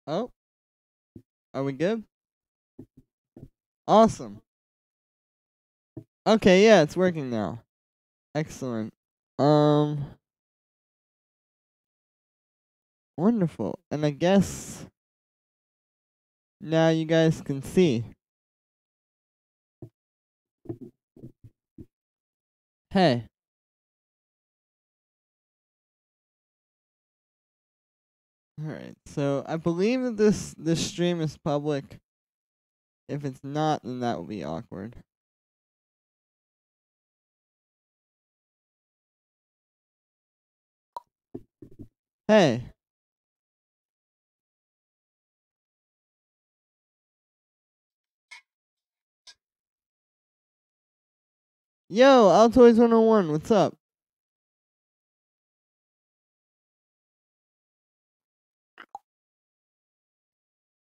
Oh, are we good? Awesome. Okay, yeah, it's working now. Excellent. Wonderful. And I guess now you guys can see. Hey. Alright, so I believe that this stream is public. If it's not, then that will be awkward. Hey. Yo, Altoids 101, what's up?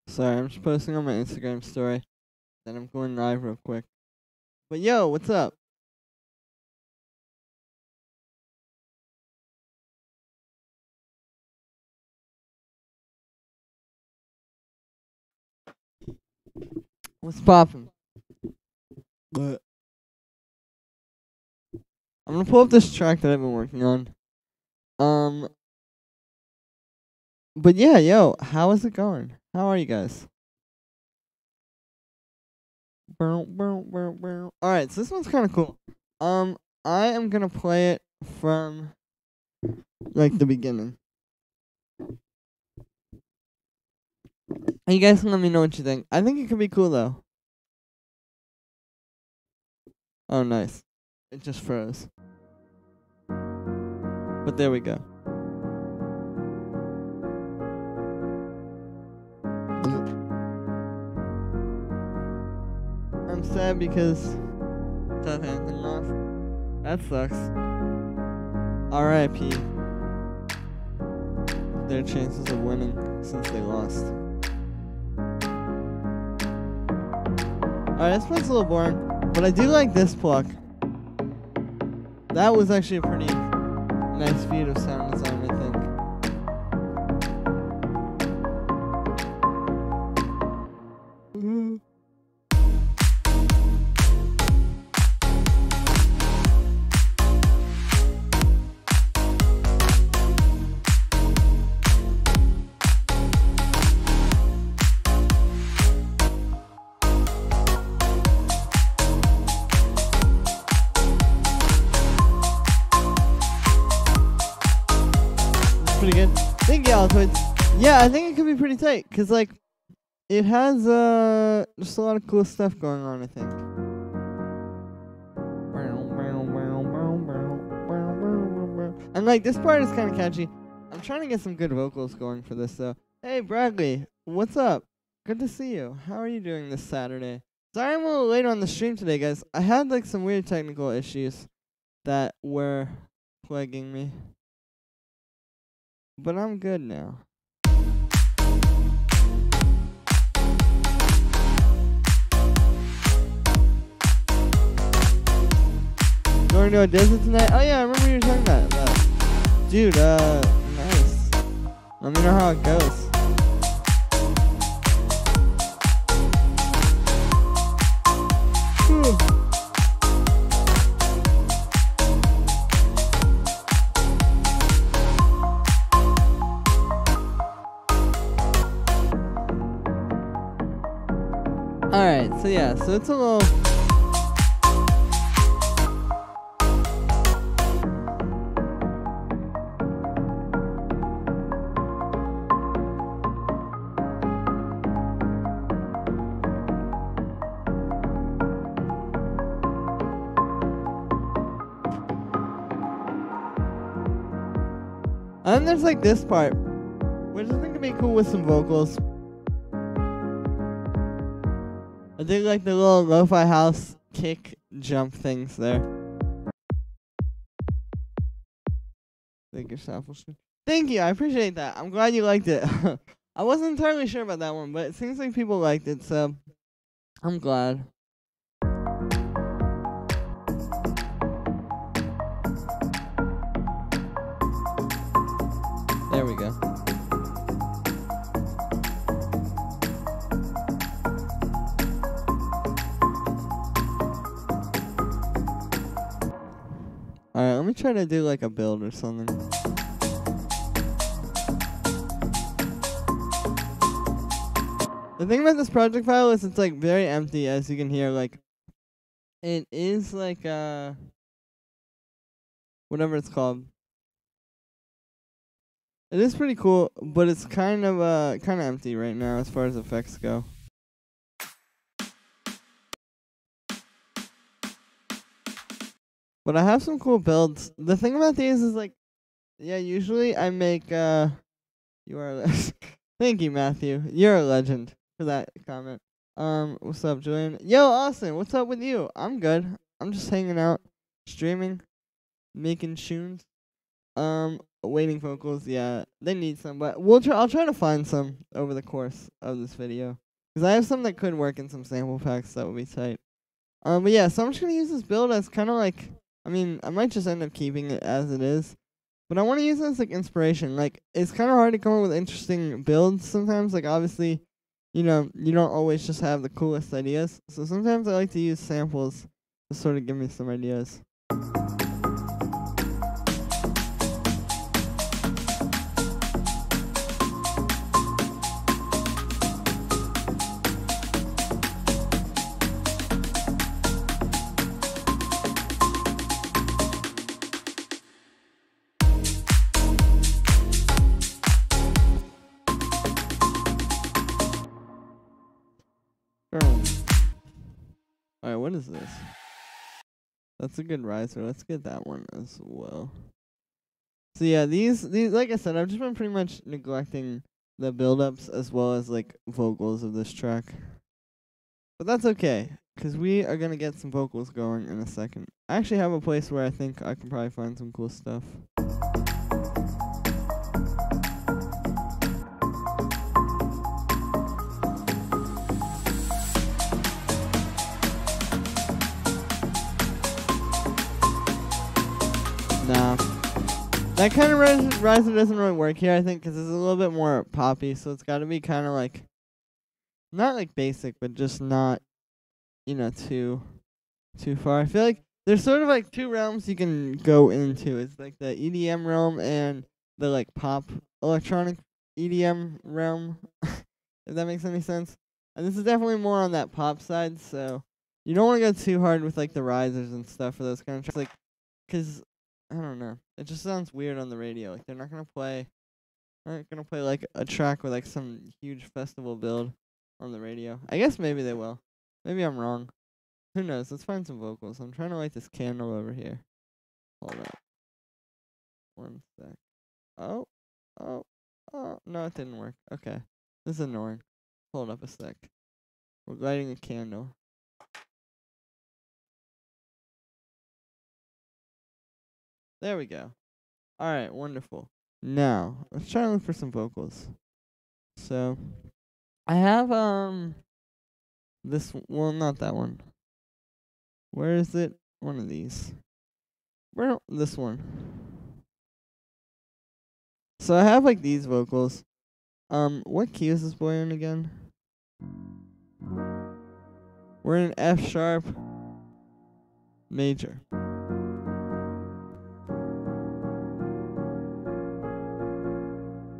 Sorry, I'm just posting on my Instagram story. Then I'm going live real quick. But yo, what's up? What's poppin'? I'm gonna pull up this track that I've been working on. But yeah, yo, how is it going? How are you guys? Alright, so this one's kinda cool. I am gonna play it from like the beginning. And you guys can let me know what you think. I think it could be cool though. Oh nice. It just froze. But there we go. I'm sad because Southampton lost. That sucks. R.I.P. Their chances of winning since they lost. Alright, this one's a little boring, but I do like this pluck. That was actually a pretty nice feat of sound design, I think. Pretty good. Thank you, Altoids. Yeah, I think it could be pretty tight, cause like it has just a lot of cool stuff going on, I think. And like this part is kind of catchy. I'm trying to get some good vocals going for this though. Hey Bradley, what's up? Good to see you. How are you doing this Saturday? Sorry I'm a little late on the stream today, guys. I had like some weird technical issues that were plaguing me. But I'm good now. Going to a desert tonight? Oh yeah, I remember you were talking about that. Dude, nice. Let me know how it goes. Alright, so yeah, so it's a little... And then there's like this part, which I think could be cool with some vocals. I think like the little lo-fi house kick jump things there. Thank you, Selfish. Thank you, I appreciate that. I'm glad you liked it. I wasn't entirely sure about that one, but it seems like people liked it, so I'm glad. There we go. Alright, let me try to do like a build or something. The thing about this project file is it's like very empty, as you can hear. Like, it is like whatever it's called. It is pretty cool, but it's kind of empty right now as far as effects go. But I have some cool builds. The thing about these is like, yeah, usually I make you are thank you, Matthew. You're a legend for that comment. What's up, Julian? Yo, Austin, what's up with you? I'm good. I'm just hanging out, streaming, making tunes. Waiting vocals, yeah, they need some, but I'll try to find some over the course of this video, because I have some that could work in some sample packs that would be tight. But yeah, so I'm just gonna use this build as kind of like, I mean, I might just end up keeping it as it is, but I want to use it as like inspiration. Like, it's kind of hard to come up with interesting builds sometimes. Like, obviously, you know, you don't always just have the coolest ideas, so sometimes I like to use samples to sort of give me some ideas. Alright, what is this? That's a good riser. Let's get that one as well. So yeah, these like I said, I've just been pretty much neglecting the build-ups as well as like vocals of this track. But that's okay, because we are gonna get some vocals going in a second. I actually have a place where I think I can probably find some cool stuff. Nah. That kind of riser doesn't really work here, I think, because it's a little bit more poppy, so it's got to be kind of like, not like basic, but just not, you know, too far. I feel like there's sort of like two realms you can go into. It's like the EDM realm and the like pop electronic EDM realm, if that makes any sense. And this is definitely more on that pop side, so you don't want to go too hard with like the risers and stuff for those kind of tracks, like, because I don't know, it just sounds weird on the radio. Like, they're not gonna play like a track with like some huge festival build on the radio. I guess maybe they will. Maybe I'm wrong. Who knows? Let's find some vocals. I'm trying to light this candle over here. Hold up. One sec. Oh. No, it didn't work. Okay. This is annoying. Hold up a sec. We're lighting a candle. There we go. Alright, wonderful. Now, let's try to look for some vocals. So, I have, this, well, not that one. Where is it? One of these. Where? This one. So I have like these vocals. What key is this boy in again? We're in F sharp major.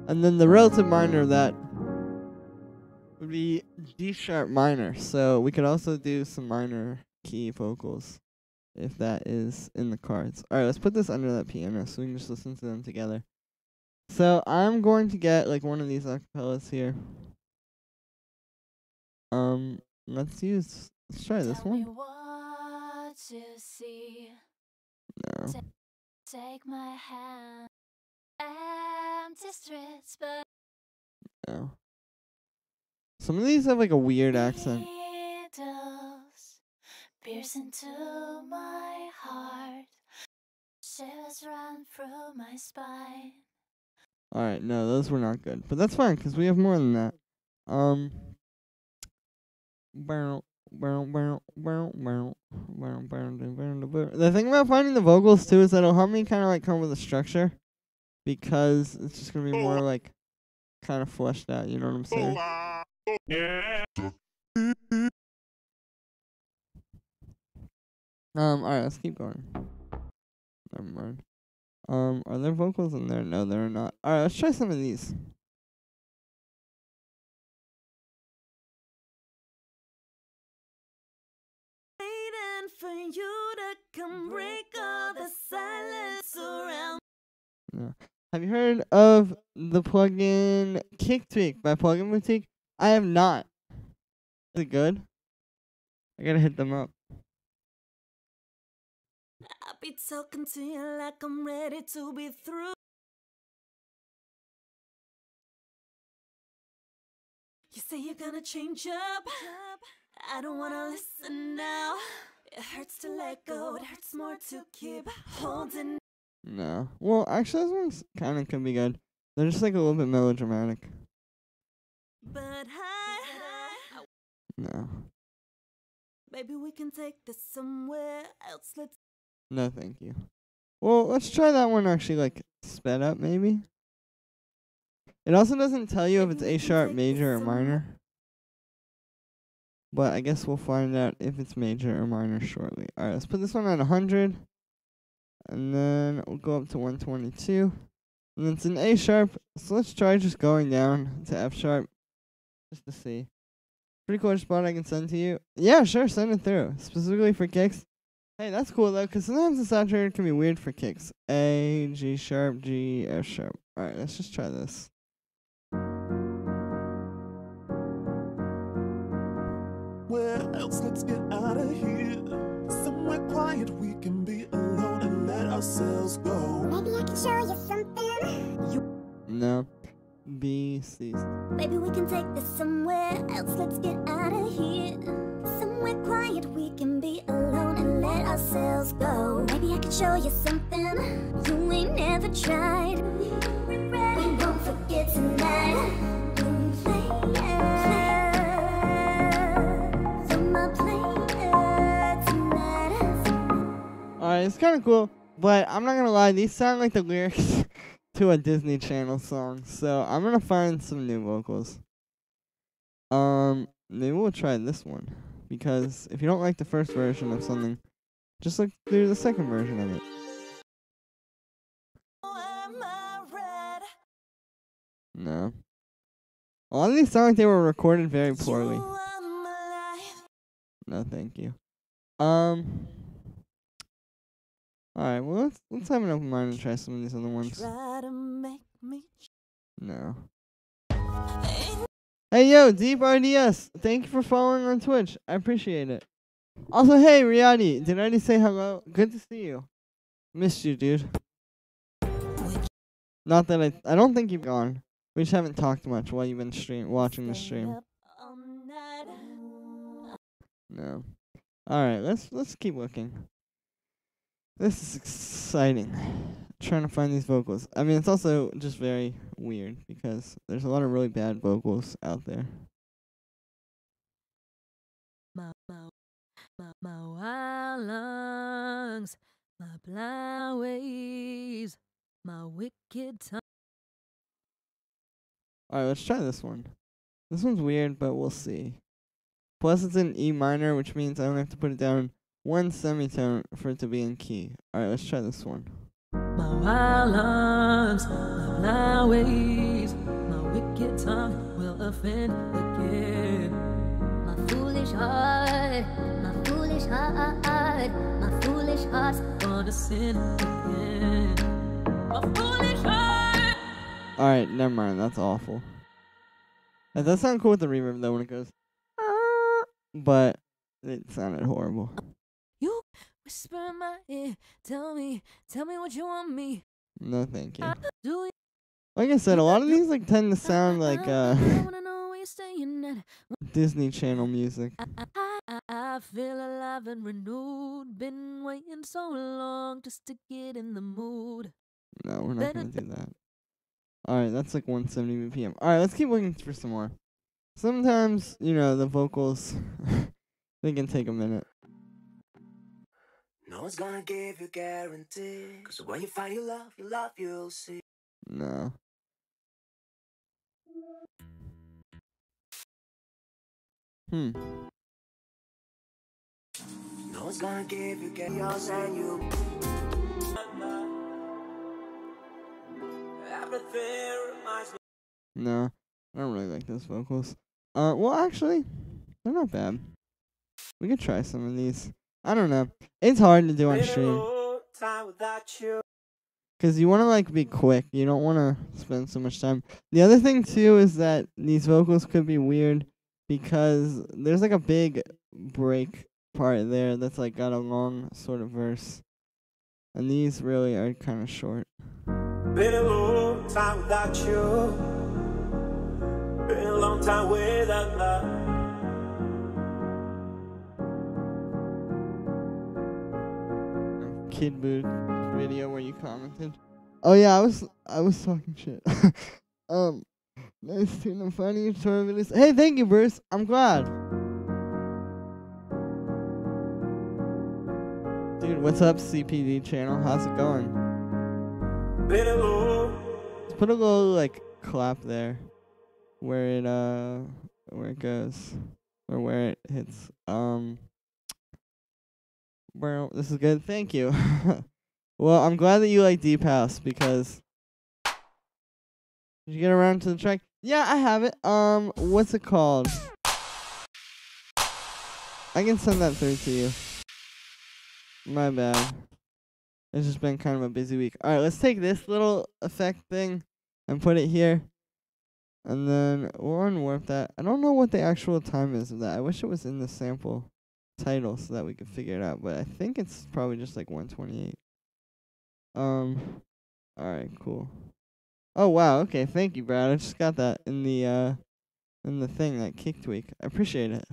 And then the relative minor of that would be D sharp minor. So we could also do some minor key vocals if that is in the cards. Alright, let's put this under that piano so we can just listen to them together. So I'm going to get like one of these acapellas here. Let's try this one. No. Take my hand, empty streets, but No. Some of these have like a weird accent. Pierce into my heart, shivers run through my spine. Alright, no, those were not good. But that's fine, because we have more than that. The thing about finding the vocals, too, is that it'll help me kind of like come up with a structure. Because it's just going to be more like kind of fleshed out, you know what I'm saying? Alright, let's keep going. Never mind. Are there vocals in there? No, there are not. Alright, let's try some of these. Waiting for you to come break all the silence around. No. Have you heard of the plugin Kick Tweak by Plugin Boutique? I have not. Is it good? I gotta hit them up. I'll be talking to you like I'm ready to be through. You say you're gonna change up. I don't wanna listen now. It hurts to let go, it hurts more to keep holding. No. Well, actually, this one's kind of could be good. They're just like a little bit melodramatic. But No. maybe we can take this somewhere else. Let's. No, thank you. Well, let's try that one actually, like, sped up, maybe. It also doesn't tell you if it's A sharp, major, or minor. But I guess we'll find out if it's major or minor shortly. Alright, let's put this one at 100. And then we'll go up to 122. And it's an A sharp, so let's try just going down to F sharp. Just to see. Pretty cool spot I can send to you. Yeah, sure, send it through. Specifically for kicks. Hey, that's cool though, because sometimes the saturated can be weird for kicks. A, G sharp, G, F sharp. Alright, let's just try this. Where else? Let's get out of here. Somewhere quiet we can be alone and let ourselves go. Maybe I can show you something. No. B, C. Maybe we can take this somewhere else. Let's get out of here. Somewhere quiet we can be alone and let ourselves go. Maybe I can show you something you ain't never tried. We won't forget tonight. Alright, it's kind of cool, but I'm not gonna lie, these sound like the lyrics to a Disney Channel song, so I'm gonna find some new vocals. Maybe we'll try this one, because if you don't like the first version of something, just look through the second version of it. No. A lot of these sound like they were recorded very poorly. No, thank you. Alright, well let's have an open mind and try some of these other ones. No. Hey yo, Deep RDS, thank you for following on Twitch. I appreciate it. Also, hey Riyadi, did I already say hello? Good to see you. Missed you, dude. Not that I don't think you've gone. We just haven't talked much while you've been watching the stream. No. Alright, let's keep looking. This is exciting. Trying to find these vocals. I mean, it's also just very weird because there's a lot of really bad vocals out there. My wild lungs, my blind ways, my wicked tongue. Alright, let's try this one. This one's weird, but we'll see. Plus, it's in E minor, which means I only have to put it down one semitone for it to be in key. Alright, let's try this one. My wild lungs, my blind ways, my wicked tongue will offend again. My foolish heart, my foolish heart, my foolish heart's Gonna sin again. My foolish heart. Alright, never mind. That's awful. That does sound cool with the reverb, though, when it goes. But it sounded horrible. You whisper in my ear, tell me what you want me. No, thank you. Do Like I said, a lot of these like tend to sound like I wanna know where you're staying at. Disney Channel music. I feel alive and renewed. Been waiting so long just to get in the mood. No, we're not gonna do that. Alright, that's like 170 BPM. Alright, let's keep looking for some more. Sometimes, you know, the vocals, they can take a minute. No one's gonna give you guarantee, 'cause when you find your love, you'll see. No. No one's gonna give you yours and you. No, I don't really like those vocals. Well, actually, they're not bad. We could try some of these. I don't know. It's hard to do on stream. Because you want to, like, be quick. You don't want to spend so much time. The other thing, too, is that these vocals could be weird because there's, like, a big break part there that's, like, got a long sort of verse. And these really are kind of short. Been a long time without you. Been a long time without love. Kid Boot video where you commented. Oh yeah, I was talking shit. Nice seeing them finding your tutorial videos. Hey, thank you, Bruce. I'm glad. Dude, what's up, CPD channel? How's it going? Let's put a little like clap there, where it goes, or where it hits. Well, this is good. Thank you. Well, I'm glad that you like Deep House because. Did you get around to the track? Yeah, I have it. What's it called? I can send that through to you. My bad. It's just been kind of a busy week. Alright, let's take this little effect thing and put it here. And then we'll unwarp that. I don't know what the actual time is of that. I wish it was in the sample title so that we could figure it out. But I think it's probably just like 128. Alright, cool. Oh wow, okay, thank you, Brad. I just got that in the thing, that kick tweak. I appreciate it.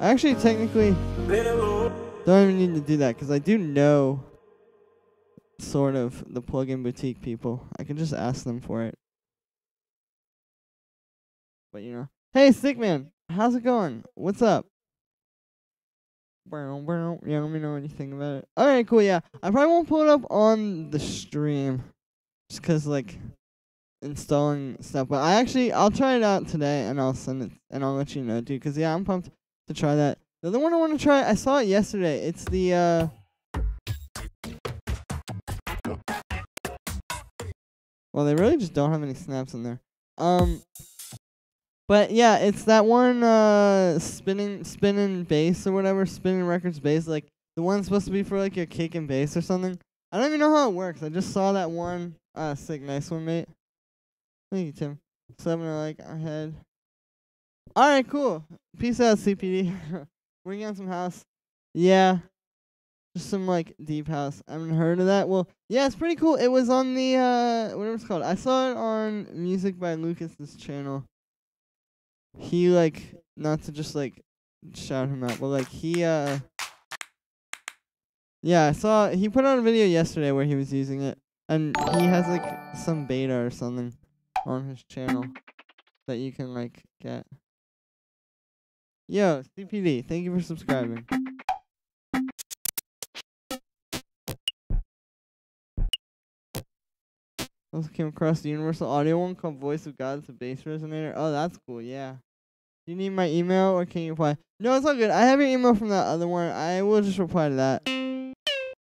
I actually technically don't even need to do that because I do know sort of the plugin boutique people. I can just ask them for it. But you know. Hey Stickman, how's it going? What's up? Yeah, let me know what you think about it. Alright, cool, yeah. I probably won't pull it up on the stream. Just because, like, installing stuff. But I'll try it out today and I'll send it and I'll let you know, dude. Because, yeah, I'm pumped to try that. The other one I want to try, I saw it yesterday. It's the, well, they really just don't have any snaps in there. But yeah, it's that one spinning bass or whatever, spinning records bass, like the one supposed to be for like your kick and bass or something. I don't even know how it works. I just saw that one. Sick, nice one, mate. Thank you, Tim. 7 like ahead. All right, cool. Peace out, CPD. Working on some house. Yeah, just some like deep house. I haven't heard of that. Well, yeah, it's pretty cool. It was on the whatever it's called. I saw it on Music by Lucas's channel. He, like, not to just, like, shout him out, but, like, he, yeah, I saw, he put out a video yesterday where he was using it, and he has, like, some beta or something on his channel that you can, like, get. Yo, CPD, thank you for subscribing. Also came across the Universal Audio one called Voice of God. It's a bass resonator. Oh, that's cool, yeah. Do you need my email or can you reply? No, it's all good. I have your email from that other one. I will just reply to that.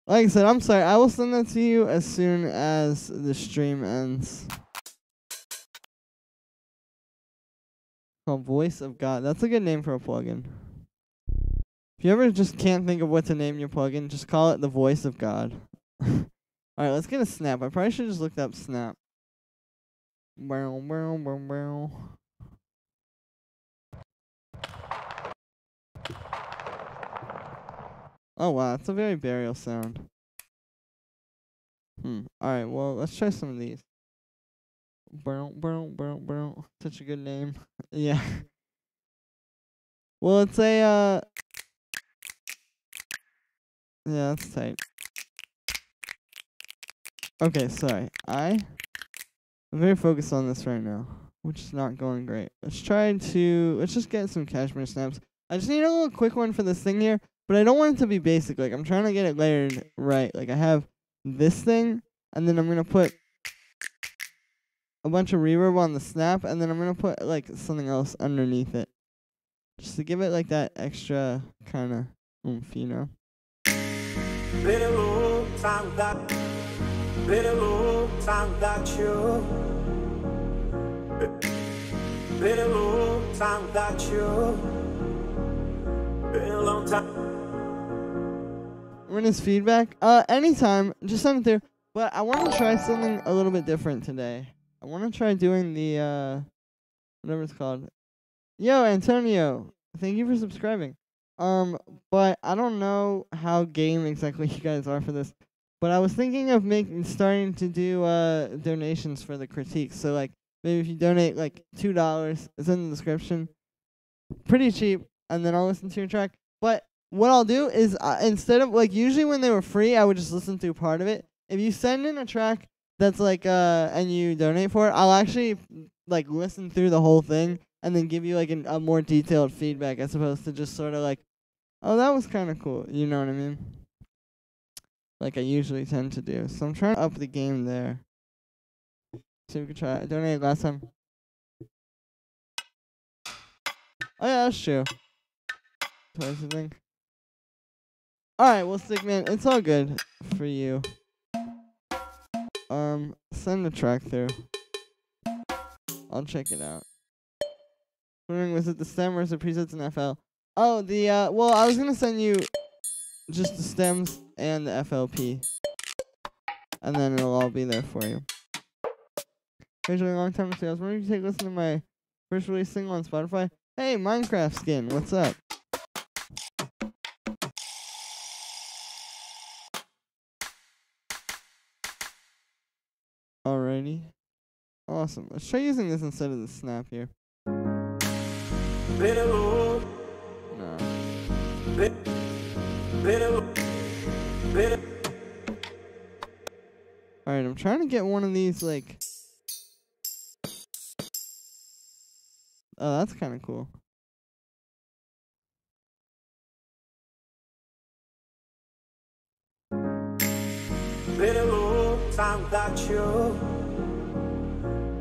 Like I said, I'm sorry. I will send that to you as soon as the stream ends. Called Voice of God. That's a good name for a plugin. If you ever just can't think of what to name your plugin, just call it the Voice of God. Alright, let's get a snap. I probably should just look up snap. Oh wow, that's a very burial sound. Alright, well, let's try some of these. Such a good name. Yeah. Well, it's a, yeah, that's tight. Okay, sorry. I'm very focused on this right now, which is not going great. Let's just get some cashmere snaps. I just need a little quick one for this thing here, but I don't want it to be basic. Like, I'm trying to get it layered right. Like, I have this thing, and then I'm going to put a bunch of reverb on the snap, and then I'm going to put, like, something else underneath it. Just to give it, like, that extra kind of oomph, you know? time without, been a long time without you. Been a long time without you. Been a long time. When is feedback? Anytime. Just send it through. But I want to try something a little bit different today. I want to try doing the, whatever it's called. Yo, Antonio. Thank you for subscribing. But I don't know how game exactly you guys are for this. But I was thinking of starting to do, donations for the critiques. So, like, maybe if you donate, like, $2, it's in the description. Pretty cheap. And then I'll listen to your track. But what I'll do is, instead of, like, usually when they were free, I would just listen through part of it. If you send in a track that's, like, and you donate for it, I'll actually, like, listen through the whole thing and then give you, like, a more detailed feedback as opposed to just sort of, like, oh, that was kind of cool. You know what I mean? Like I usually tend to do. So I'm trying to up the game there. See if we can try it. I donated last time. Oh, yeah, that's true. Twice, I think. Alright, well, Stickman, it's all good for you. Send the track through. I'll check it out. Was it the stem or is it presets and FL? Oh, well, I was gonna send you just the stems and the FLP. And then it'll all be there for you. Usually a long time to say, I was wondering if you take a listen to my first release single on Spotify. Hey, Minecraft Skin, what's up? Alrighty. Awesome. Let's try using this instead of the snap here. No. Alright, I'm trying to get one of these, like... Oh, that's kind of cool. Been a long time without you.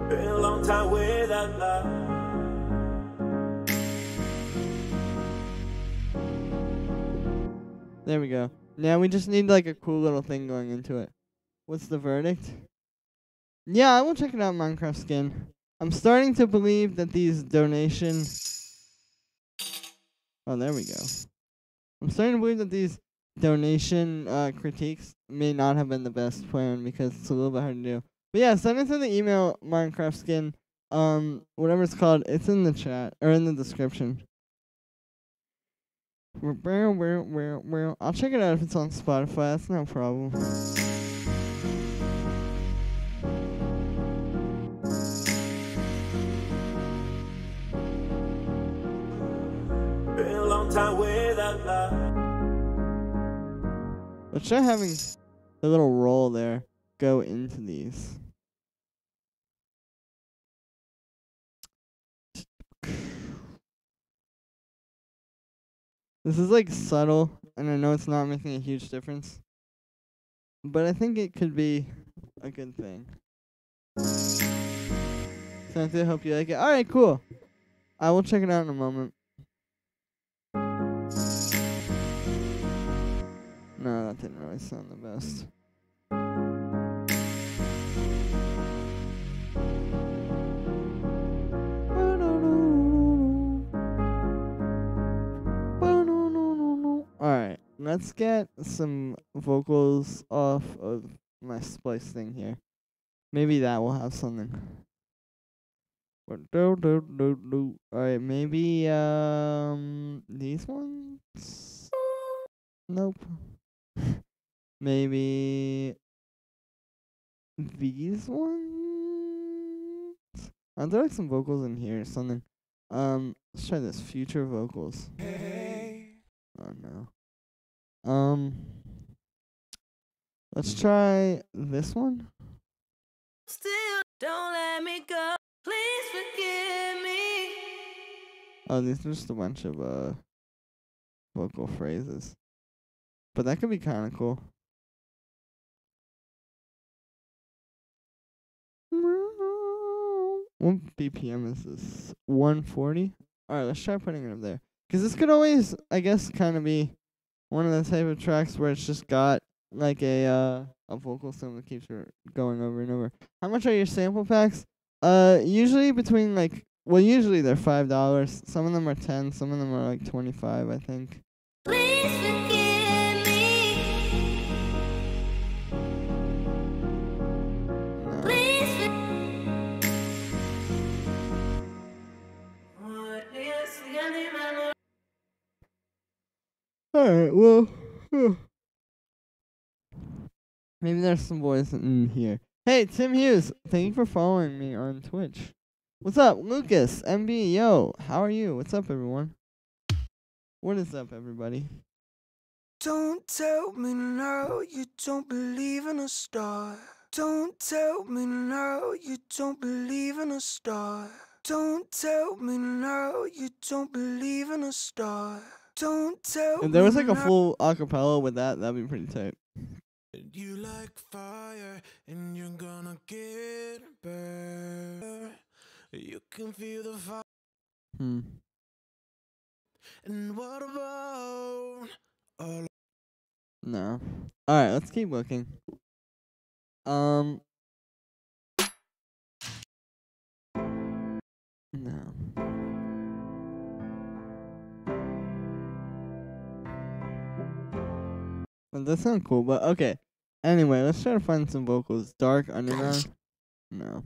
Been a long time without love. There we go. Now we just need like a cool little thing going into it. What's the verdict? Yeah, I will check it out, Minecraft Skin. I'm starting to believe that these donation... Oh, there we go. I'm starting to believe that these donation critiques may not have been the best plan because it's a little bit hard to do. But yeah, send it to the email, Minecraft Skin. Whatever it's called, it's in the chat, or in the description. I'll check it out if it's on Spotify. That's no problem. Been a long time without love. Let's try having the little roll there go into these. This is like subtle, and I know it's not making a huge difference, but I think it could be a good thing. So I hope you like it. Alright, cool. I will check it out in a moment. No, that didn't really sound the best. Alright, let's get some vocals off of my splice thing here. Maybe that will have something. Alright, maybe these ones? Nope. Maybe these ones? I'll throw like some vocals in here or something. Let's try this. Future vocals. Oh no. Let's try this one. Still don't let me go. Please forgive me. Oh, these are just a bunch of vocal phrases. But that could be kind of cool. What BPM is this? 140? Alright, let's try putting it up there. Because this could always, I guess, kind of be one of the type of tracks where it's just got like a vocal sim that keeps going over and over. How much are your sample packs? Usually between like, well, usually they're $5. Some of them are 10. Some of them are like 25, I think. Please forgive me. No. Please Alright, well, maybe there's some boys in here. Hey, Tim Hughes, thank you for following me on Twitch. What's up, Lucas, MB, yo, how are you? What's up, everyone? What is up, everybody? Don't tell me now you don't believe in a star. Don't tell me now you don't believe in a star. Don't tell me now you don't believe in a star. Don't tell If there was me like a now. full acapella with that, that'd be pretty tight. You like fire and you're gonna get burned. You can feel the fire. And what about all? No. Alright, let's keep looking. No. Well, that sounds cool, but okay. Anyway, let's try to find some vocals. Dark Underground? No.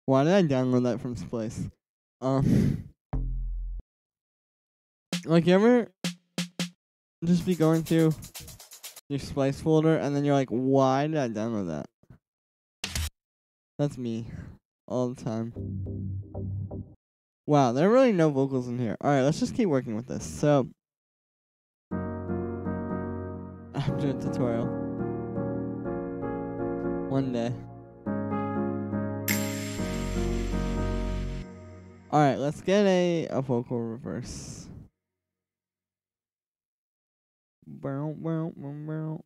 Why did I download that from Splice? Like, you ever just be going through your Splice folder, and then you're like, why did I download that? That's me. All the time. Wow, there are really no vocals in here. Alright, let's just keep working with this. So, I'm doing a tutorial. One day. Alright, let's get a vocal reverse. Bow, bow, bow, bow.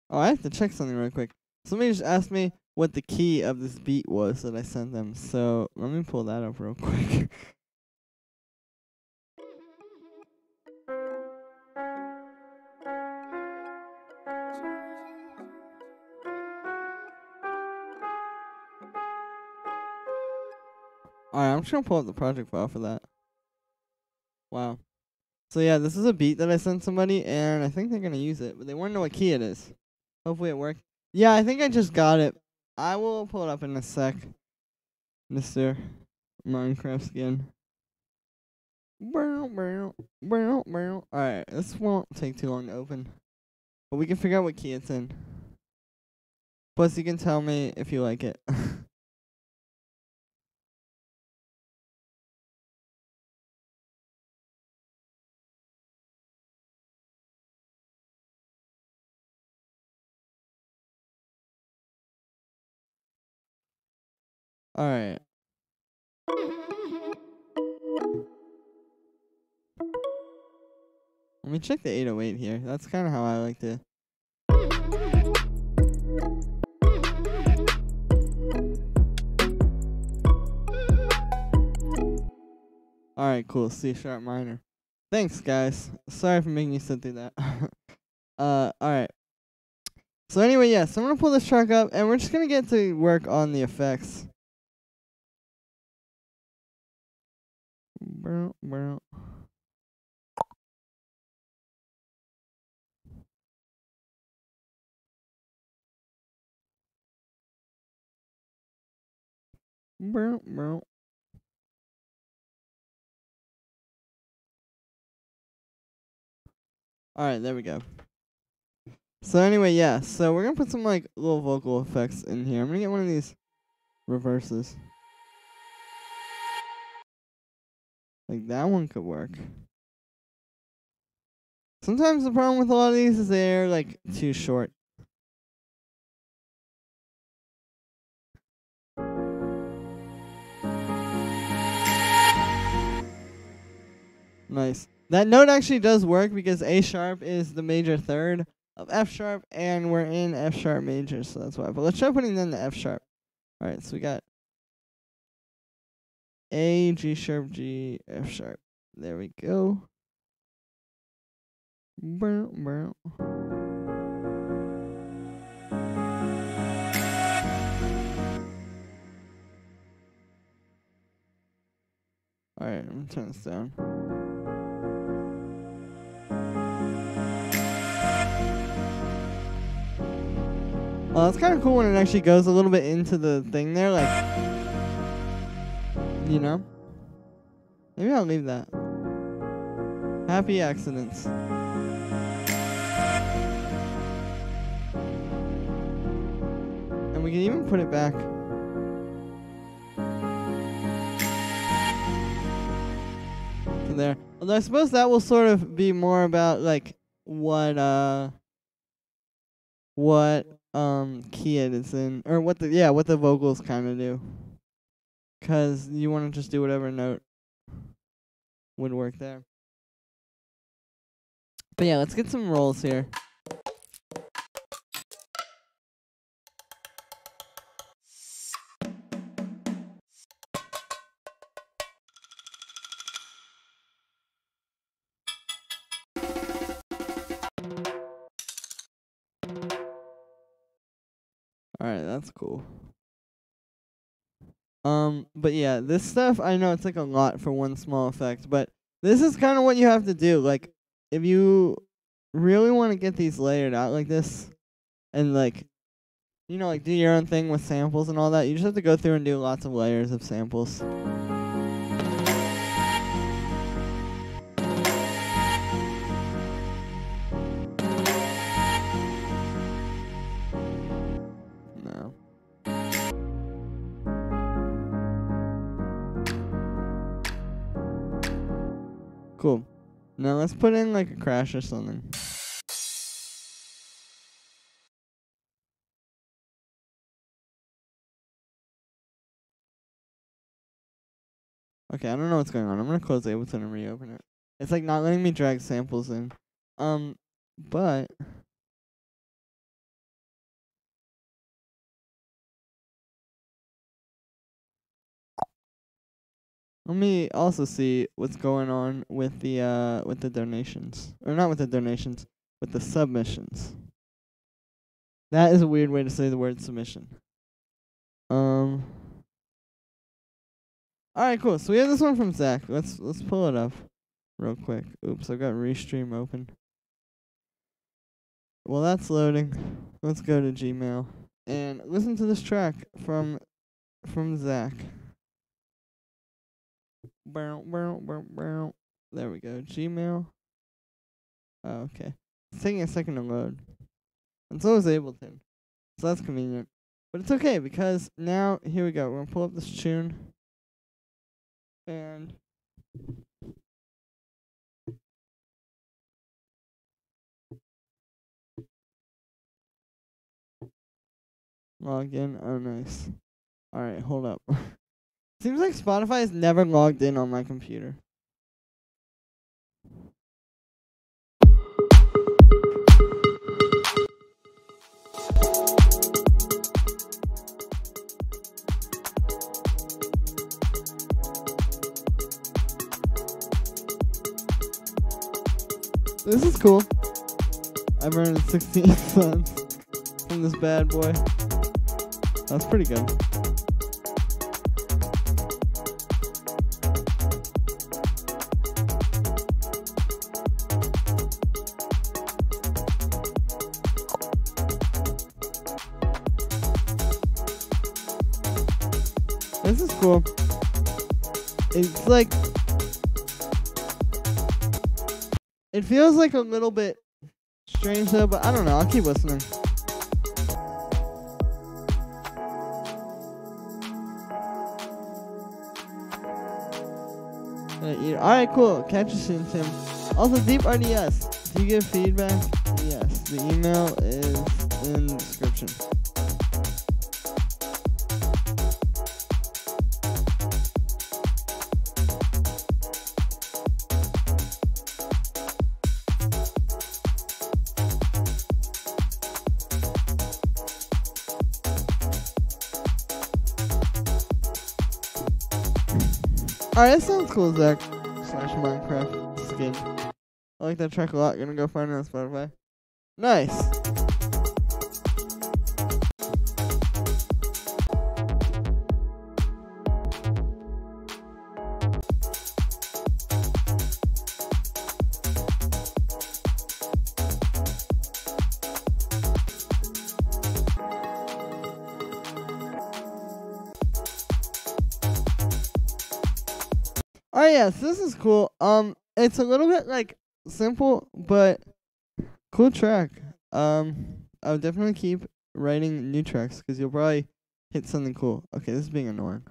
Oh, I have to check something real quick. Somebody just asked me what the key of this beat was that I sent them, so let me pull that up real quick. Alright, I'm just gonna pull up the project file for that. Wow. So yeah, this is a beat that I sent somebody, and I think they're gonna use it, but they wanna know what key it is. Hopefully it worked. Yeah, I think I just got it. I will pull it up in a sec, Mr. Minecraft skin. Alright, this won't take too long to open. But we can figure out what key it's in. Plus, you can tell me if you like it. Alright. Let me check the 808 here. That's kind of how I like to. Alright, cool. C sharp minor. Thanks, guys. Sorry for making you sit through that. Alright. So anyway, yeah, so I'm gonna pull this track up, and we're just gonna get to work on the effects. Alright, there we go. So anyway, yeah, so we're gonna put some like little vocal effects in here. I'm gonna get one of these reverses. Like that one could work. Sometimes the problem with a lot of these is they're like too short. Nice. That note actually does work because A sharp is the major third of F sharp, and we're in F sharp major, so that's why. But let's try putting them to F sharp. Alright, so we got A, G sharp, G, F sharp. There we go. Bow, bow. Alright, I'm gonna turn this down. Well, it's kind of cool when it actually goes a little bit into the thing there, like, you know? Maybe I'll leave that. Happy accidents. And we can even put it back. To there. Although I suppose that will sort of be more about, like, what key it is in, or what the vocals kind of do, cause you want to just do whatever note would work there. But yeah, let's get some rolls here. Alright, that's cool. But yeah, this stuff, I know it's like a lot for one small effect, but this is kind of what you have to do. Like, if you really want to get these layered out like this, and like, you know, like do your own thing with samples and all that, you just have to go through and do lots of layers of samples. Cool. Now let's put in like a crash or something. Okay, I don't know what's going on. I'm gonna close Ableton and reopen it. It's like not letting me drag samples in. But let me also see what's going on with the donations. Or not with the donations, with the submissions. That is a weird way to say the word submission. Alright, cool. So we have this one from Zach. Let's pull it up real quick. Oops, I've got Restream open. Well, that's loading. Let's go to Gmail and listen to this track from Zach. There we go. Gmail. Oh, okay. It's taking a second to load. And so is Ableton. So that's convenient. But it's okay because now, here we go. We're going to pull up this tune. And log in. Oh, nice. Alright, hold up. Seems like Spotify has never logged in on my computer. This is cool. I've earned 16 cents from this bad boy. That's pretty good. This is cool. It's like, it feels like a little bit strange though, but I don't know. I'll keep listening. Alright, cool. Catch you soon, Tim. Also, Deep RDS. Do you give feedback? Yes. The email is in the description. Alright, that sounds cool, Zach. Slash Minecraft skin. I like that track a lot. Gonna go find it on Spotify. Nice. Oh yes, this is cool. It's a little bit like simple, but cool track. I would definitely keep writing new tracks because you'll probably hit something cool. Okay, this is being annoying.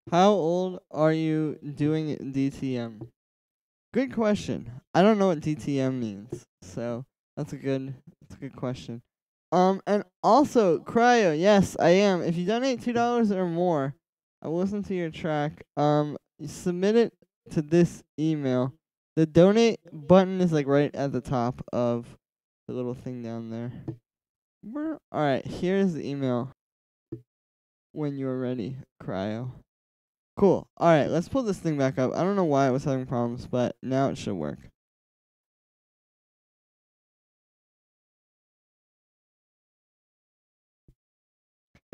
How old are you doing DTM? Good question. I don't know what DTM means, so that's a good question. And also Cryo, yes, I am. If you donate $2 or more, I will listen to your track. You submit it to this email. The donate button is like right at the top of the little thing down there. Alright, here's the email. When you're ready, Cryo. Cool. Alright, let's pull this thing back up. I don't know why it was having problems, but now it should work.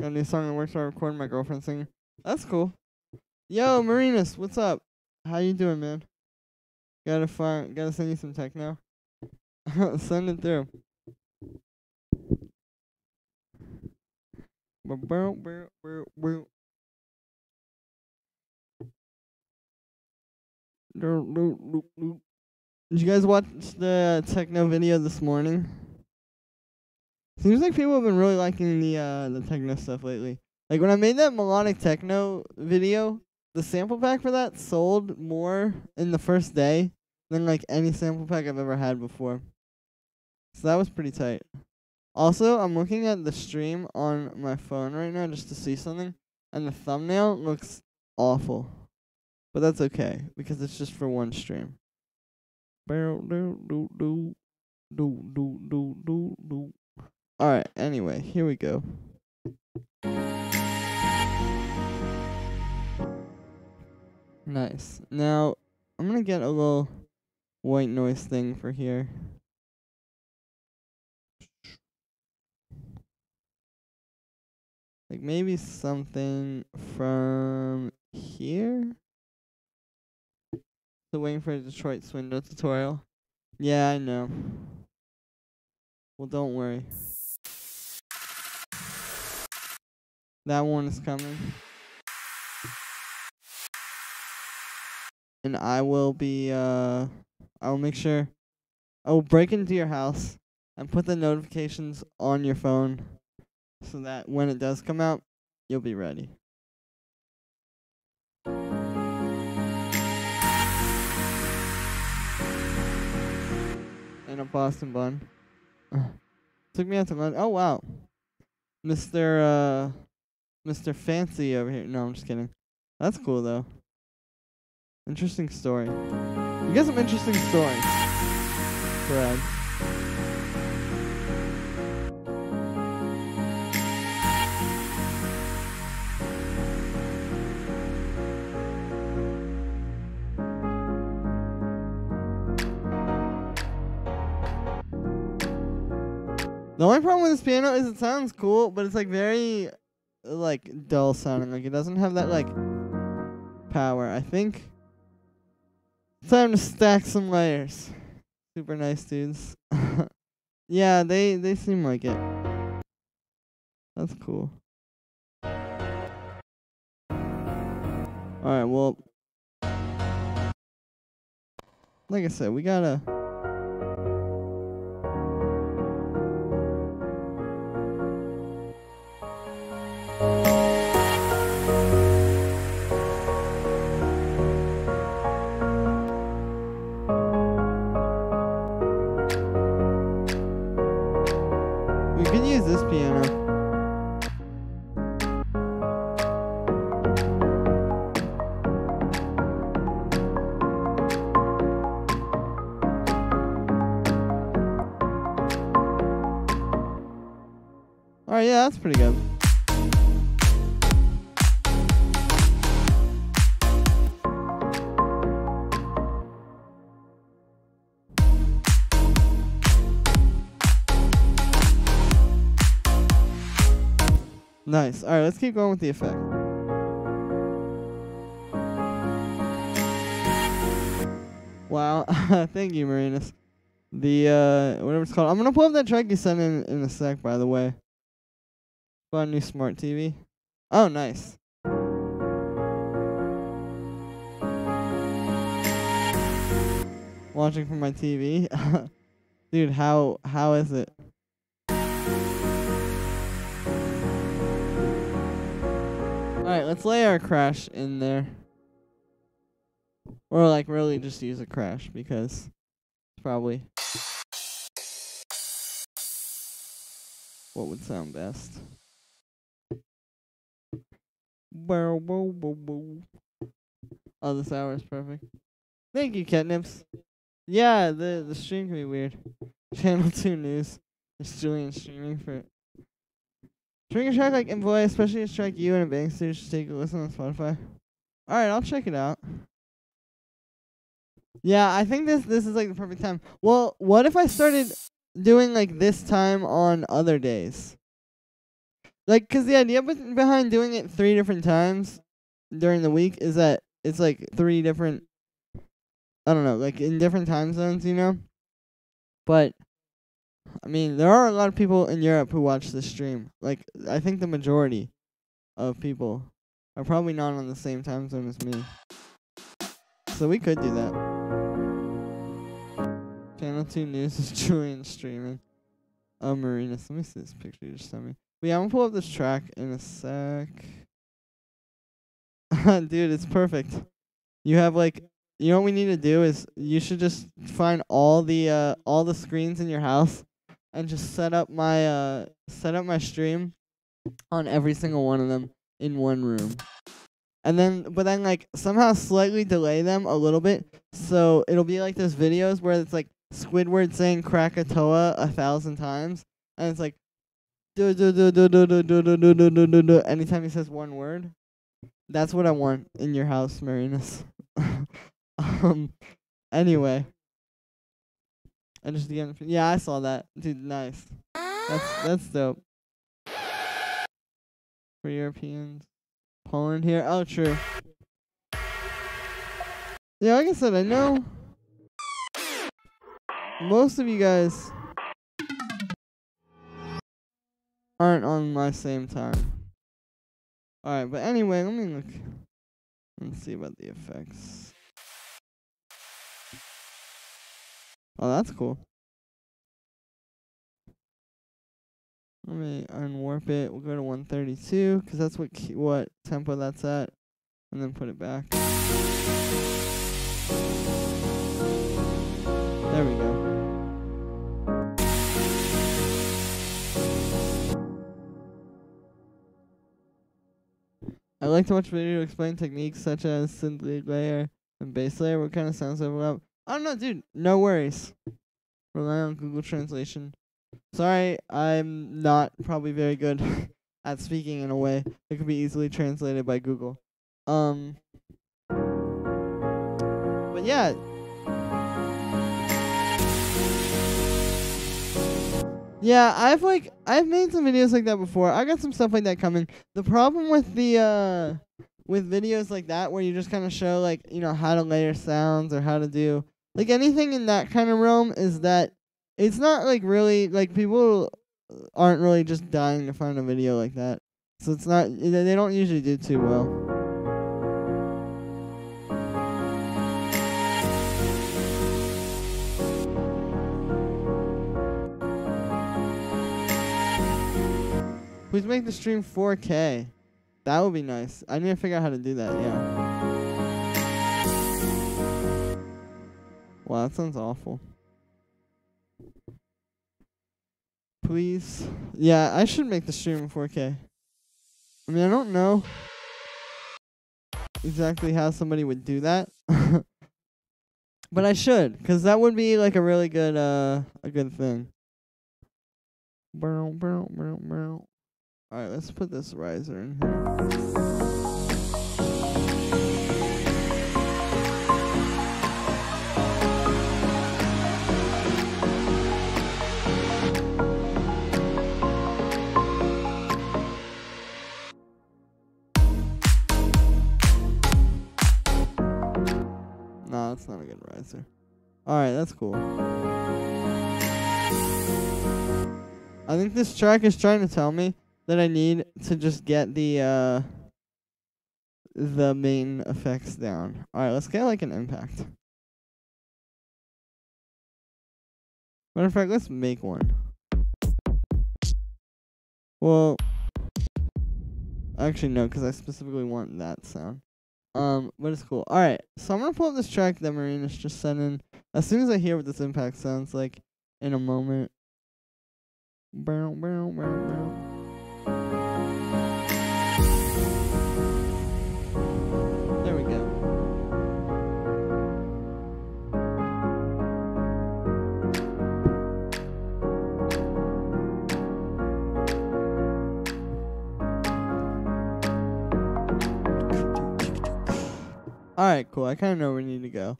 Got a new song that works while recording my girlfriend singing. That's cool. Yo, Marinus, what's up? How you doing, man? Gotta send you some techno. Send it through. Did you guys watch the techno video this morning? Seems like people have been really liking the techno stuff lately. Like when I made that melodic techno video, the sample pack for that sold more in the first day than like any sample pack I've ever had before. So that was pretty tight. Also, I'm looking at the stream on my phone right now just to see something, and the thumbnail looks awful. But that's okay, because it's just for one stream. Alright, anyway, here we go. Nice. Now, I'm gonna get a little white noise thing for here. Like maybe something from here? So waiting for a Detroit Swindle tutorial. Yeah, I know. Well, don't worry. That one is coming. And I will be, I will make sure, I will break into your house and put the notifications on your phone so that when it does come out, you'll be ready. And a Boston bun. Took me out to lunch. Oh, wow. Mr. Fancy over here. No, I'm just kidding. That's cool, though. Interesting story. You got some interesting stories, Brad. The only problem with this piano is it sounds cool, but it's like very like dull sounding. Like it doesn't have that like power. I think it's time to stack some layers. Super nice dudes. Yeah, they seem like it. That's cool. Alright, well, like I said, we gotta... We could use this piano. Alright, yeah, that's pretty good. Nice. Alright, let's keep going with the effect. Wow. Thank you, Marinus. The, whatever it's called. I'm gonna pull up that track you sent in a sec, by the way. Bought a new smart TV. Oh, nice. Watching from my TV. Dude, how is it? Alright, let's lay our crash in there. Or like really just use a crash because it's probably what would sound best. Oh, this hour is perfect. Thank you, Catnips. Yeah, the stream can be weird. Channel 2 news. It's Julian streaming for it. Streaming a track like Envoy, especially a track you and a bang studio should take a listen on Spotify. Alright, I'll check it out. Yeah, I think this is like the perfect time. Well, what if I started doing like this time on other days? Like, cause the idea behind doing it 3 different times during the week is that it's like 3 different, I don't know, like in different time zones, you know? But, I mean, there are a lot of people in Europe who watch this stream. Like, I think the majority of people are probably not on the same time zone as me. So we could do that. Channel 2 news is Julian streaming. Oh, Marinus, let me see this picture you just sent me. But yeah, I'm gonna pull up this track in a sec. Dude, it's perfect. You have like, you know what we need to do is you should just find all the screens in your house and just set up my stream on every single one of them in one room. And then, but then like somehow slightly delay them a little bit, so it'll be like those videos where it's like Squidward saying Krakatoa 1,000 times, and it's like anytime he says one word. That's what I want in your house, Marinus. Anyway. I just again, yeah, I saw that. Dude, nice. That's dope. For Europeans. Poland here. Oh, true. Yeah, like I said, I know most of you guys aren't on my same time. Alright, but anyway, let me look. Let's see about the effects. Oh, that's cool. Let me unwarp it. We'll go to 132, because that's what tempo that's at. And then put it back. There we go. I like to watch videos to explain techniques such as synth lead layer and bass layer. What kind of sounds overlap? I don't know, dude. No worries. Rely on Google Translation. Sorry, I'm not probably very good at speaking in a way that could be easily translated by Google. But yeah. Yeah, I've made some videos like that before. I got some stuff like that coming. The problem with the with videos like that where you just kind of show like, you know, how to layer sounds or how to do like anything in that kind of realm is that it's not like really like people aren't really just dying to find a video like that. So it's not, they don't usually do too well. Please make the stream 4K. That would be nice. I need to figure out how to do that, yeah. Wow, that sounds awful. Please. Yeah, I should make the stream 4K. I mean, I don't know exactly how somebody would do that. But I should, because that would be like a really good, a good thing. Alright, let's put this riser in here. No, that's not a good riser. Alright, that's cool. I think this track is trying to tell me that I need to just get the main effects down. Alright, let's get like an impact. Matter of fact, let's make one. Well, actually no, because I specifically want that sound. But it's cool. Alright, so I'm gonna pull up this track that Marina's just sent in as soon as I hear what this impact sounds like in a moment. There we go. Alright, cool. I kind of know where we need to go.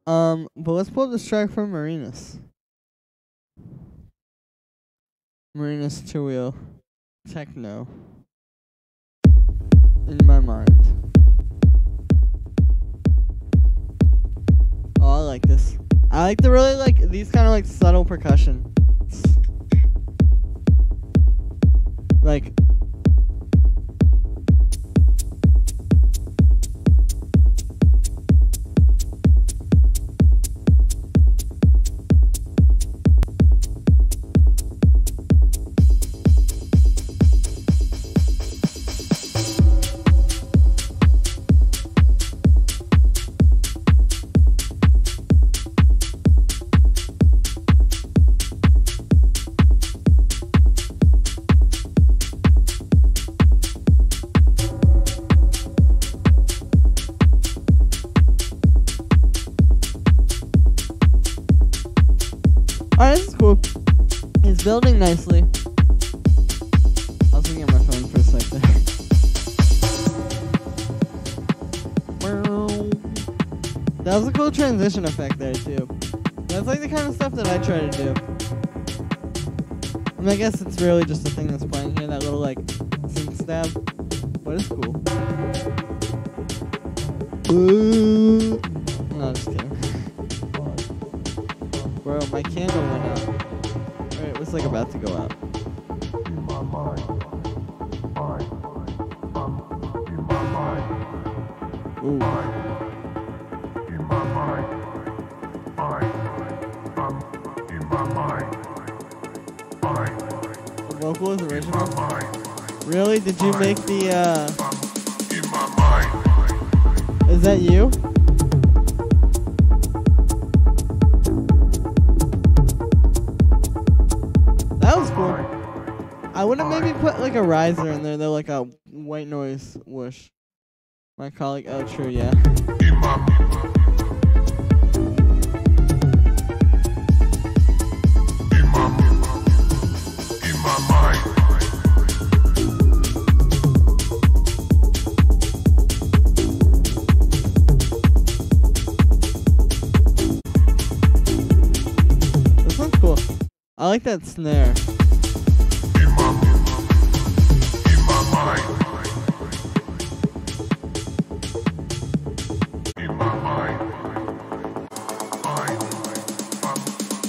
But let's pull up this track from Marina's. Marina's two-wheel techno. In my mind. Oh, I like this. I like the really like these kind of like subtle percussion. Like alright, this is cool. It's building nicely. I was looking at my phone for a sec there. That was a cool transition effect there too. That's like the kind of stuff that I try to do. I mean, I guess it's really just the thing that's playing here, that little like synth stab. But it's cool. Ooh. No, just kidding. Bro, my candle went out. Alright, it was like about to go out. In my mind, Ooh. in my mind, in my mind, The vocal is original? Really? Did you make the, in my mind. is that you? That was cool. I would have maybe put like a riser in there, though, like a white noise whoosh. My colleague, oh, true, yeah. In my mind. This one's cool. I like that snare. In my mind. In my mind.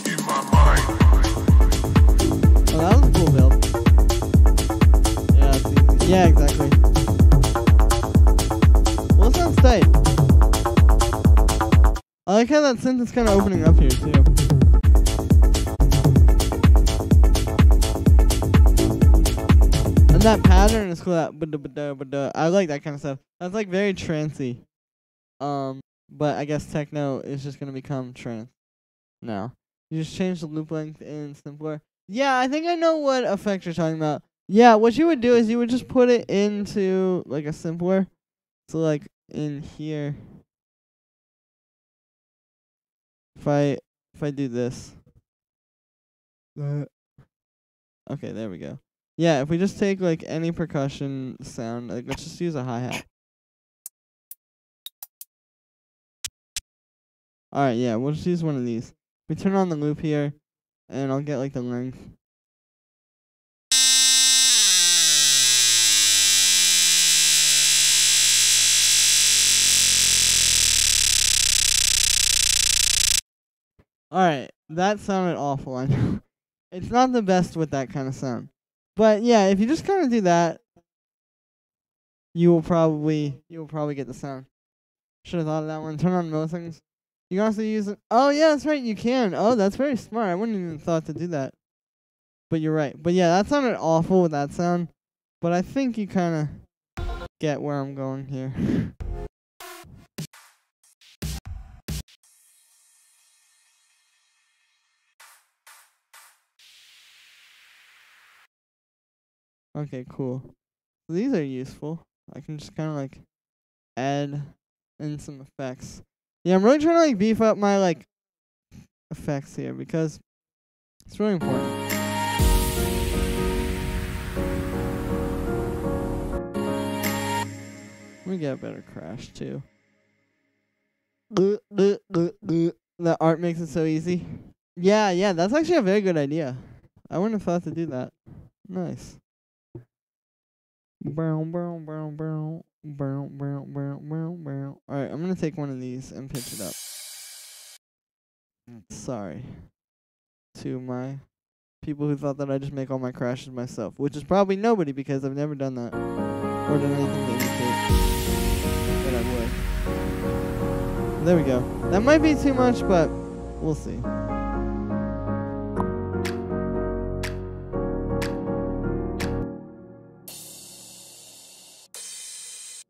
In my mind. Oh, that was a cool build. Yeah, it's easy. Yeah, exactly. Well, it sounds tight. I like how that synth is kind of opening up here, too. And that pattern is cool. That I like that kind of stuff. That's like very trancey. But I guess techno is just gonna become trance now. You just change the loop length in simpler. Yeah, I think I know what effect you're talking about. Yeah, what you would do is you would just put it into like a simpler. So like in here, if I do this. Okay, there we go. Yeah, if we just take like any percussion sound, like let's just use a hi-hat. Alright, yeah, we'll just use one of these. We turn on the loop here, and I'll get like the length. Alright, that sounded awful, I know. It's not the best with that kind of sound. But yeah, if you just kind of do that, you will probably get the sound. Should have thought of that one. Turn on most things. You can also use it. Oh yeah, that's right, you can. Oh, that's very smart. I wouldn't even thought to do that. But you're right. But yeah, that sounded awful with that sound. But I think you kind of get where I'm going here. Okay, cool. So these are useful. I can just kind of like add in some effects. Yeah, I'm really trying to like beef up my like effects here because it's really important. Let me get a better crash too. The art makes it so easy. Yeah, that's actually a very good idea. I wouldn't have thought to do that. Nice. Alright, I'm gonna take one of these and pitch it up. Sorry to my people who thought that I just make all my crashes myself, which is probably nobody because I've never done that or done anything to indicate that I would. There we go. That might be too much, but we'll see.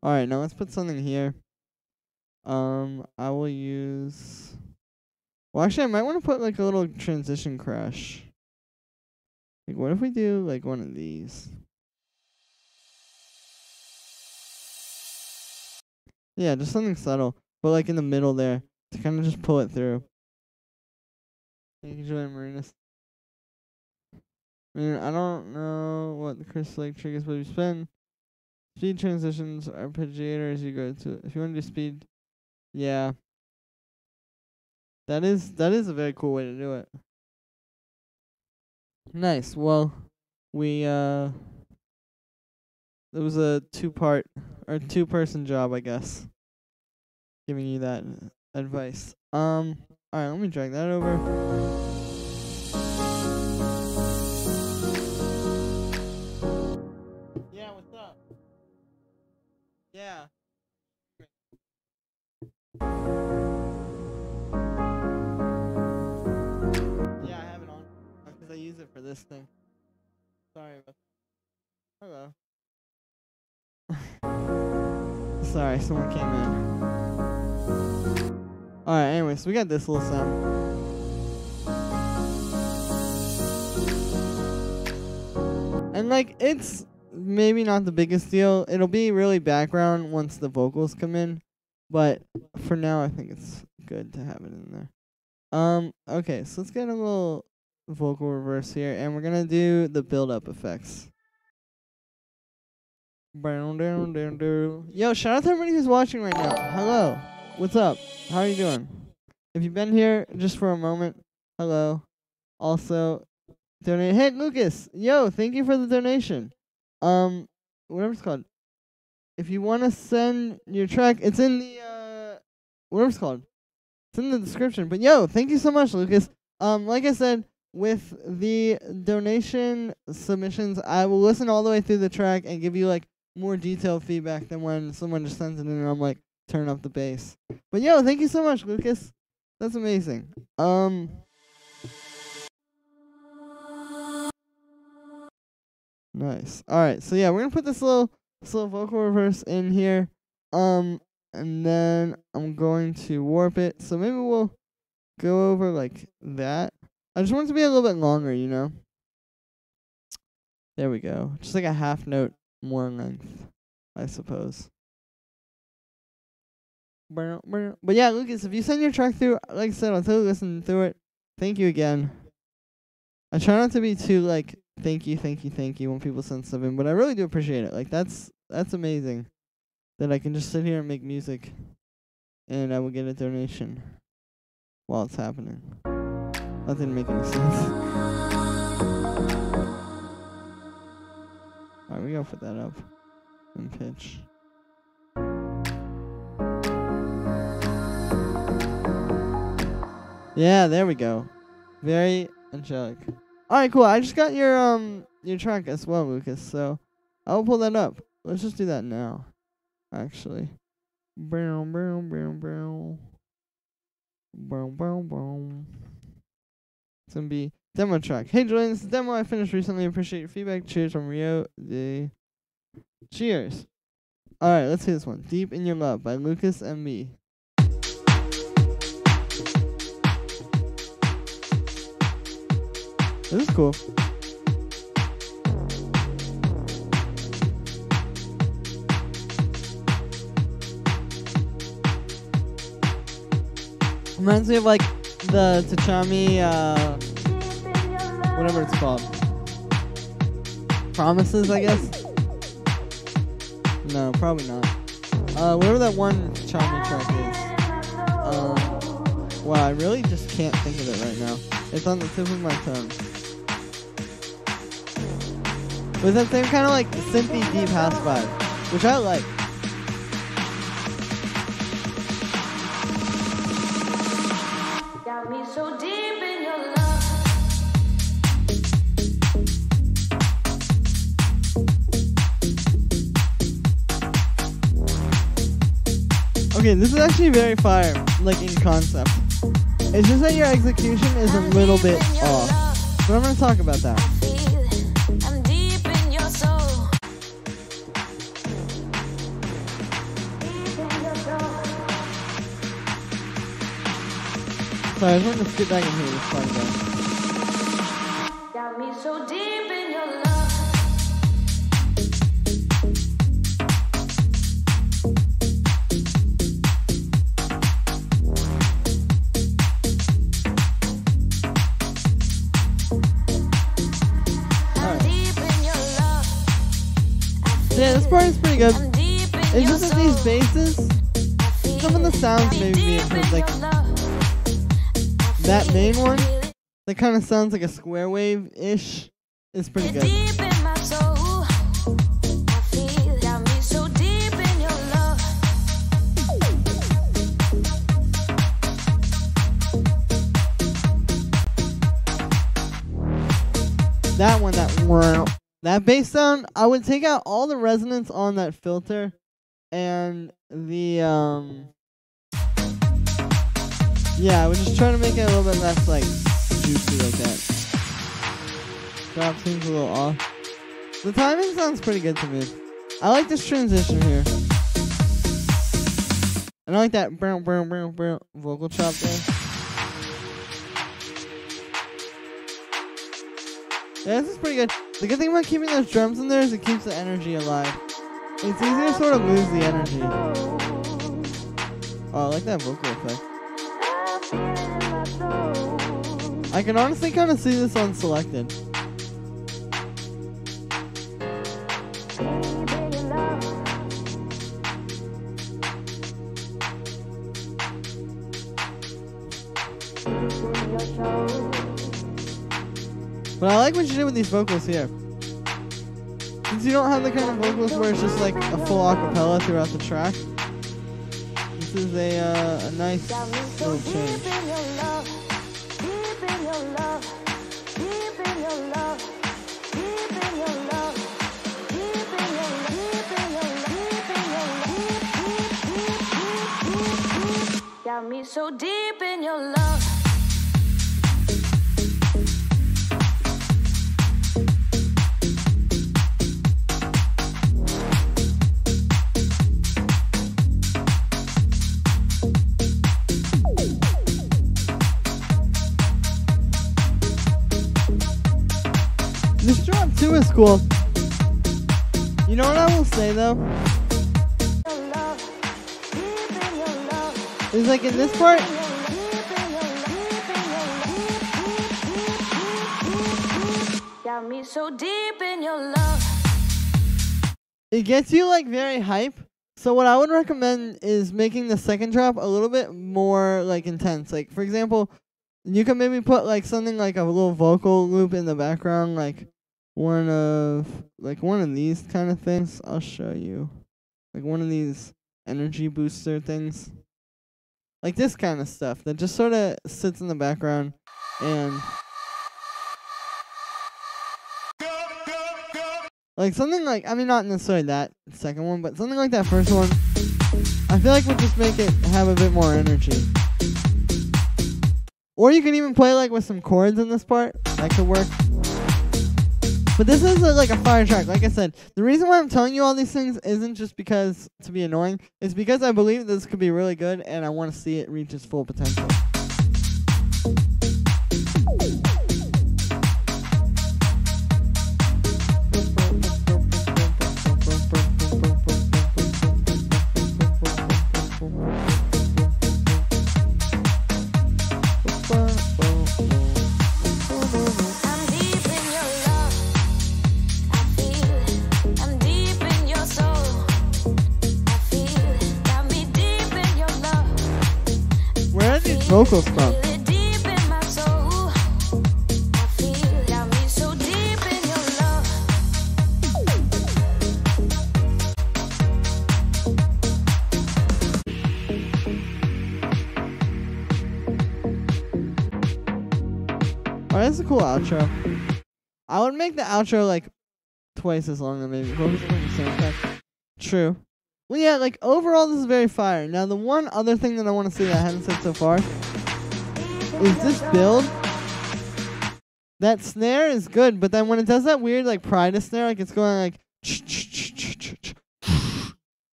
Alright, now let's put something here. I will use... Well, actually, I might want to put, like, a little transition crash. Like, what if we do, like, one of these? Yeah, just something subtle. But, like, in the middle there. To kind of just pull it through. Thank you, Julian Marinas. I mean, I don't know what the crystal lake triggers, but if you spend... Speed transitions arpeggiator as you go to. If you want to do speed, yeah, that is a very cool way to do it. Nice. Well, we it was a two-person job, I guess. Giving you that advice. All right, let me drag that over. Yeah, what's up? Yeah. Yeah, I have it on because I use it for this thing. Sorry about Hello. Sorry, someone came in. Alright, anyways, we got this little sound. And like, it's maybe not the biggest deal. It'll be really background once the vocals come in. But for now, I think it's good to have it in there. Okay, so let's get a little vocal reverse here, and we're gonna do the build-up effects. Yo, shout out to everybody who's watching right now. Hello, what's up? How are you doing? If you've been here just for a moment, hello. Also, donate. Hey, Lucas. Yo, thank you for the donation. Whatever it's called. If you want to send your track, it's in the, whatever it's called. It's in the description. But yo, thank you so much, Lucas. Like I said, with the donation submissions, I will listen all the way through the track and give you, like, more detailed feedback than when someone just sends it in and I'm like, turn up the bass. But yo, thank you so much, Lucas. That's amazing. Nice. All right. So yeah, we're gonna put this little vocal reverse in here. And then I'm going to warp it. So maybe we'll go over like that. I just want it to be a little bit longer, you know. There we go. Just like a half note more length, I suppose. But yeah, Lucas, if you send your track through, like I said, I'll totally listen through it. Thank you again. I try not to be too like thank you when people send stuff in, but I really do appreciate it. Like that's amazing that I can just sit here and make music and I will get a donation while it's happening. That didn't make any sense. Alright, we gotta put that up in pitch. Yeah, there we go. Very angelic. Alright, cool. I just got your track as well, Lucas, so I'll pull that up. Let's just do that now. Actually. Boom, boom, boom, boom. Boom, boom, boom. It's gonna be demo track. Hey Julian, this is demo I finished recently. Appreciate your feedback. Cheers from Rio de. Cheers. Alright, let's see this one. Deep in Your Love by Lucas and me. This is cool. Reminds me of like the Tachami, whatever it's called. Promises, I guess? No, probably not. Whatever that one Tachami track is. Wow, I really just can't think of it right now. It's on the tip of my tongue. With that same kind of like synthy deep house vibe, which I like. Got me so deep in your love. Okay, this is actually very fire, like in concept. It's just that your execution is a little bit off. But I'm gonna talk about that. I'm deep in your soul. Sorry, I just wanted to skip back and hear this part again. Got me so deep in your love. Yeah, this part is pretty good. It's just that these basses, some of the sounds maybe be improved. Like that main one, that kind of sounds like a square wave-ish, is pretty good. Deep in my soul, I feel got me so deep in your love. That one, that bass sound, I would take out all the resonance on that filter and the yeah, I would just try to make it a little bit less like juicy like that. Drop seems a little off. The timing sounds pretty good to me. I like this transition here. And I like that vocal chop there. Yeah, this is pretty good. The good thing about keeping those drums in there is it keeps the energy alive. It's easy to sort of lose the energy. Oh, I like that vocal effect. I can honestly kind of see this on selected. But I like what you did with these vocals here. Since you don't have the kind of vocals where it's just like a full acapella throughout the track, this is a nice little change. Got me so deep in your love. 2 is cool. You know what I will say though? Is like in this part, Got me so deep in your love. it gets you like very hype. So what I would recommend is making the second drop a little bit more like intense. Like for example, you can maybe put like something like a little vocal loop in the background, like one of these kind of things. I'll show you. Like one of these energy booster things. Like this kind of stuff that just sort of sits in the background and like something like, I mean not necessarily that second one, but something like that first one. I feel like would just make it have a bit more energy. Or you can even play like with some chords in this part. That could work. But this is like a fire track. Like I said, the reason why I'm telling you all these things isn't just because to be annoying. It's because I believe this could be really good and I want to see it reach its full potential. Vocals from. Alright, that's a cool outro. I would make the outro like twice as long, or maybe. True. Well, yeah, like overall, this is very fire. Now, the one other thing that I want to say that I haven't said so far is this build. That snare is good, but then when it does that weird like pride snare, like it's going like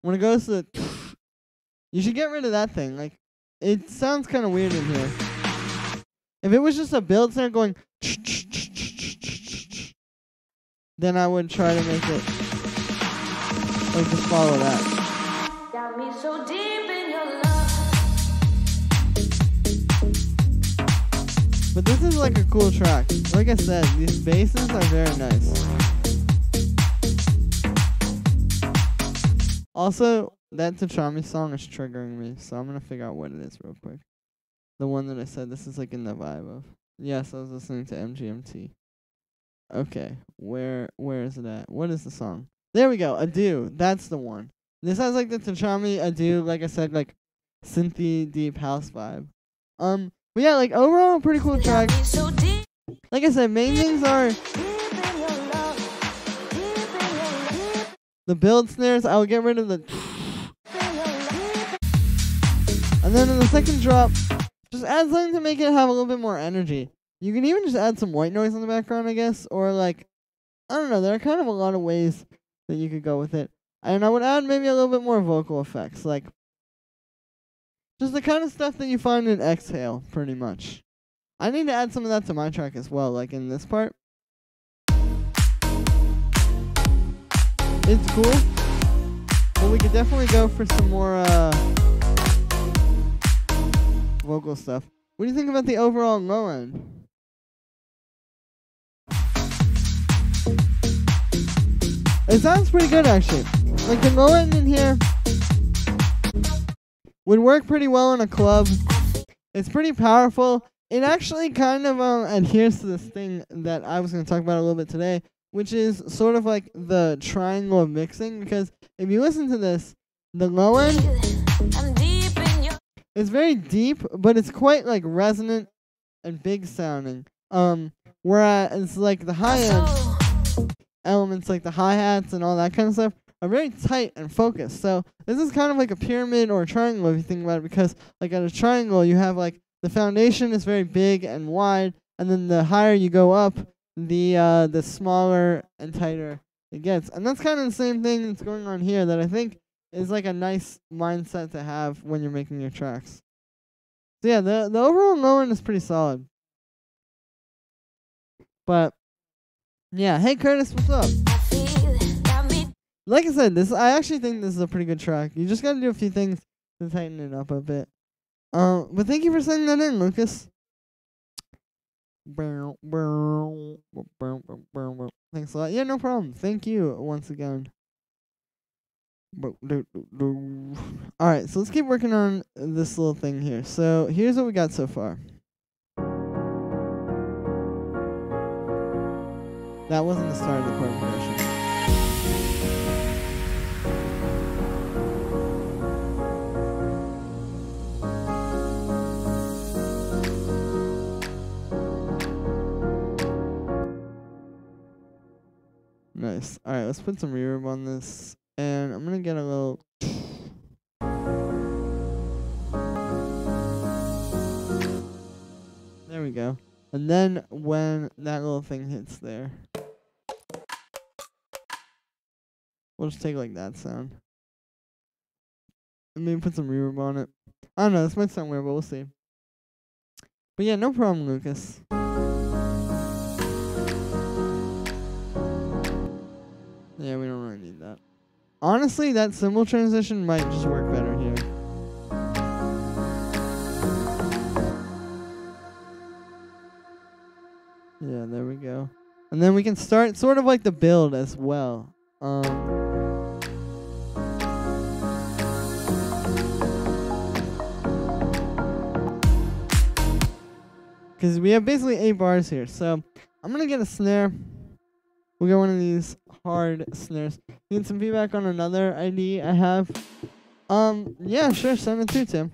when it goes to the, you should get rid of that thing. Like it sounds kind of weird in here. If it was just a build snare going, then I would try to make it like just follow that. Got me so deep in your love. But this is like a cool track. Like I said, these basses are very nice. Also, that Tachami song is triggering me, so I'm gonna figure out what it is real quick. The one that I said this is like in the vibe of. Yes, I was listening to MGMT. Okay, where is it at? What is the song? There we go, Adieu. That's the one. This has like the Tachami Adieu, like I said, like synthy deep house vibe. But yeah, like overall pretty cool track. Like I said, main things are the build snares. I will get rid of the and then in the second drop, just add something to make it have a little bit more energy. You can even just add some white noise in the background, I guess, or like I don't know. There are kind of a lot of ways that you could go with it. And I would add maybe a little bit more vocal effects, like just the kind of stuff that you find in Exhale, pretty much. I need to add some of that to my track as well, like in this part. It's cool, but we could definitely go for some more vocal stuff. What do you think about the overall low end? It sounds pretty good, actually. Like, the low end in here would work pretty well in a club. It's pretty powerful. It actually kind of adheres to this thing that I was going to talk about a little bit today, which is sort of like the triangle of mixing. Because if you listen to this, the low end is very deep, but it's quite, like, resonant and big sounding. Whereas, like, the high end elements like the hi-hats and all that kind of stuff are very tight and focused. So this is kind of like a pyramid or a triangle if you think about it, because like at a triangle you have like the foundation is very big and wide, and then the higher you go up, the smaller and tighter it gets. And that's kind of the same thing that's going on here that I think is like a nice mindset to have when you're making your tracks. So yeah, the overall low end is pretty solid. But Yeah, hey Curtis, what's up? I feel it, got me. Like I said, I actually think this is a pretty good track. You just gotta do a few things to tighten it up a bit. But thank you for sending that in, Lucas. Thanks a lot. Yeah, no problem. Thank you once again. Alright, so let's keep working on this little thing here. So here's what we got so far. That wasn't the start of the chord progression. Nice. Alright, let's put some reverb on this. And I'm gonna get a little... There we go. And then when that little thing hits there, we'll just take like that sound. And maybe put some reverb on it. I don't know, this might sound weird, but we'll see. But yeah, no problem, Lucas. Yeah, we don't really need that. Honestly, that cymbal transition might just work better here. Yeah, there we go. And then we can start sort of like the build as well. Because we have basically 8 bars here. So I'm going to get a snare. We'll get one of these hard snares. Need some feedback on another ID I have. Yeah, sure, send it through, Tim.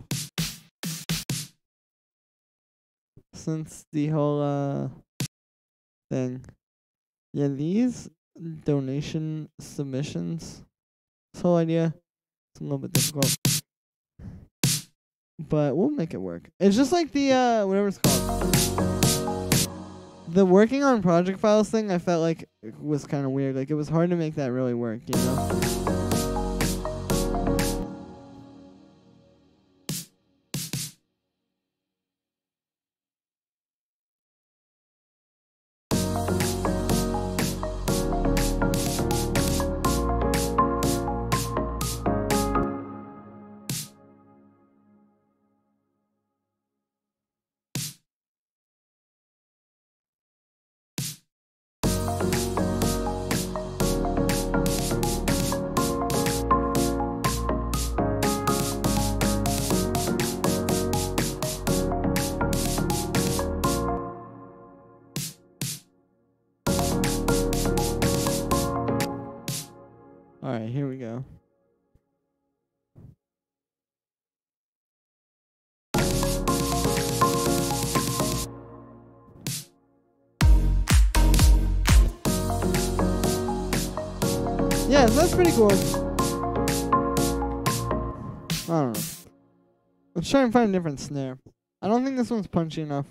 Since the whole thing. Yeah, these donation submissions, this whole idea, it's a little bit difficult. But we'll make it work. It's just like the whatever it's called. The working on project files thing, I felt like it was kind of weird. Like, it was hard to make that really work, you know? Alright, here we go. Yeah, so that's pretty cool. I don't know. Let's try and find a different snare. I don't think this one's punchy enough.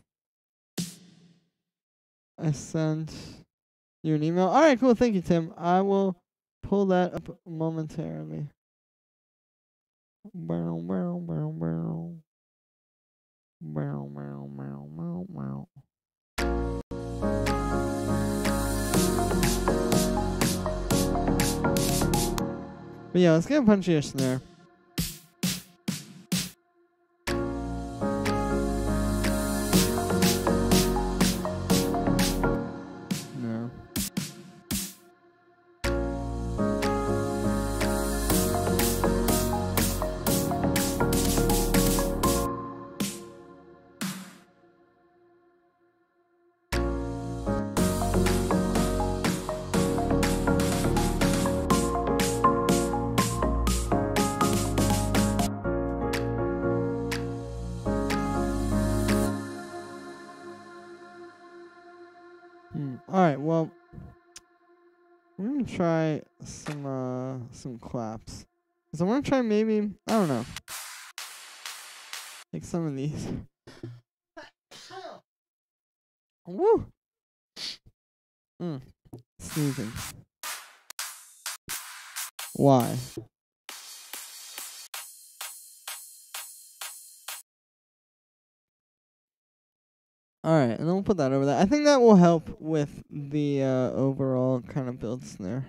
I sent you an email. Alright, cool. Thank you, Tim. I will pull that up momentarily. But yeah, let's get a punchier snare. No. Alright, well, I'm gonna try some claps. Cause I wanna try maybe, I don't know. Take some of these. Woo! Sneezing. Why? Alright, and then we'll put that over that. I think that will help with the overall kind of build snare.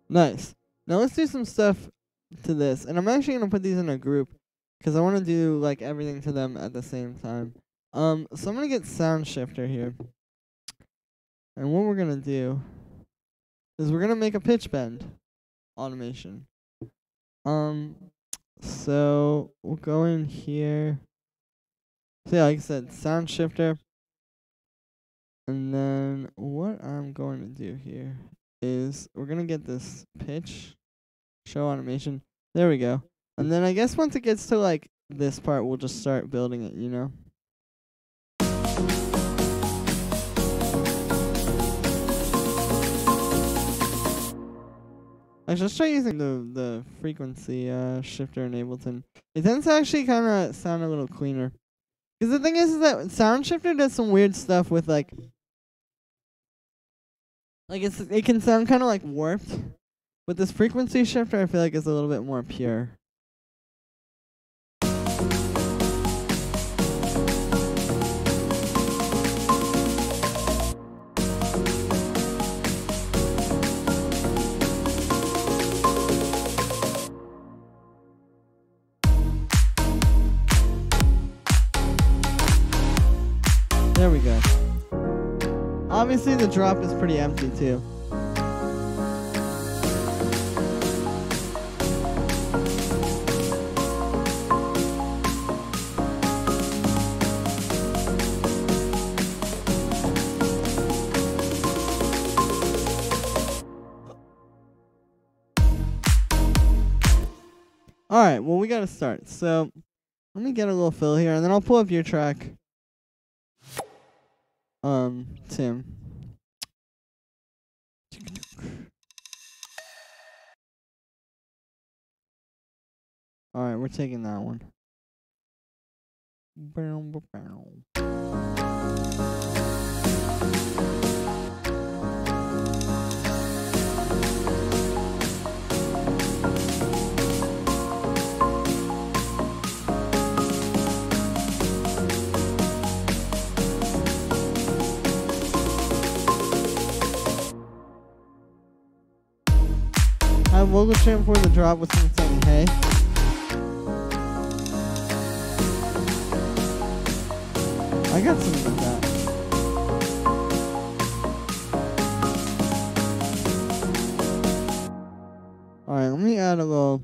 Nice. Now let's do some stuff to this. And I'm actually going to put these in a group because I want to do like everything to them at the same time. So I'm going to get sound shifter here. And what we're going to do is we're going to make a pitch bend automation. So we'll go in here. So yeah, like I said, sound shifter. And then what I'm going to do here is we're going to get this pitch, show automation. There we go. And then I guess once it gets to like this part, we'll just start building it, you know? Actually, let's try using the frequency shifter in Ableton. It tends to actually kind of sound a little cleaner. Because the thing is that sound shifter does some weird stuff with like it can sound kind of like warped, but this frequency shifter I feel like is a little bit more pure. There we go. Obviously, the drop is pretty empty, too. Alright, well, we gotta start. So, let me get a little fill here, and then I'll pull up your track. Tim. Alright, we're taking that one. We'll go straight for the drop with someone saying hey. I got something like that. Alright, let me add a little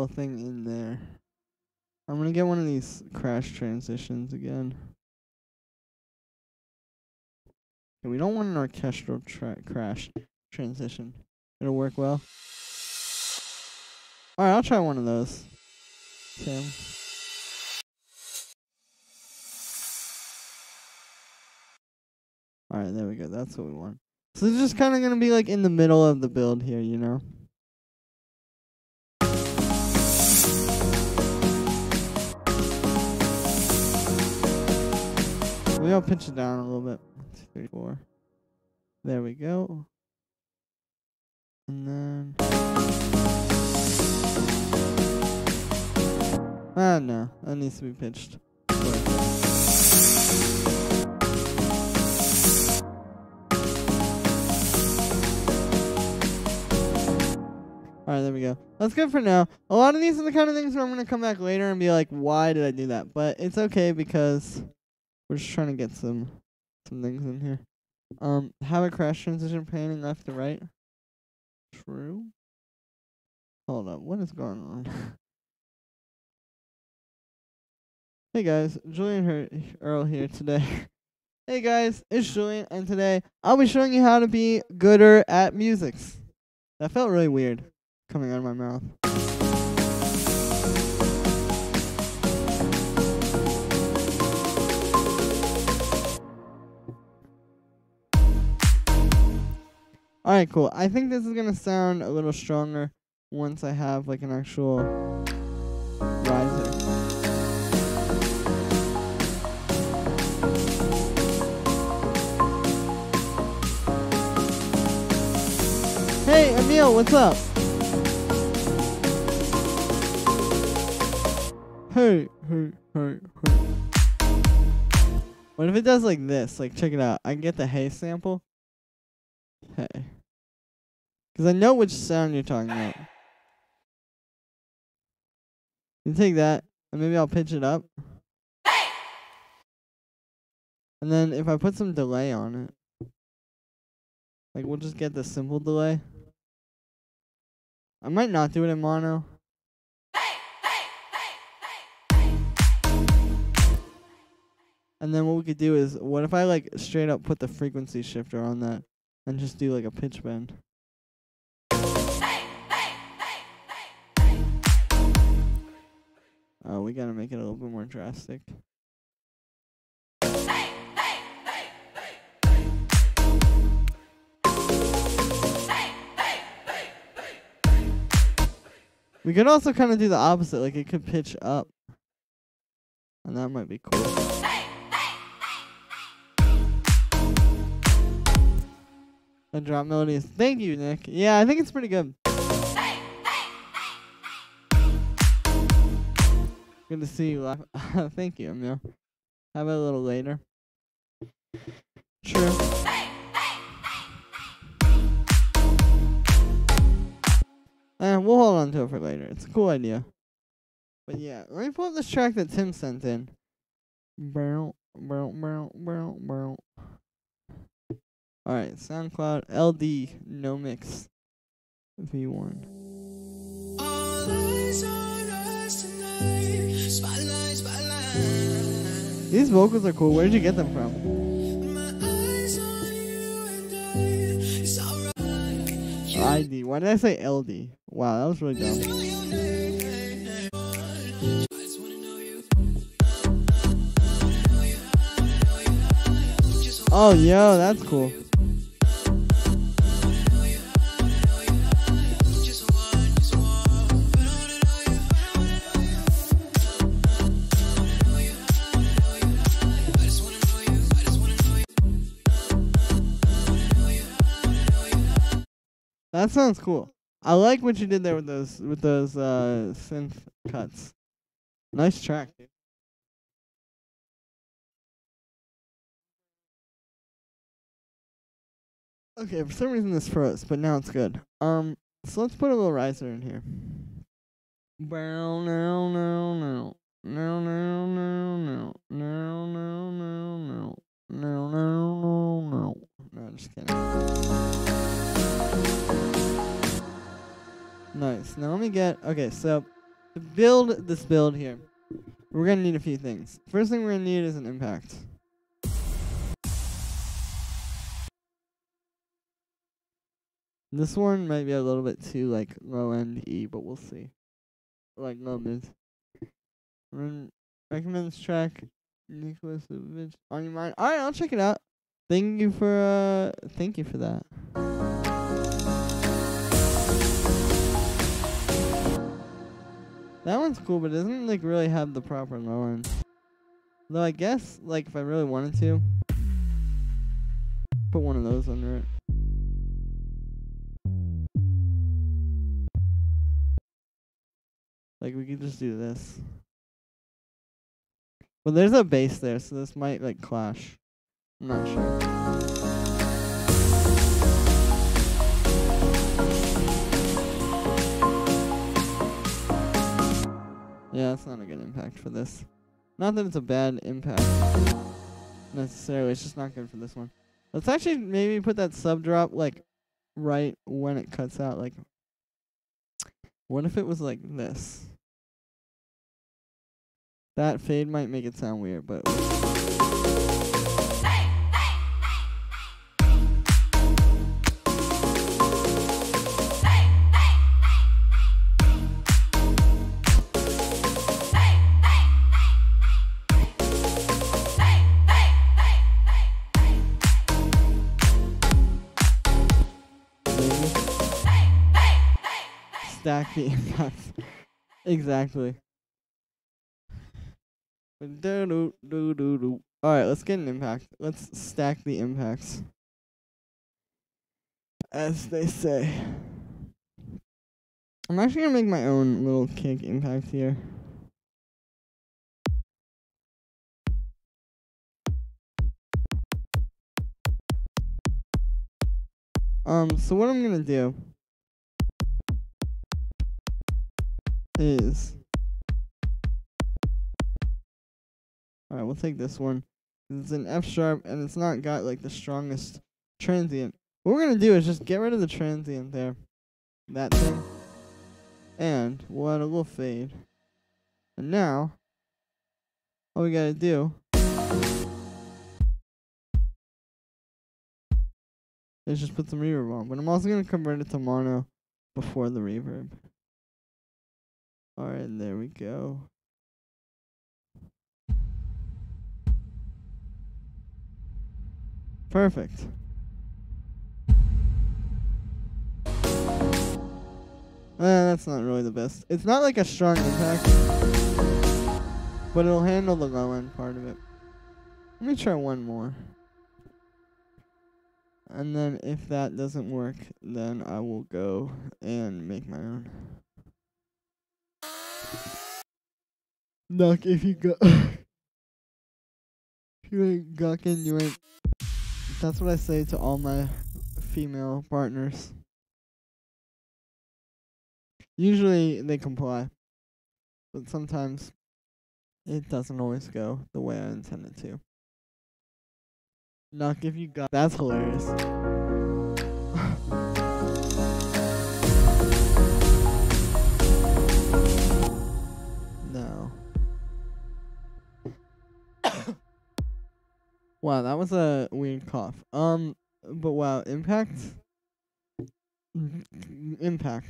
thing in there. I'm gonna get one of these crash transitions again. Okay, we don't want an orchestral crash transition. It'll work well. Alright, I'll try one of those. Tim. Alright, there we go. That's what we want. So it's just kind of going to be like in the middle of the build here, you know? We'll pitch it down a little bit. 1, 2, 3, 4. There we go. And then no, that needs to be pitched. Alright, there we go. That's good for now. A lot of these are the kind of things where I'm going to come back later and be like, why did I do that? But it's okay because we're just trying to get some things in here. Have a crash transition panning left to right. True. Hold up, what is going on? Hey guys, Julian Earl here today. Hey guys, it's Julian, and today I'll be showing you how to be gooder at musics. That felt really weird coming out of my mouth. Alright, cool. I think this is gonna sound a little stronger once I have like an actual riser. Hey, Emil, what's up? Hey. What if it does like this? Like, check it out. I can get the hey sample. Hey. Because I know which sound you're talking about. You take that, and maybe I'll pitch it up. And then if I put some delay on it, like we'll just get the simple delay. I might not do it in mono. And then what we could do is, what if I like straight up put the frequency shifter on that and just do like a pitch bend? Oh, we gotta make it a little bit more drastic. We could also kind of do the opposite, like it could pitch up. And that might be cool. The drop melody is, thank you, Nick. Yeah, I think it's pretty good. Good to see you laugh. Thank you, Emil. Have it a little later. True. We'll hold on to it for later. It's a cool idea. But yeah, let me pull up this track that Tim sent in. Alright, SoundCloud LD No Mix V1. All eyes on us tonight. Spotlight, spotlight. These vocals are cool. Where did you get them from? My eyes on you and it's alright. ID. Why did I say LD? Wow, that was really dumb. Oh, yo, that's cool. That sounds cool. I like what you did there with those synth cuts. Nice track, dude. Okay, for some reason this froze, but now it's good. So let's put a little riser in here. No, just kidding. Nice. Now let me get, okay, so to build this build here, we're going to need a few things. First thing we're going to need is an impact. This one might be a little bit too like low end E, but we'll see. Like low mid. Recommend this track, Nicholas on your mind. Alright, I'll check it out. Thank you for that. That one's cool, but it doesn't like really have the proper low end. Though I guess like if I really wanted to, put one of those under it. Like we could just do this. But there's a bass there, so this might like clash. I'm not sure. Yeah, that's not a good impact for this. Not that it's a bad impact necessarily, it's just not good for this one. Let's actually maybe put that sub drop like right when it cuts out. Like, what if it was like this? That fade might make it sound weird, but stack the impacts. Exactly. Alright, let's get an impact. Let's stack the impacts. As they say. I'm actually gonna make my own little kick impact here. So what I'm gonna do is, alright, we'll take this one. It's an F sharp and it's not got like the strongest transient. What we're gonna do is just get rid of the transient there. That thing. And we'll add a little fade. And now, all we gotta do is just put some reverb on. But I'm also gonna convert it to mono before the reverb. Alright, there we go. Perfect. That's not really the best. It's not like a strong impact, but it'll handle the low end part of it. Let me try one more. And then if that doesn't work, then I will go and make my own. Knock if you go. If you ain't gawking, you ain't. That's what I say to all my female partners. Usually they comply, but sometimes it doesn't always go the way I intend it to. Knock if you got. That's hilarious. No. Wow, that was a weird cough. But wow, impact. Impact.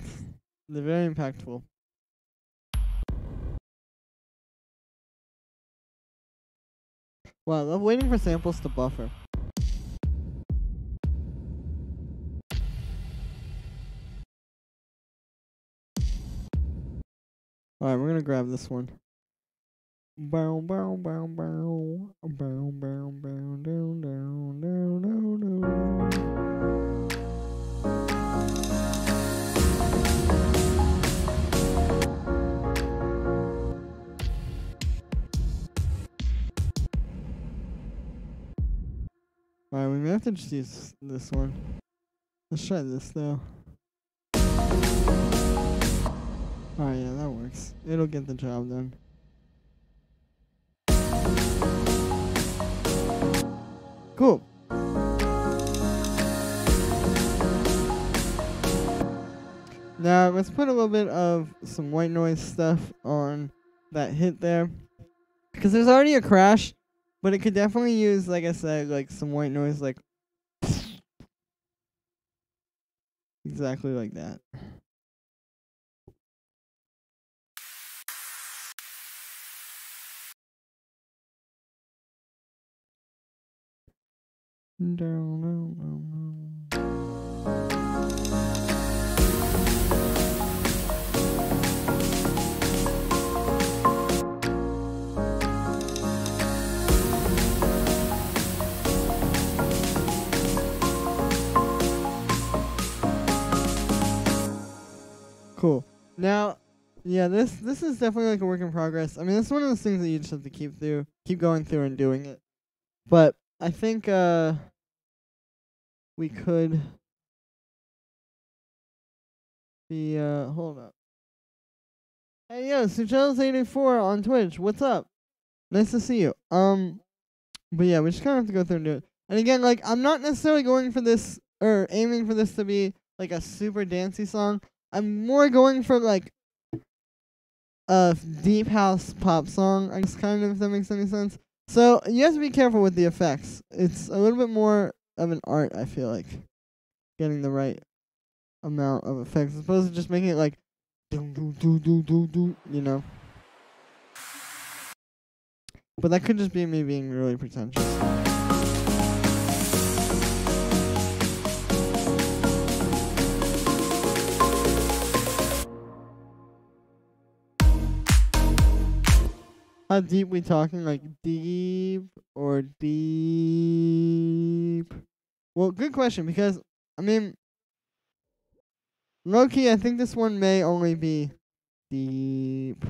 They're very impactful. Wow, I love waiting for samples to buffer. Alright, we're gonna grab this one. Bow bow bow bow bow bow bow down down down down down. Alright, we may have to just use this one. Let's try this though. Alright, yeah, that works. It'll get the job done. Cool. Now, let's put a little bit of some white noise stuff on that hit there. Because there's already a crash, but it could definitely use, like I said, like some white noise, like exactly like that. Cool. Now, yeah, this is definitely like a work in progress. I mean, this is one of those things that you just have to keep going through and doing it. But I think we could be hold up. Hey yo, Suchelos84 on Twitch. What's up? Nice to see you. But yeah, we just kinda have to go through and do it. And again, like I'm not necessarily going for this or aiming for this to be like a super dancey song. I'm more going for like a deep house pop song, I guess, kind of, if that makes any sense. So you have to be careful with the effects. It's a little bit more of an art, I feel like, getting the right amount of effects, as opposed to just making it like do do do do do do, you know. But that could just be me being really pretentious. How deep we talking? Like deep or deep? Well, good question because I mean, low key, I think this one may only be deep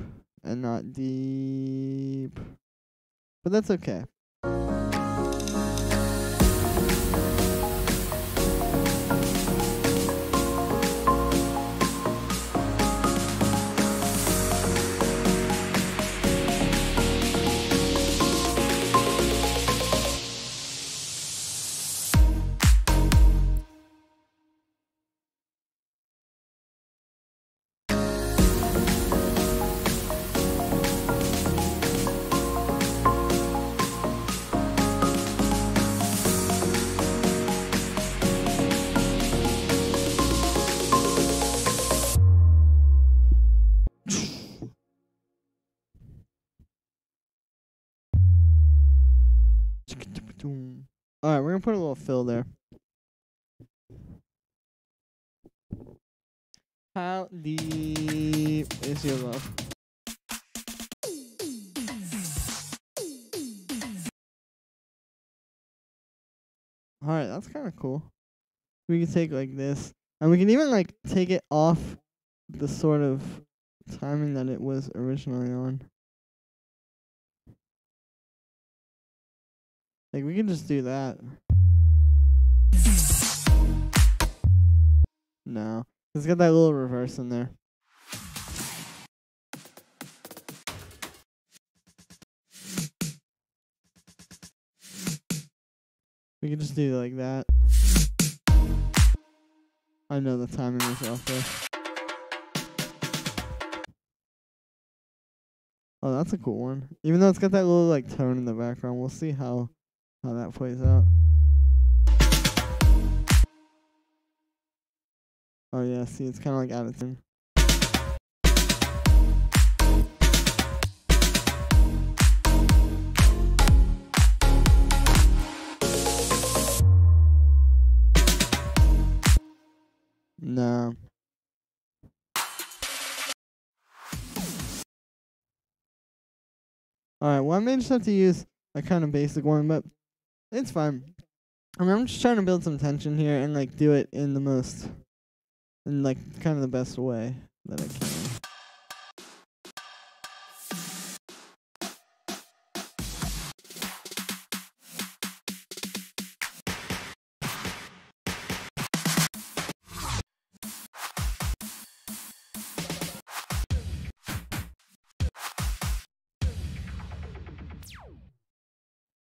and not deep, but that's okay. Alright, we're gonna put a little fill there. How deep is your love? Alright, that's kind of cool. We can take like this. And we can even like take it off the sort of timing that it was originally on. Like we can just do that. No. It's got that little reverse in there. We can just do it like that. I know the timing was off there. Oh, that's a cool one. Even though it's got that little like tone in the background, we'll see how that plays out. Oh yeah, see, it's kind of like out of tune. No. Alright, well I may just have to use a kind of basic one, but it's fine. I mean, I'm just trying to build some tension here and like do it in the most, in like kind of the best way that I can.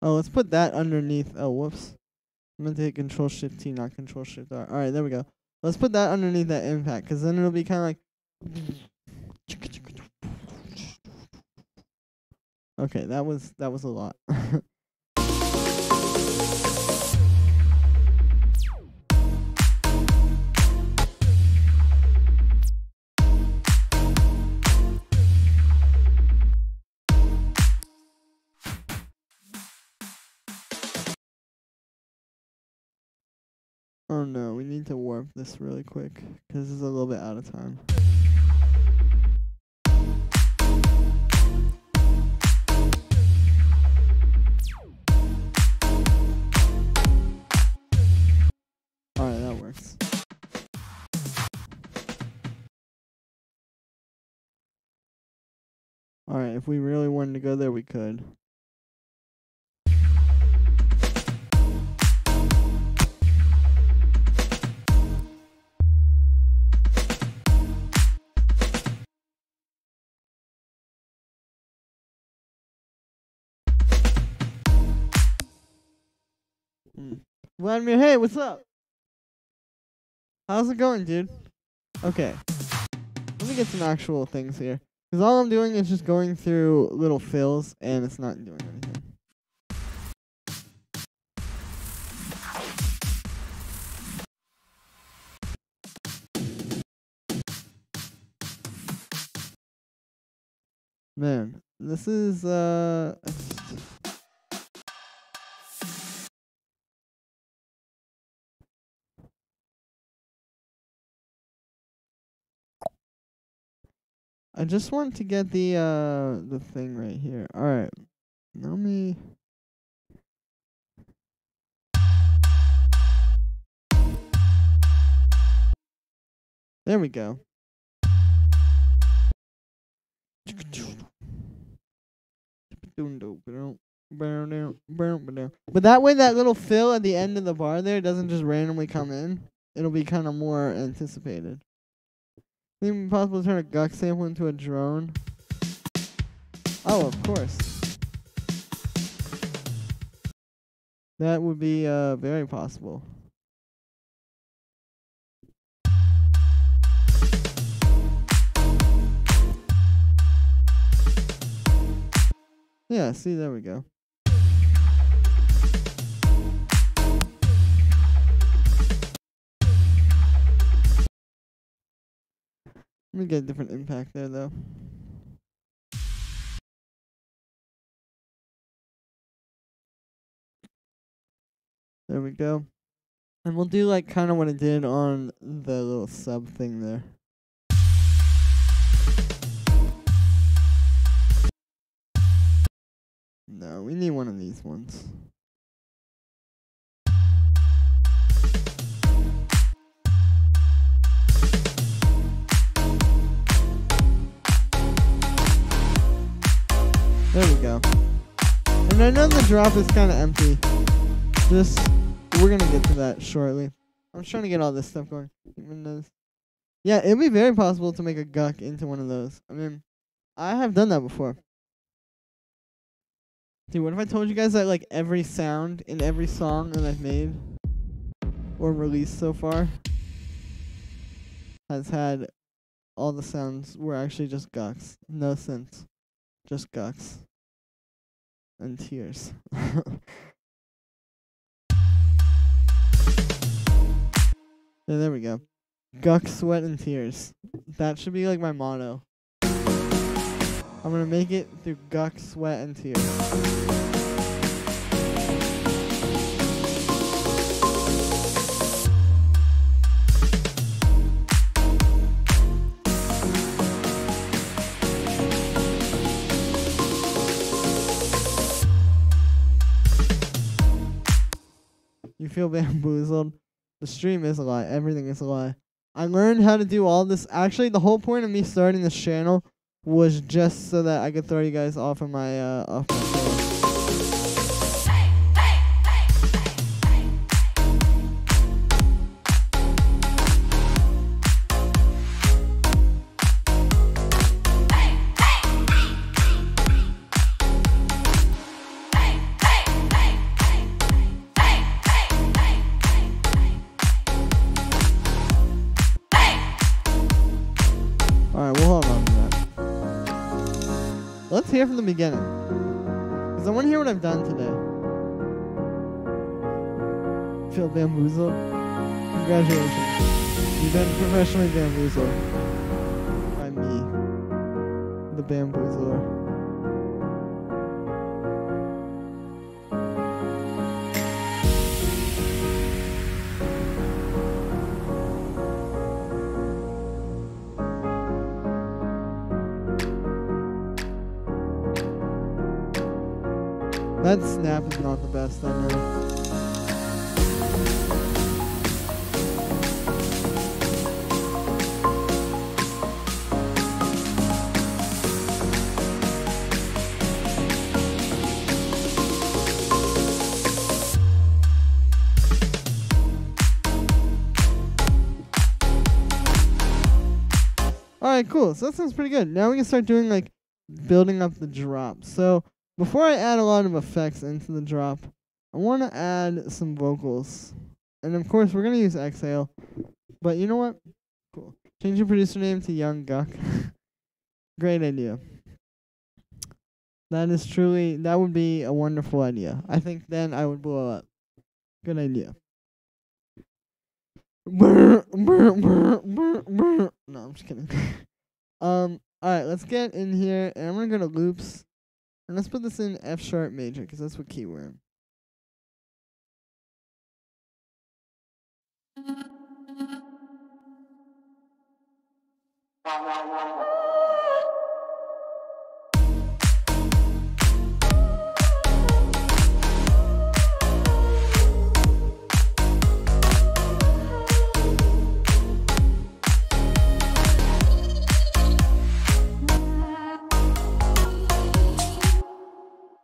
Oh, let's put that underneath. Oh, whoops. I meant to hit Control Shift T, not Control Shift R. Alright, there we go. Let's put that underneath that impact, because then it'll be kind of like. Okay, that was a lot. Oh no, we need to warp this really quick, because it's a little bit out of time. Alright, that works. Alright, if we really wanted to go there, we could. Vladimir, hey, what's up? How's it going, dude? Okay. Let me get some actual things here. Because all I'm doing is just going through little fills, and it's not doing anything. Man, this is, I just want to get the thing right here. All right. Let me. There we go. But that way, that little fill at the end of the bar there doesn't just randomly come in. It'll be kind of more anticipated. Think it possible to turn a Guk sample into a drone? Oh, of course. That would be very possible. Yeah, see, there we go. Let me get a different impact there, though. There we go. And we'll do like kind of what I did on the little sub thing there. No, we need one of these ones. There we go. And I know the drop is kind of empty. We're going to get to that shortly. I'm trying to get all this stuff going. Yeah, it'd be very possible to make a Guk into one of those. I mean, I have done that before. Dude, what if I told you guys that like every sound in every song that I've made or released so far has had all the sounds were actually just Guks. No synths. Just Guks. And tears. Yeah, there we go. Guk, sweat, and tears. That should be like my motto. I'm gonna make it through Guk, sweat, and tears. You feel bamboozled? The stream is a lie. Everything is a lie. I learned how to do all this. Actually, the whole point of me starting this channel was just so that I could throw you guys off of my channel. Let's hear from the beginning, because I want to hear what I've done today. Feel bamboozled? Congratulations. You've been professionally bamboozled by me, the bamboozler. That snap is not the best, I know. Alright, cool. So that sounds pretty good. Now we can start doing, like, building up the drop. So before I add a lot of effects into the drop, I want to add some vocals. And of course, we're going to use Exhale. But you know what? Cool. Change your producer name to Young Guk. Great idea. That would be a wonderful idea. I think then I would blow up. Good idea. No, I'm just kidding. Alright, let's get in here, and I'm going to go to loops. And let's put this in F sharp major, because that's what key we're in.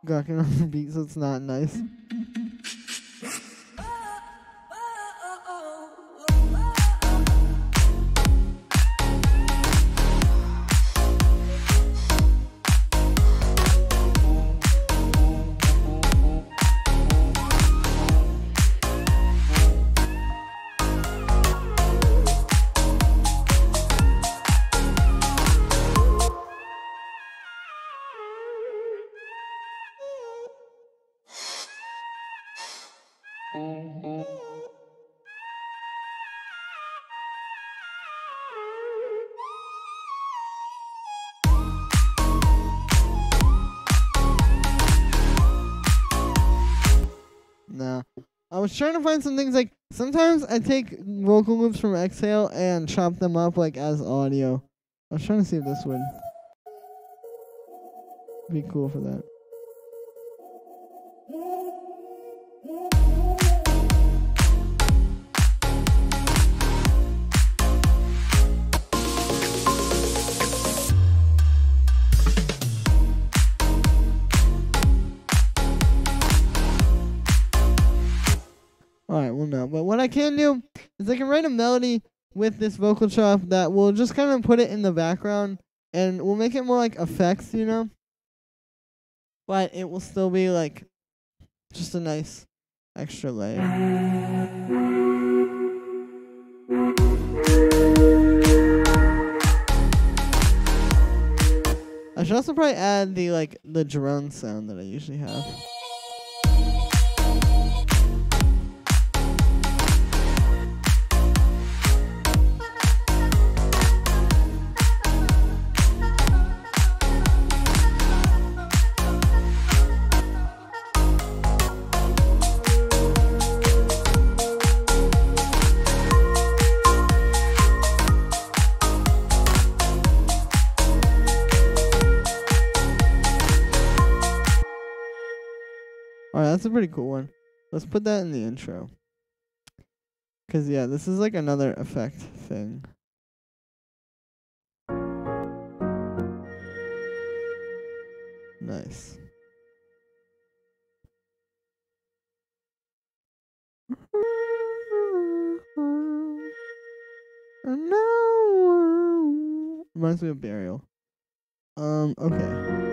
gawking on the beat, so it's not nice. No. I was trying to find some things like sometimes I take vocal loops from Exhale and chop them up like as audio. I was trying to see if this would be cool for that. Alright, well no. But what I can do is I can write a melody with this vocal chop that will just kind of put it in the background and we'll make it more like effects, you know? But it will still be like just a nice extra layer. I should also probably add the drone sound that I usually have. Alright, that's a pretty cool one. Let's put that in the intro. Because, yeah, this is like another effect thing. Nice. Reminds me of Burial. Okay.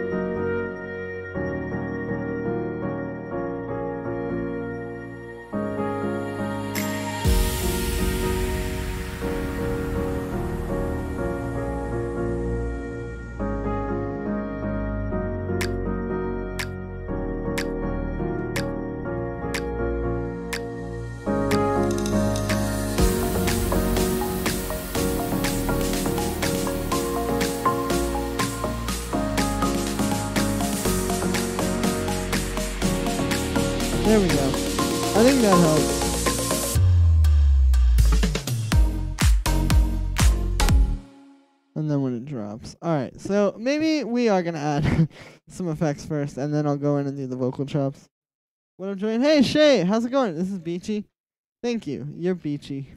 There we go. I think that helps. And then when it drops. Alright, so maybe we are going to add some effects first, and then I'll go in and do the vocal chops. What I'm doing? Hey, Shay, how's it going? This is Beachy. Thank you. You're Beachy.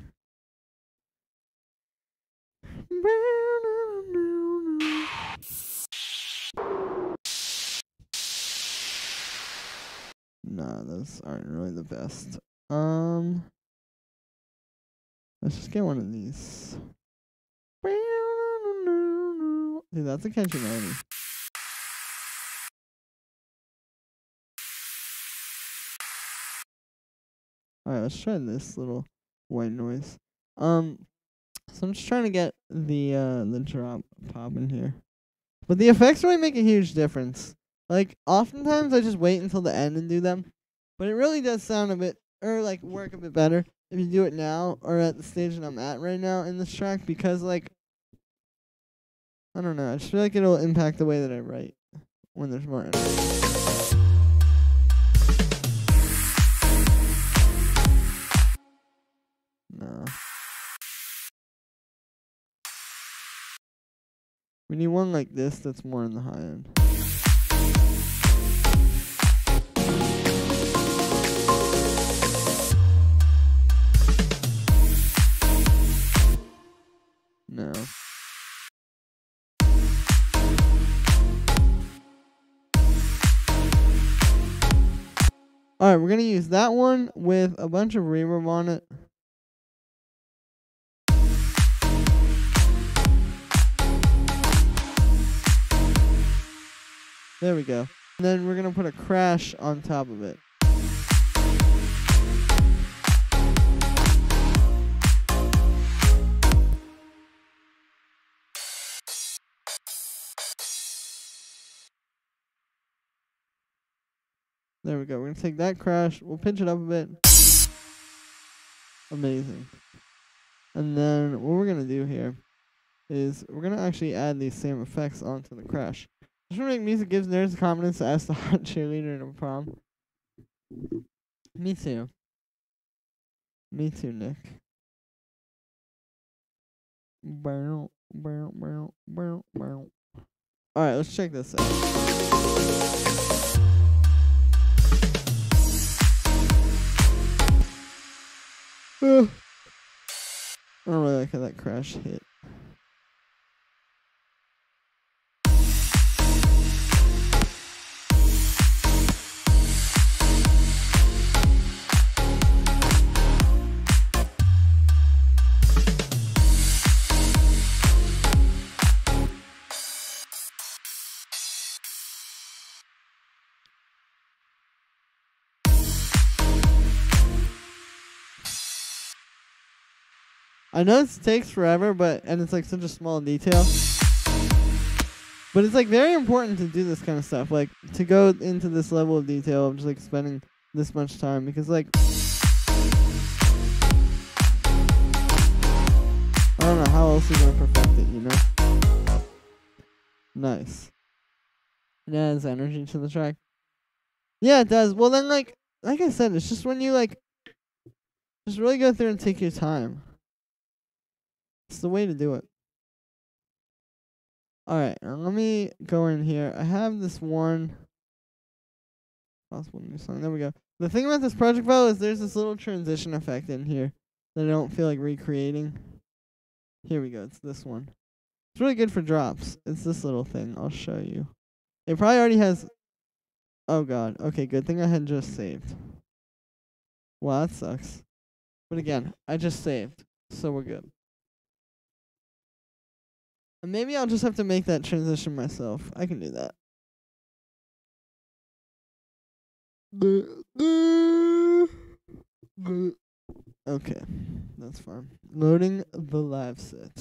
Nah, those aren't really the best. Let's just get one of these. Dude, that's a catchy melody. Alright, let's try this little white noise. So I'm just trying to get the drop popping here. But the effects really make a huge difference. Like, oftentimes I just wait until the end and do them. But it really does sound a bit, or like work a bit better if you do it now or at the stage that I'm at right now in this track. Because, like, I don't know. I just feel like it'll impact the way that I write when there's more energy. No. We need one like this that's more in the high end. No. Alright, we're gonna use that one with a bunch of reverb on it. There we go. And then we're gonna put a crash on top of it. There we go. We're going to take that crash. We'll pitch it up a bit. Amazing. And then what we're going to do here is we're going to actually add these same effects onto the crash. Just want to make music gives nerds the confidence to ask the hot cheerleader in a prom. Me too. Me too, Nick. Alright, let's check this out. I don't really like how that crash hit. I know this takes forever, and it's like such a small detail. But it's like very important to do this kind of stuff, like to go into this level of detail of just like spending this much time, because like I don't know how else you're gonna perfect it, you know? Nice. It adds energy to the track. Yeah, it does. Well then like I said, it's just when you like just really go through and take your time. It's the way to do it. Alright, let me go in here. I have this one possible new song. There we go. The thing about this project file is there's this little transition effect in here that I don't feel like recreating. Here we go. It's this one. It's really good for drops. It's this little thing. I'll show you. It probably already has... Oh god. Okay, good thing I had just saved. Wow, that sucks. But again, I just saved. So we're good. And maybe I'll just have to make that transition myself. I can do that. Okay, that's fine. Loading the live set.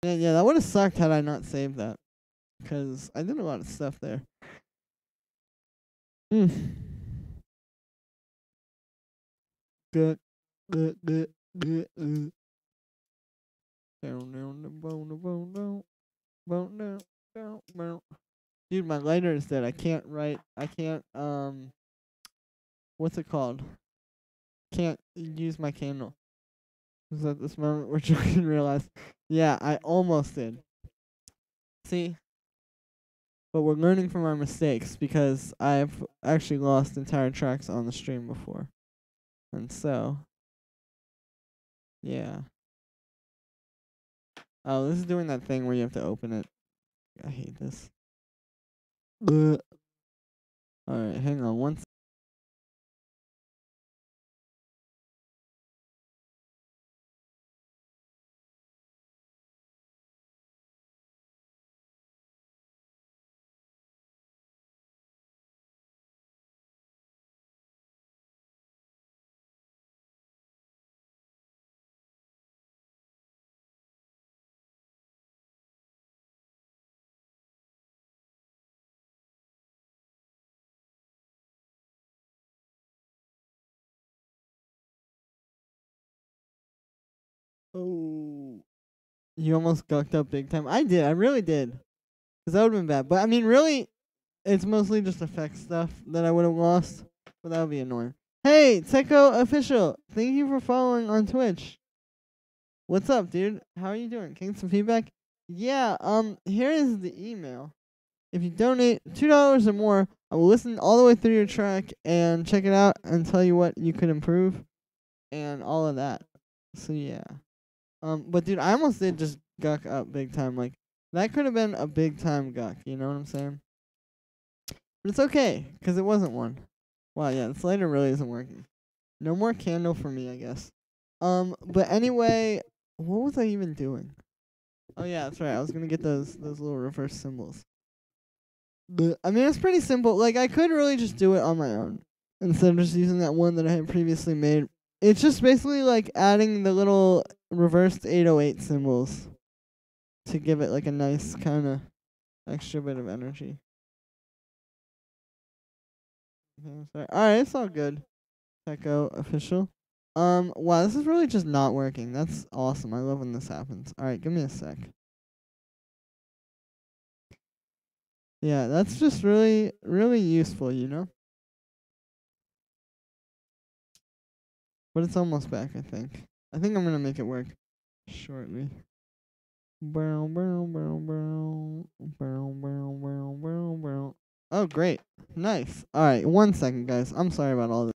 Yeah, that would have sucked had I not saved that. Because I did a lot of stuff there. Good. Dude, my lighter is dead. I can't write. I can't, what's it called? Can't use my candle. Because at this moment, we're trying to realize. Yeah, I almost did. See? But we're learning from our mistakes because I've actually lost entire tracks on the stream before. And so, yeah. Oh, this is doing that thing where you have to open it. I hate this. Alright, hang on one second. Oh, you almost gucked up big time. I did. I really did. Because that would have been bad. But, I mean, really, it's mostly just effect stuff that I would have lost. But that would be annoying. Hey, Techo Official. Thank you for following on Twitch. What's up, dude? How are you doing? Getting some feedback? Yeah, here is the email. If you donate $2 or more, I will listen all the way through your track and check it out and tell you what you could improve and all of that. So, yeah. But dude, I almost did just guck up big time. Like, that could have been a big time guck, you know what I'm saying? But it's okay, because it wasn't one. Wow, yeah, this lighter really isn't working. No more candle for me, I guess. But anyway, what was I even doing? Oh yeah, that's right. I was gonna get those little reverse symbols. But I mean, it's pretty simple. Like I could really just do it on my own instead of just using that one that I had previously made. It's just basically like adding the little reversed 808 symbols to give it like a nice kind of extra bit of energy. Okay, sorry. All right, it's all good. Echo official. Wow, this is really just not working. That's awesome. I love when this happens. All right, give me a sec. Yeah, that's just really, really useful, you know? But it's almost back, I think. I think I'm gonna make it work shortly. Brown, brown, brown, brown, brown, brown, brown, brown, brown. Oh, great. Nice. All right, 1 second, guys. I'm sorry about all this.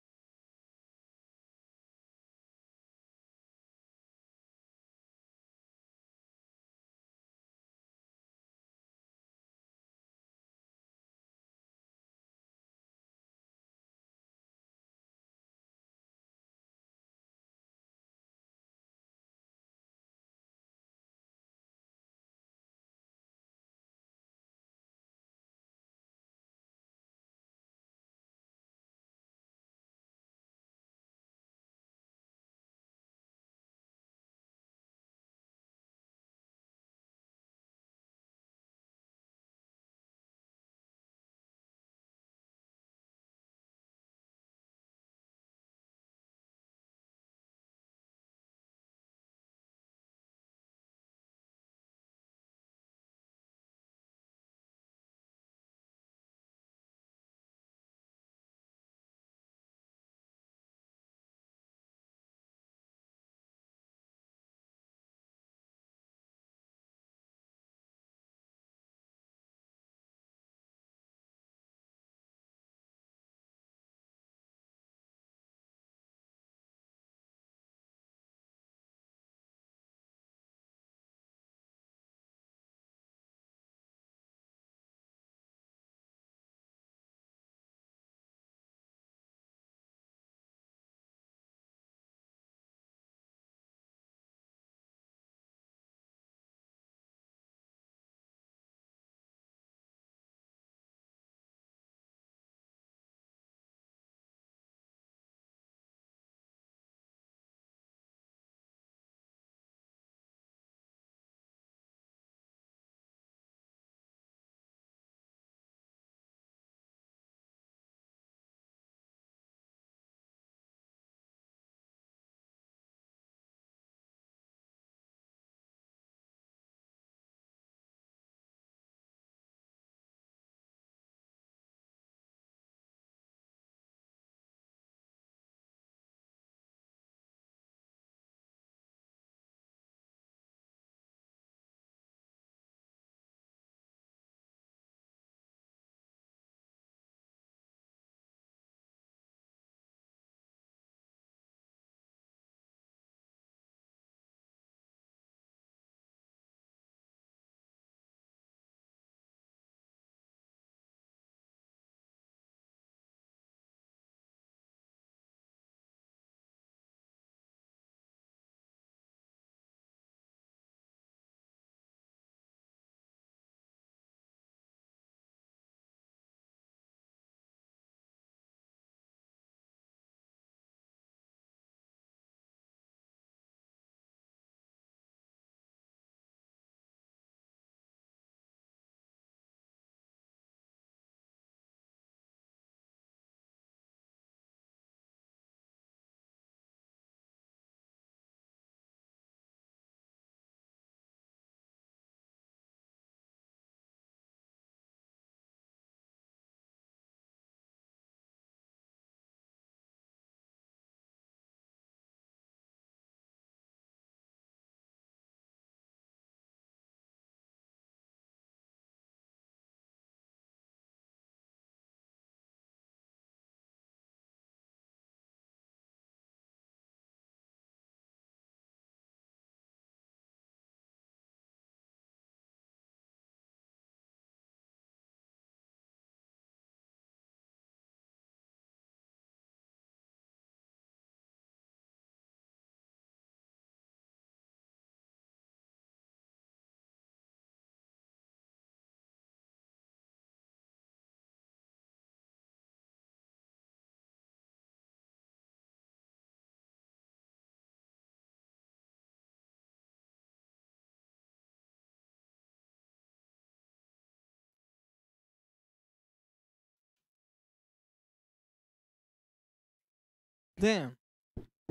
Damn.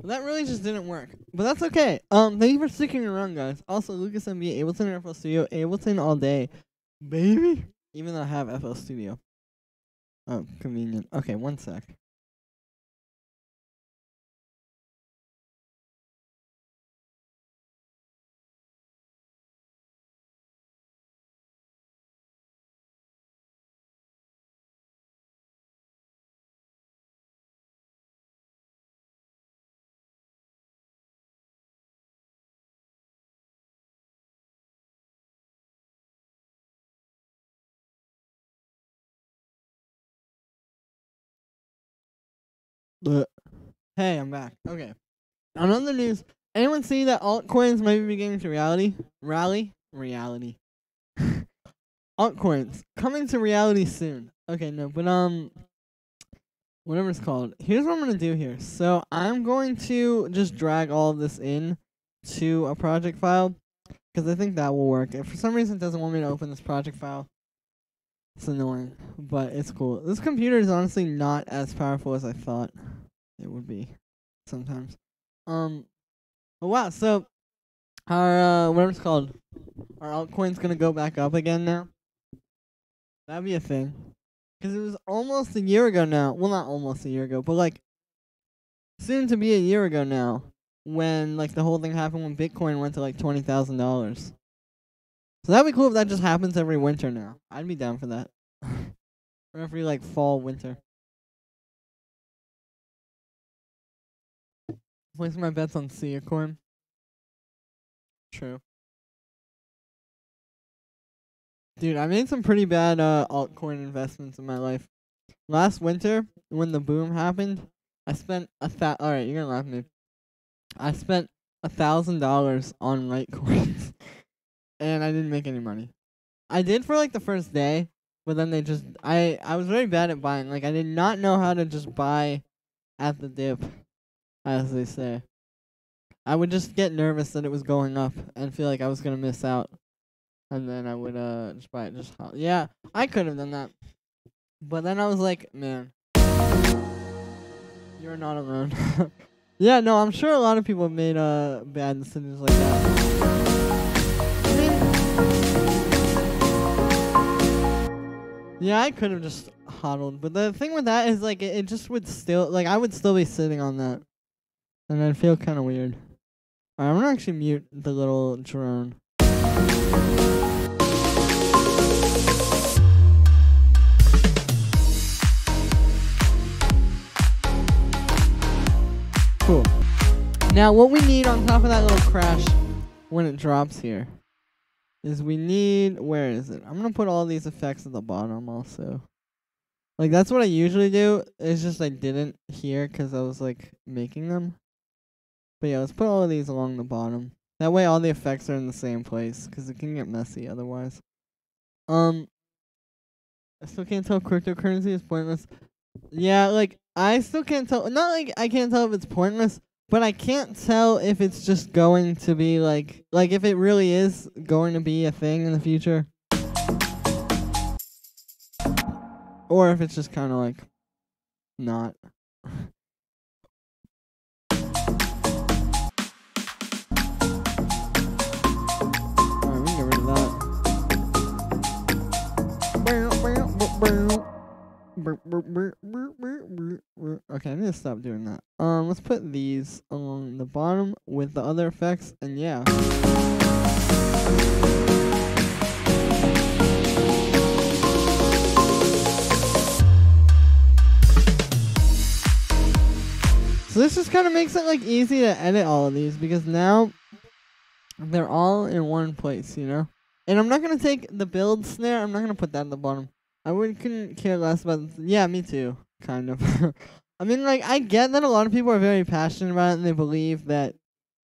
That really just didn't work. But that's okay. Thank you for sticking around, guys. Also, Lucas MB, Ableton FL Studio, Ableton all day. Baby. Even though I have FL Studio. Oh, convenient. Okay, one sec. Hey, I'm back. Okay. On other news, anyone see that altcoins might be beginning to reality? Altcoins coming to reality soon. Okay, no, but whatever it's called. Here's what I'm gonna do here. So I'm going to just drag all of this in to a project file because I think that will work. If for some reason it doesn't want me to open this project file, it's annoying, but it's cool. This computer is honestly not as powerful as I thought it would be sometimes. Oh wow, so our whatever it's called, our altcoin's gonna go back up again now. That'd be a thing. Because it was almost a year ago now. Well, not almost a year ago, but like soon to be a year ago now when like the whole thing happened when Bitcoin went to like $20,000. So that'd be cool if that just happens every winter now. I'd be down for that. Or every like fall, winter. Placing my bets on Sia coin. True. Dude, I made some pretty bad altcoin investments in my life. Last winter, when the boom happened, I spent alright, you're gonna laugh at me. I spent $1,000 on Litecoins, and I didn't make any money. I did for like the first day, but then they just I was very bad at buying. Like I did not know how to just buy at the dip, as they say. I would just get nervous that it was going up and feel like I was gonna miss out. And then I would just buy it yeah, I could have done that. But then I was like, man, you're not alone. Yeah, no, I'm sure a lot of people have made bad decisions like that. I mean, yeah, I could have just hodled, but the thing with that is like it just would still like I would still be sitting on that, and I'd feel kind of weird. Alright, I'm gonna actually mute the little drone. Cool. Now, what we need on top of that little crash when it drops here is we need, where is it? I'm gonna put all these effects at the bottom also. Like, that's what I usually do. It's just I didn't here because I was, like, making them. But yeah, let's put all of these along the bottom. That way all the effects are in the same place because it can get messy otherwise. I still can't tell cryptocurrency is pointless. Yeah, like, I still can't tell. Not like I can't tell if it's pointless, but I can't tell if it's just going to be like if it really is going to be a thing in the future. Or if it's just kind of like not. Alright, we can get rid of that. Okay, I need to stop doing that. Let's put these along the bottom with the other effects, and yeah. So this just kind of makes it like easy to edit all of these because now they're all in one place, you know? And I'm not going to take the build snare, I'm not going to put that at the bottom. Couldn't care less about yeah, me too, kind of. I mean, like, I get that a lot of people are very passionate about it and they believe that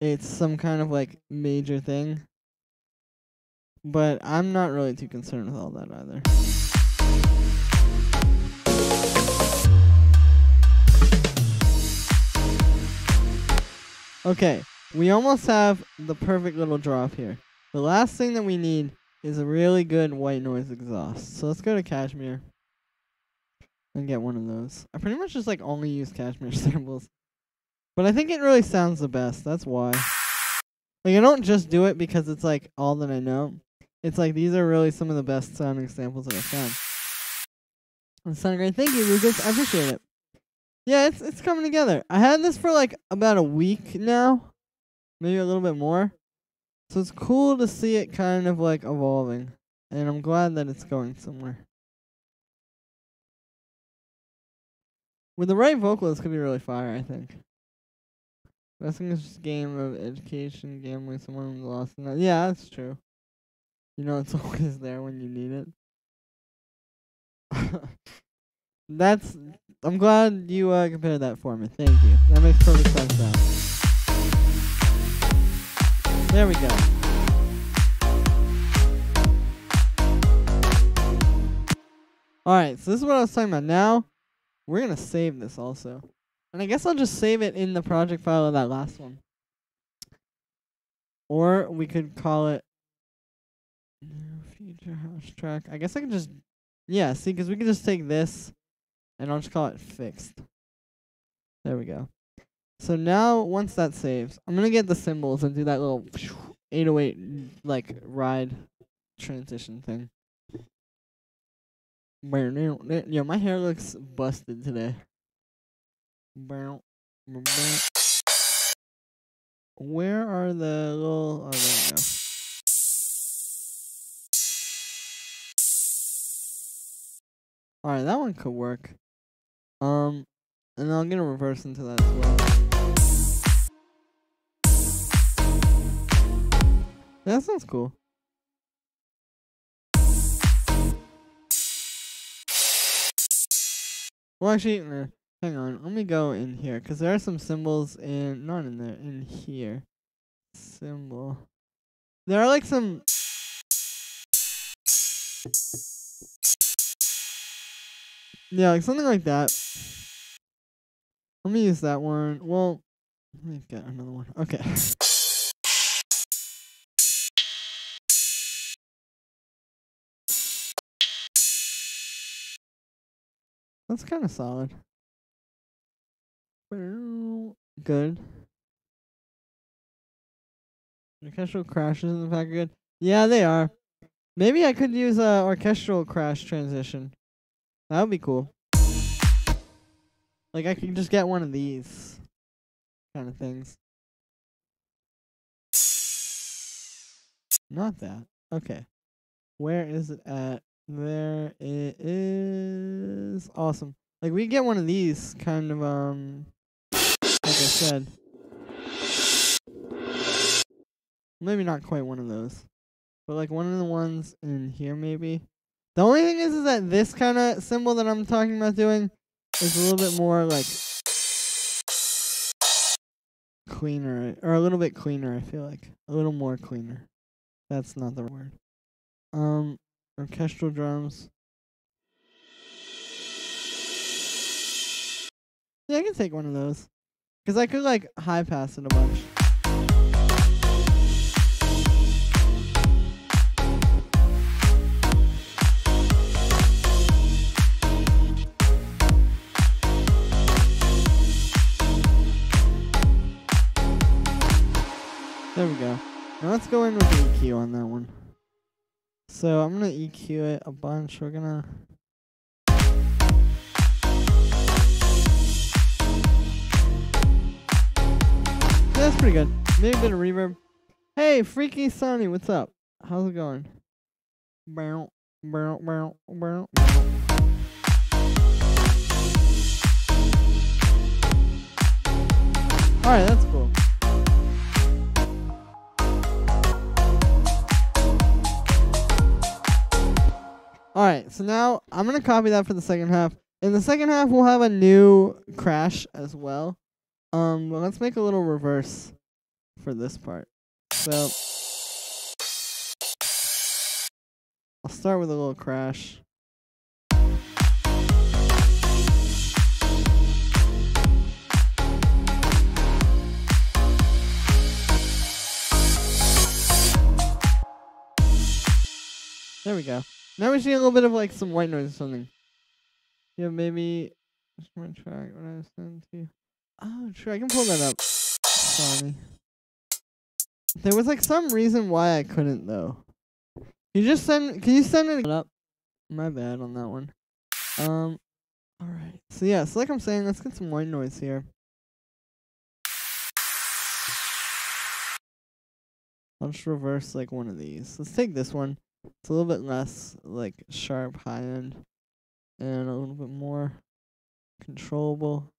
it's some kind of, like, major thing. But I'm not really too concerned with all that either. Okay, we almost have the perfect little drop here. The last thing that we need is a really good white noise exhaust. So let's go to Cashmere and get one of those. I pretty much just like only use Cashmere samples. But I think it really sounds the best. That's why. Like, I don't just do it because it's, like, all that I know. It's like, these are really some of the best sounding samples that I've found. It sounded great. Thank you, Lucas. I appreciate it. Yeah, it's coming together. I had this for, like, about a week now. Maybe a little bit more. So it's cool to see it kind of, like, evolving. And I'm glad that it's going somewhere. With the right vocalist, could be really fire, I think. Wrestling is just a game of education, gambling, someone who's lost. Yeah, that's true. You know, it's always there when you need it. I'm glad you compared that for me. Thank you. That makes perfect sense now. There we go. Alright, so this is what I was talking about. Now, we're going to save this also. And I guess I'll just save it in the project file of that last one. Or we could call it future house track. I guess I can just, yeah, see, because we can just take this and I'll just call it fixed. There we go. So now, once that saves, I'm going to get the cymbals and do that little 808, like, ride transition thing. Yo, my hair looks busted today. Where are the little... Oh, there we go. Alright, that one could work. And I'll get a reverse into that as well. That sounds cool. Well, actually, hang on. Let me go in here, because there are some symbols in... Not in there. In here. Symbol. There are, like, some... Yeah, like, something like that. Let me use that one. Well, let me get another one. Okay. That's kind of solid. Good. Orchestral crashes in the pack are good. Yeah, they are. Maybe I could use a orchestral crash transition. That would be cool. Like, I could just get one of these kind of things. Not that. Okay. Where is it at? There it is. Awesome. Like, we get one of these kind of, like I said. Maybe not quite one of those. But, like, one of the ones in here, maybe. The only thing is that this kind of symbol that I'm talking about doing is a little bit more, like, cleaner. Or a little bit cleaner, I feel like. A little more cleaner. That's not the word. Orchestral drums. Yeah, I can take one of those. Because I could, like, high pass it a bunch. There we go. Now let's go in with the EQ on that one. So I'm going to EQ it a bunch. We're going to... Yeah, that's pretty good. Maybe a bit of reverb. Hey, Freaky Sonny, what's up? How's it going? Bow, bow, bow, bow, bow. Alright, that's cool. Alright, so now I'm going to copy that for the second half. In the second half, we'll have a new crash as well. But let's make a little reverse for this part. So, I'll start with a little crash. There we go. Now we see a little bit of like some white noise or something. Yeah, maybe. Just one track when I send to you. Oh, true. I can pull that up. Sorry. There was like some reason why I couldn't though. Can you send it up? My bad on that one. Alright. So yeah, so like I'm saying, let's get some white noise here. I'll just reverse like one of these. Let's take this one. It's a little bit less like sharp high end and a little bit more controllable.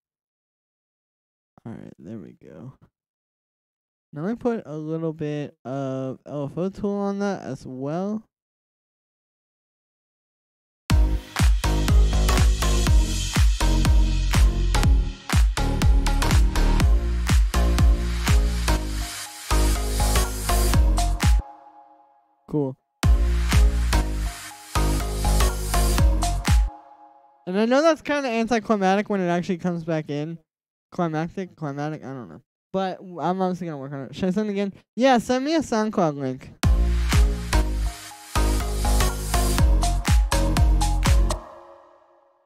Alright, there we go. Now I put a little bit of LFO tool on that as well. Cool. And I know that's kind of anticlimactic when it actually comes back in. Climatic, I don't know. But I'm obviously going to work on it. Should I send it again? Yeah, send me a SoundCloud link.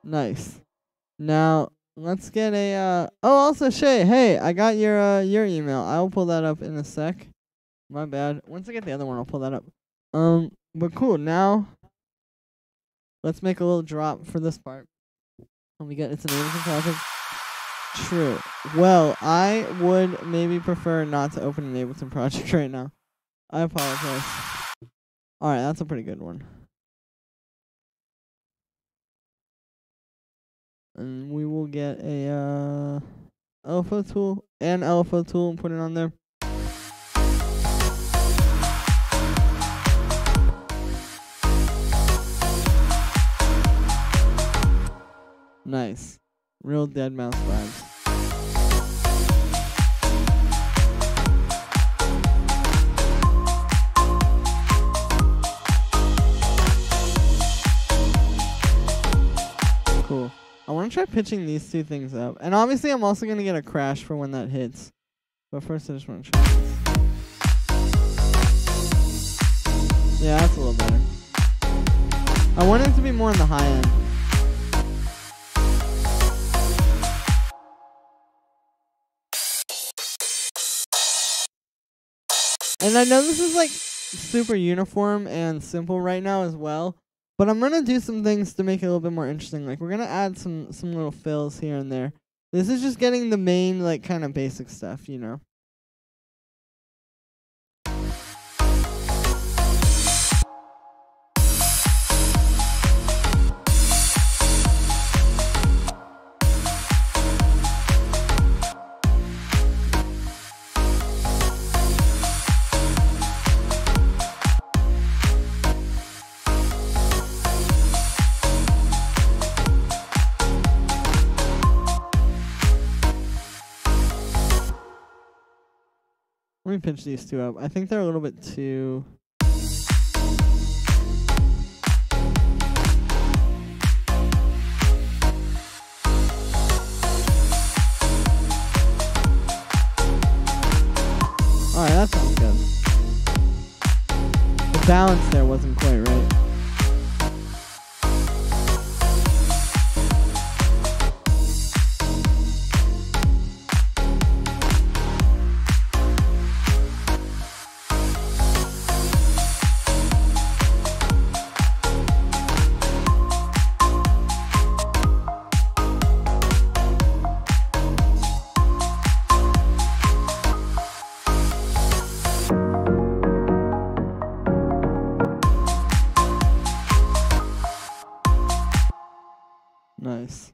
Nice. Now, let's get a, oh, also, Shay, hey, I got your email. I will pull that up in a sec. My bad. Once I get the other one, I'll pull that up. But cool, now, let's make a little drop for this part. And we get, it's an Ableton project. True. Well, I would maybe prefer not to open an Ableton project right now. I apologize. Alright, that's a pretty good one. And we will get a LFO tool and LFO tool and put it on there. Nice. Real dead mouse vibes. Cool. I want to try pitching these two things up. And obviously I'm also going to get a crash for when that hits. But first I just want to try this. Yeah, that's a little better. I want it to be more on the high end. And I know this is like super uniform and simple right now as well, but I'm gonna do some things to make it a little bit more interesting. Like we're gonna add some little fills here and there. This is just getting the main like kind of basic stuff, you know. Let me pinch these two up. I think they're a little bit too... Alright, that sounds good. The balance there wasn't quite right. Nice.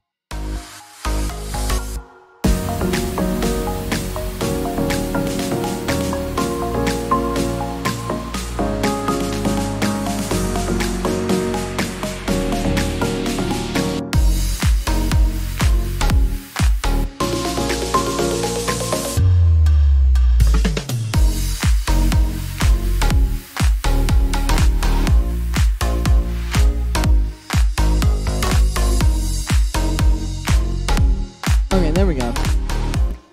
There we go.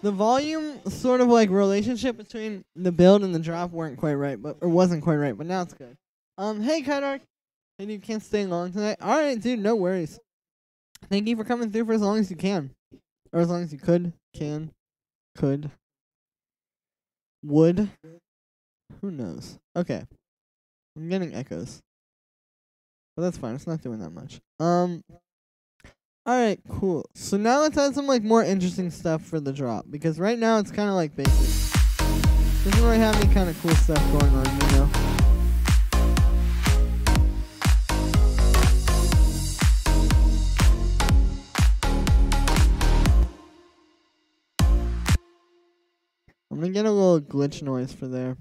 The volume sort of like relationship between the build and the drop weren't quite right, or wasn't quite right, but now it's good. Hey Kydark. Hey dude, can't stay long tonight. Alright dude, no worries. Thank you for coming through for as long as you can. Or as long as you can. Could. Would. Who knows? Okay. I'm getting echoes. But that's fine. It's not doing that much. Alright, cool. So now let's add some like more interesting stuff for the drop. Because right now it's kind of like basic. Doesn't really have any kind of cool stuff going on, you know? I'm gonna get a little glitch noise for there.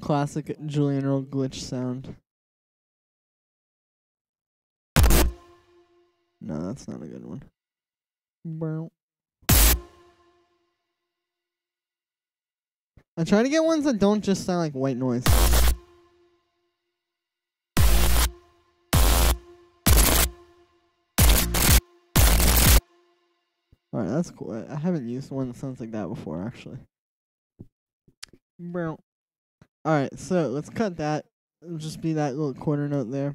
Classic Julian Earl glitch sound. No, that's not a good one. I try to get ones that don't just sound like white noise. Alright, that's cool. I haven't used one that sounds like that before, actually. Alright, so let's cut that. It'll just be that little quarter note there.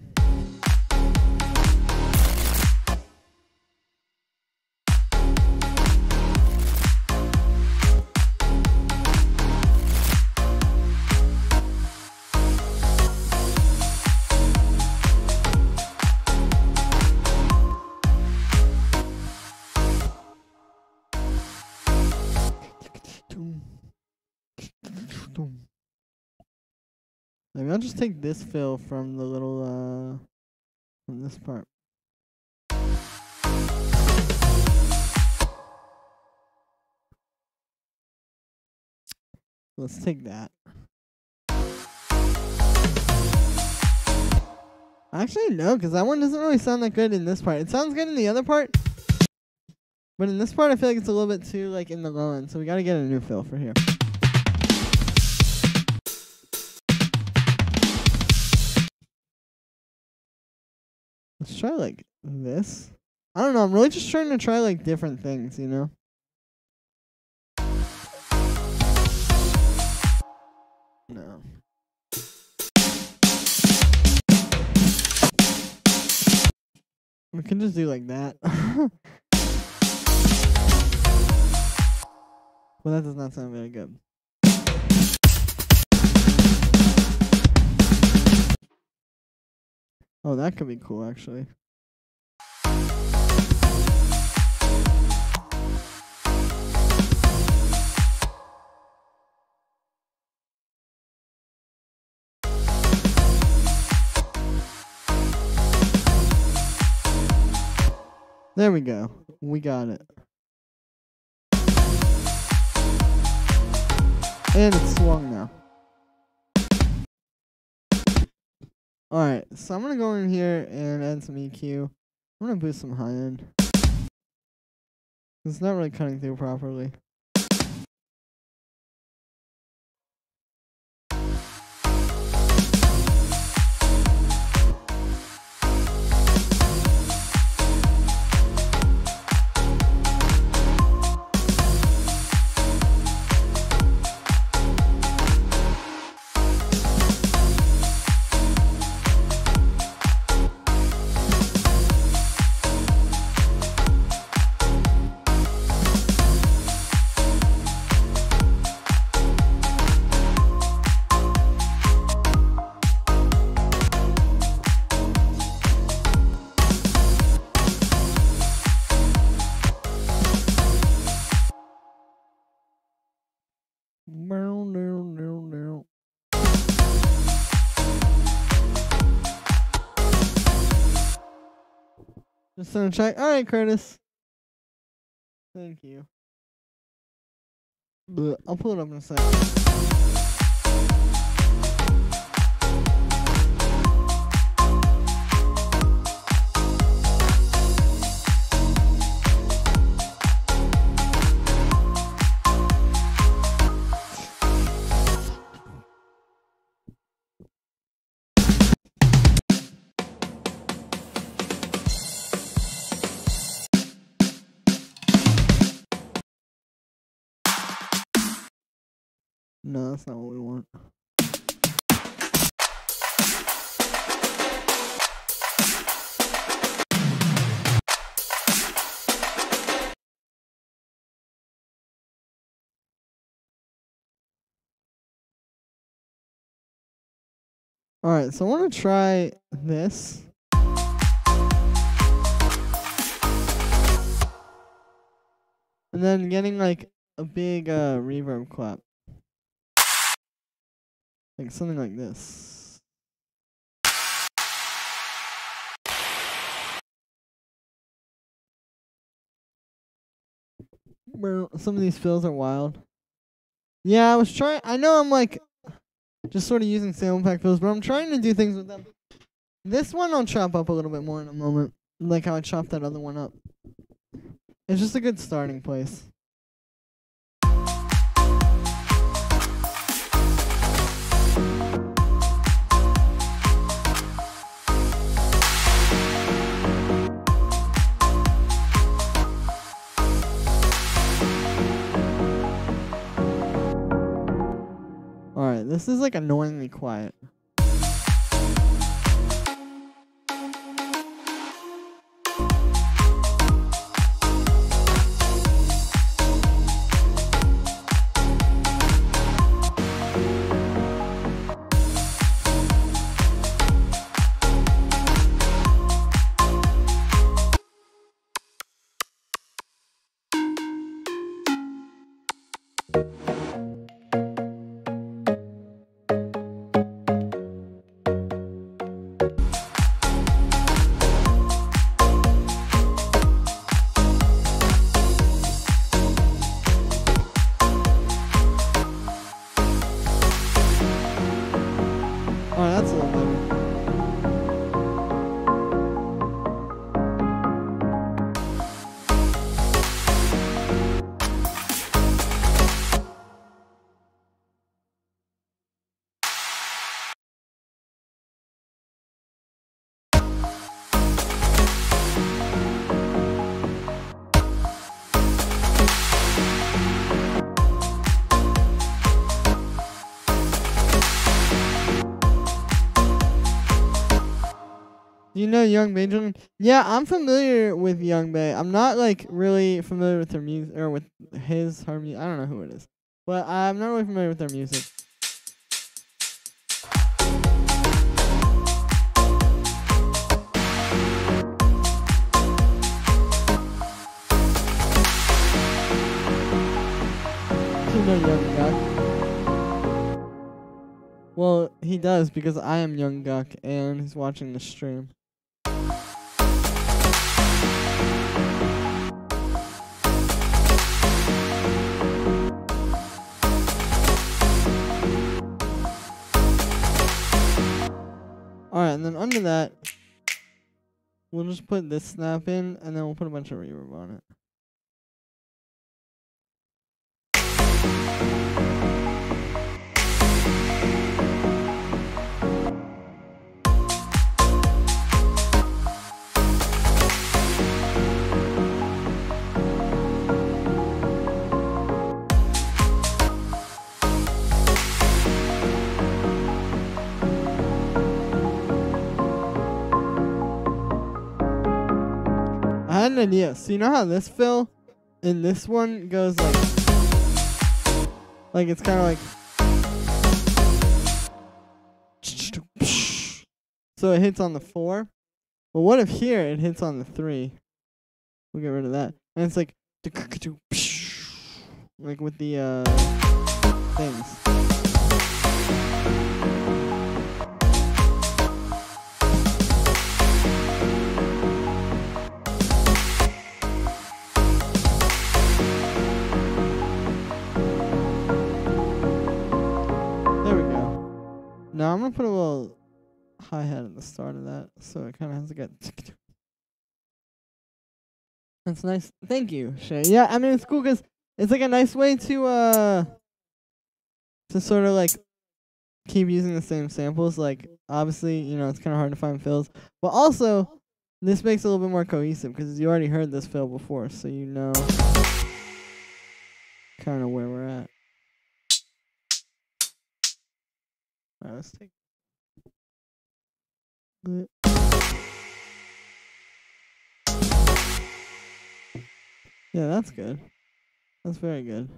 Maybe I'll just take this fill from the little, from this part. Let's take that. Actually, no, because that one doesn't really sound that good in this part. It sounds good in the other part, but in this part, I feel like it's a little bit too, like, in the low end, so we gotta get a new fill for here. Let's try, like, this. I don't know, I'm really just trying to try, like, different things, you know? No. We can just do like that. Well, that does not sound very good. Oh, that could be cool, actually. There we go. We got it. And it's swung now. Alright, so I'm going to go in here and add some EQ. I'm going to boost some high end. It's not really cutting through properly. Just gonna check. Alright, Curtis. Thank you. But I'll pull it up in a second. No, that's not what we want. Alright, so I want to try this. And then getting like a big reverb clap. Like something like this. Bro, some of these fills are wild. Yeah, I know I'm like just sort of using sample pack fills, but I'm trying to do things with them. This one I'll chop up a little bit more in a moment, like how I chopped that other one up. It's just a good starting place. Alright, this is like annoyingly quiet. Alright, that's a little better. Do you know Young Benjamin? Yeah, I'm familiar with Young Bay. I'm not like really familiar with their music or with her music. I don't know who it is, but I'm not really familiar with their music. Do you know Young Guck? Well, he does because I am Young Guck and he's watching the stream. Alright, and then under that, we'll just put this snap in, and then we'll put a bunch of reverb on it. I had an idea. So you know how this fill in this one goes like it's kind of like, so it hits on the 4. Well, what if here it hits on the 3? We'll get rid of that, and it's like with the things. Now I'm gonna put a little hi-hat at the start of that, so it kind of has to get. That's nice. Thank you, Shay. Yeah, I mean it's cool because it's like a nice way to sort of like keep using the same samples. Like obviously, you know, it's kind of hard to find fills, but also this makes it a little bit more cohesive because you already heard this fill before, so you know kind of where we're at. Alright, let's take. Yeah, that's good. That's very good.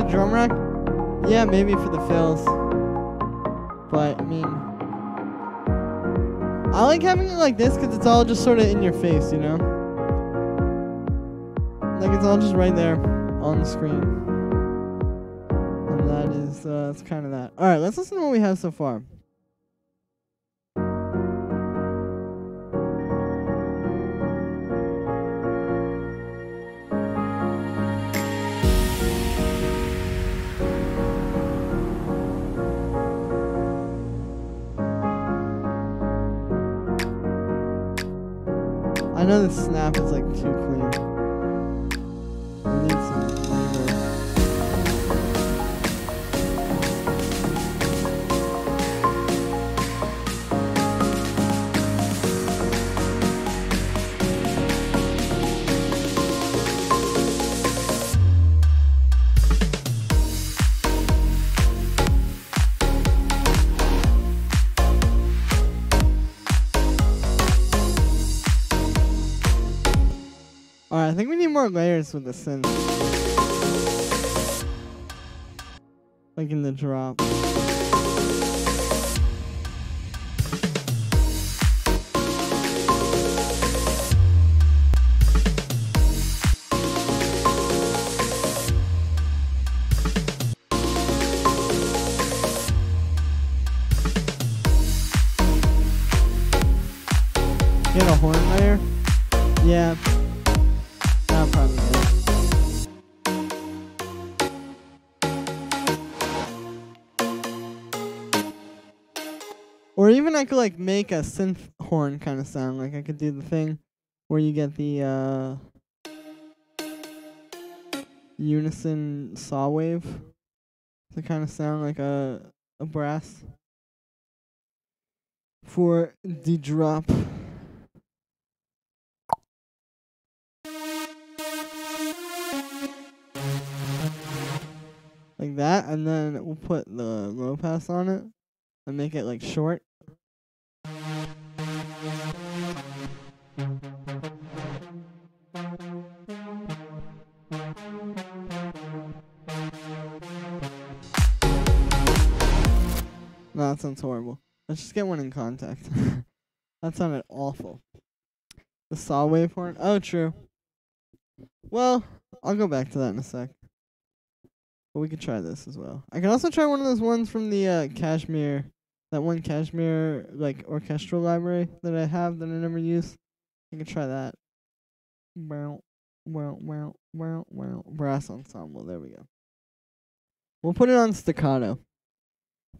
drum rack? Yeah, maybe for the fills. But, I mean, I like having it like this because it's all just sort of in your face, you know? Like, it's all just right there on the screen. And that is, that's kind of that. Alright, let's listen to what we have so far. I know the snap is like too clean. It needs some reverb. Alright, I think we need more layers with the synth. Like in the drop. Get a horn layer? Yeah. That'll probably do it. Or even I could like make a synth horn kind of sound. Like I could do the thing where you get the unison saw wave to kind of sound like a brass for the drop. Like that, and then we'll put the low pass on it and make it like short. No, that sounds horrible. Let's just get one in contact. That sounded awful. The saw wave horn? Oh, true. Well, I'll go back to that in a sec. But we could try this as well. I can also try one of those ones from the Kashmir, that one Kashmir like orchestral library that I have that I never use. I can try that. Brass ensemble. There we go. We'll put it on staccato.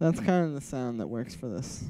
That's kind of the sound that works for this.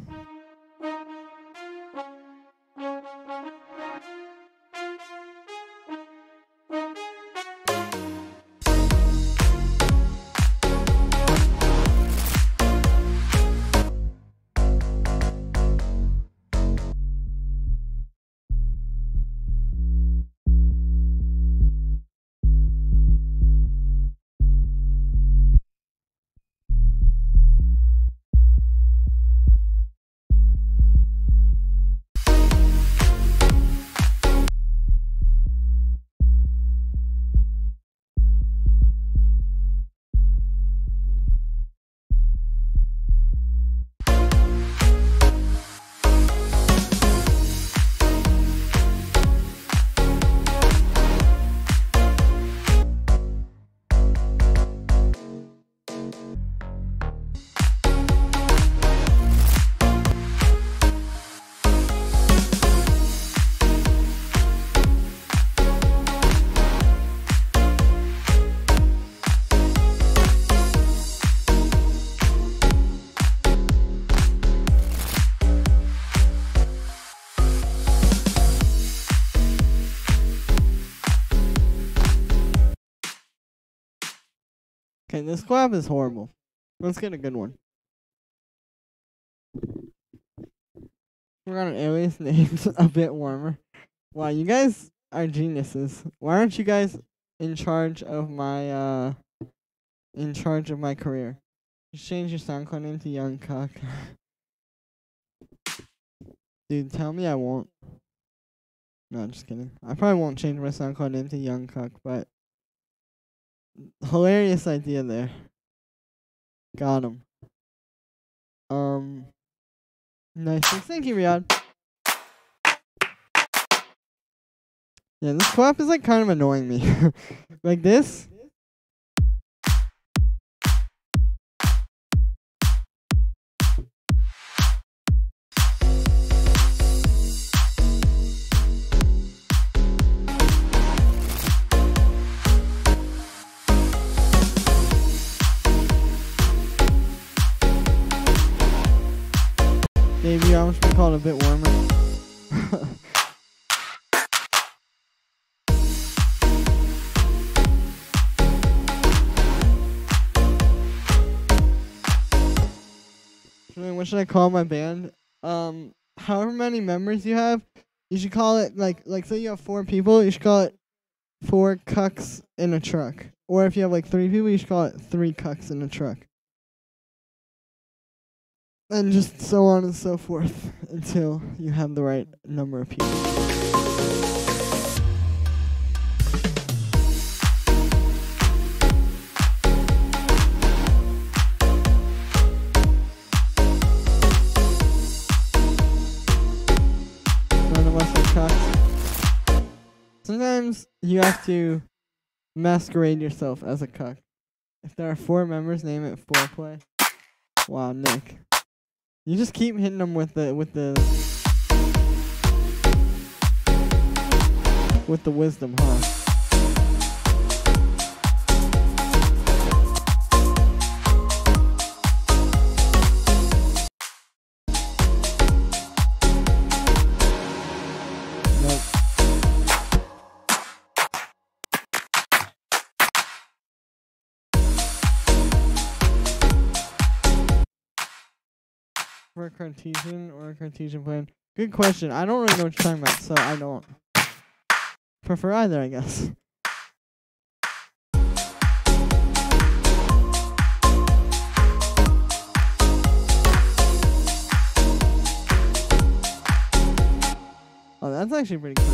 Okay, this clap is horrible. Let's get a good one. We're on an alias named a bit warmer. Wow, you guys are geniuses. Why aren't you guys in charge of my career? Just change your SoundCloud name to Young Cuck. Dude, tell me I won't. No, just kidding. I probably won't change my SoundCloud name to Young Cuck, but hilarious idea there. Got him. Nice. Thank you, Riyadh. Yeah, this clap is like kind of annoying me. Like this. Maybe I wish we call it a bit warmer. What should I call my band? However many members you have, you should call it like say you have 4 people, you should call it 4 cucks in a truck. Or if you have like 3 people, you should call it 3 cucks in a truck. And just so on and so forth until you have the right number of people. None of us are cucks. Sometimes you have to masquerade yourself as a cuck. If there are 4 members, name it foreplay. Wow, Nick. You just keep hitting them with the wisdom, huh? Nope. For a Cartesian or a Cartesian plane? Good question. I don't really know what you're talking about, so I don't prefer either, I guess. Oh, that's actually pretty cool.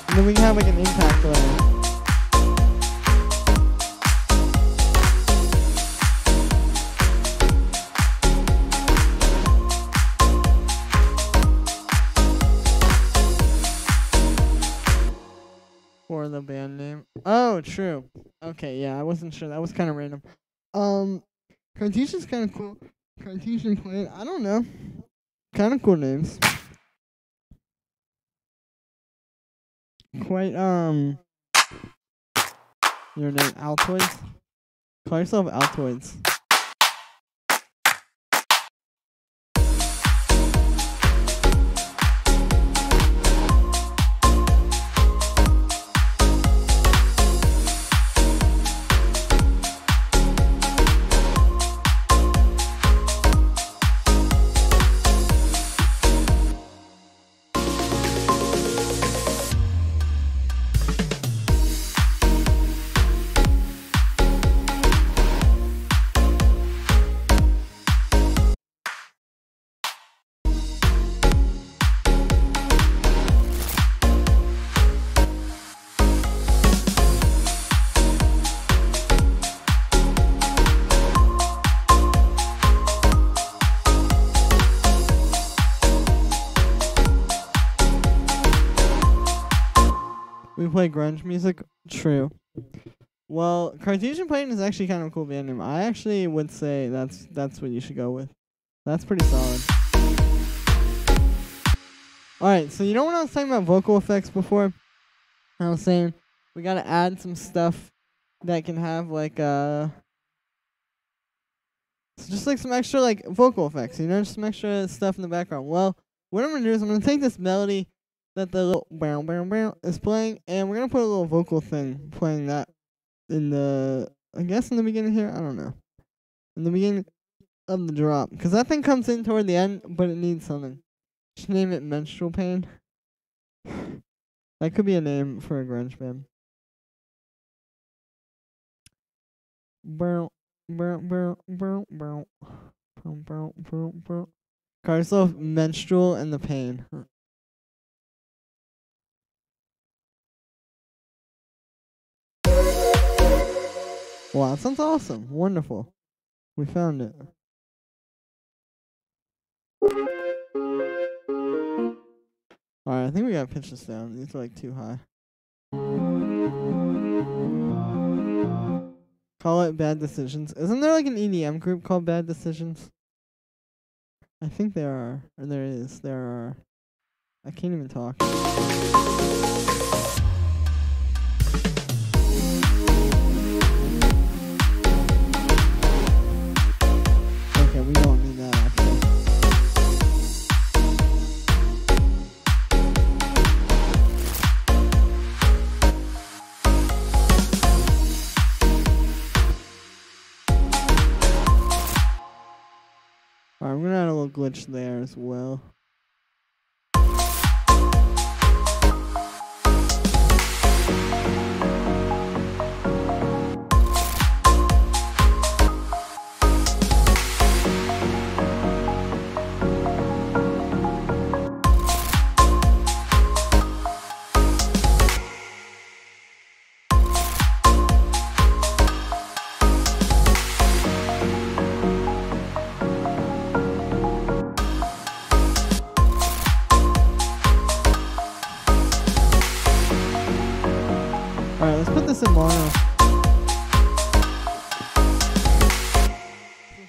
And then we can have like an impact layer. For the band name. Oh, true. Okay, yeah, I wasn't sure. That was kind of random. Cartesian's kind of cool. Cartesian plane. I don't know. Kind of cool names. Quite, your name, Altoids? Call yourself Altoids. We play grunge music? True. Well, Cartesian plane is actually kind of a cool band name. I actually would say that's what you should go with. That's pretty solid. Alright, so you know when I was talking about vocal effects before? I was saying we gotta add some stuff that can have like just like some extra like vocal effects, you know, just some extra stuff in the background. Well, what I'm gonna do is I'm gonna take this melody that the little bow bow bow is playing, and we're gonna put a little vocal thing playing that in the, I guess in the beginning here, I don't know, in the beginning of the drop, because that thing comes in toward the end, but it needs something. Just name it Menstrual Pain. That could be a name for a grunge band. Bow bow bow bow bow bow bow bow. Call yourself Menstrual and the Pain. Wow, that sounds awesome. Wonderful. We found it. Alright, I think we gotta pitch this down. These are like too high. Call it Bad Decisions. Isn't there like an EDM group called Bad Decisions? I think there are. Or there is. There are. I can't even talk. Okay, we don't need that actually. Alright, I'm gonna add a little glitch there as well. Alright, let's put this in mono. It's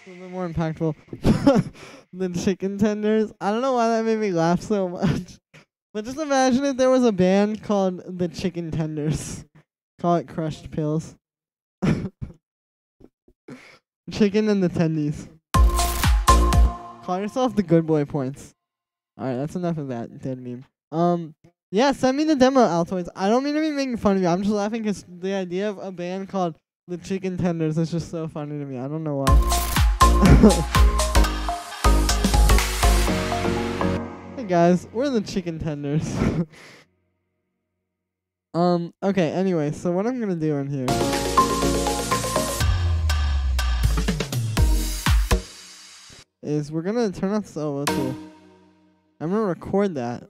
a little bit more impactful. The chicken tenders. I don't know why that made me laugh so much. But just imagine if there was a band called the Chicken Tenders. Call it Crushed Pills. Chicken and the Tendies. Call yourself the Good Boy Points. Alright, that's enough of that dead meme. Yeah, send me the demo, Altoids. I don't mean to be making fun of you. I'm just laughing because the idea of a band called the Chicken Tenders is just so funny to me. I don't know why. Hey guys, we're the Chicken Tenders. Okay, anyway, so what I'm gonna do in here is we're gonna turn off the solo tool. I'm gonna record that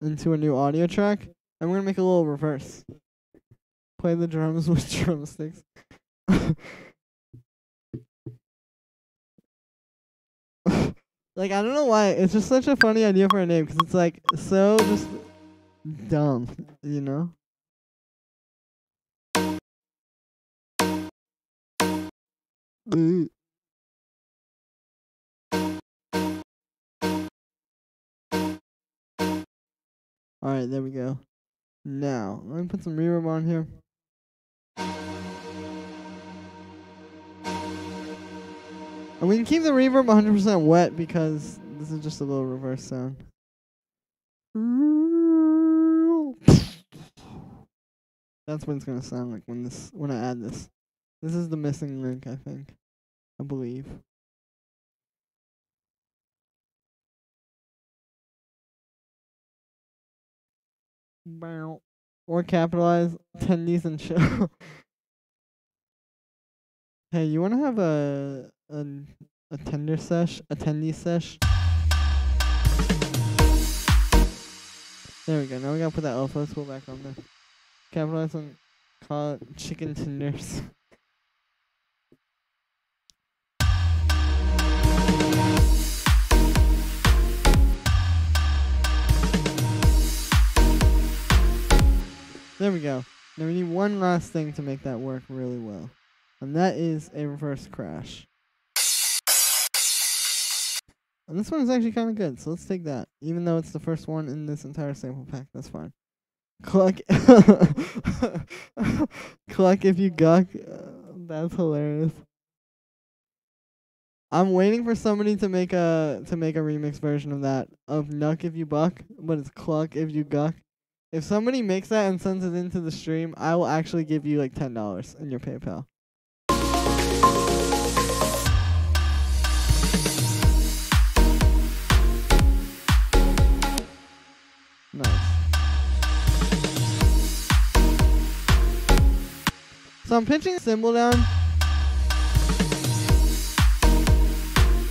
into a new audio track, and we're gonna make a little reverse. Play the drums with drumsticks. Like, I don't know why, it's just such a funny idea for a name, because it's like, so just dumb, you know? Alright, there we go. Now, let me put some reverb on here. And we can keep the reverb 100% wet because this is just a little reverse sound. That's what it's gonna sound like when I add this. This is the missing link, I think. I believe. Or capitalize tendies and chill. Hey, you wanna have a tender sesh? A tendy sesh? There we go. Now we gotta put that alpha tool back on there. Capitalize on call it chicken tenders. There we go. Now we need one last thing to make that work really well. And that is a reverse crash. And this one is actually kind of good, so let's take that. Even though it's the first one in this entire sample pack, that's fine. Cluck. Cluck if you guck. That's hilarious. I'm waiting for somebody to make a remix version of that. Of Nuck if you buck, but it's Cluck if you guck. If somebody makes that and sends it into the stream, I will actually give you like $10 in your PayPal. Nice. So I'm pitching the cymbal down.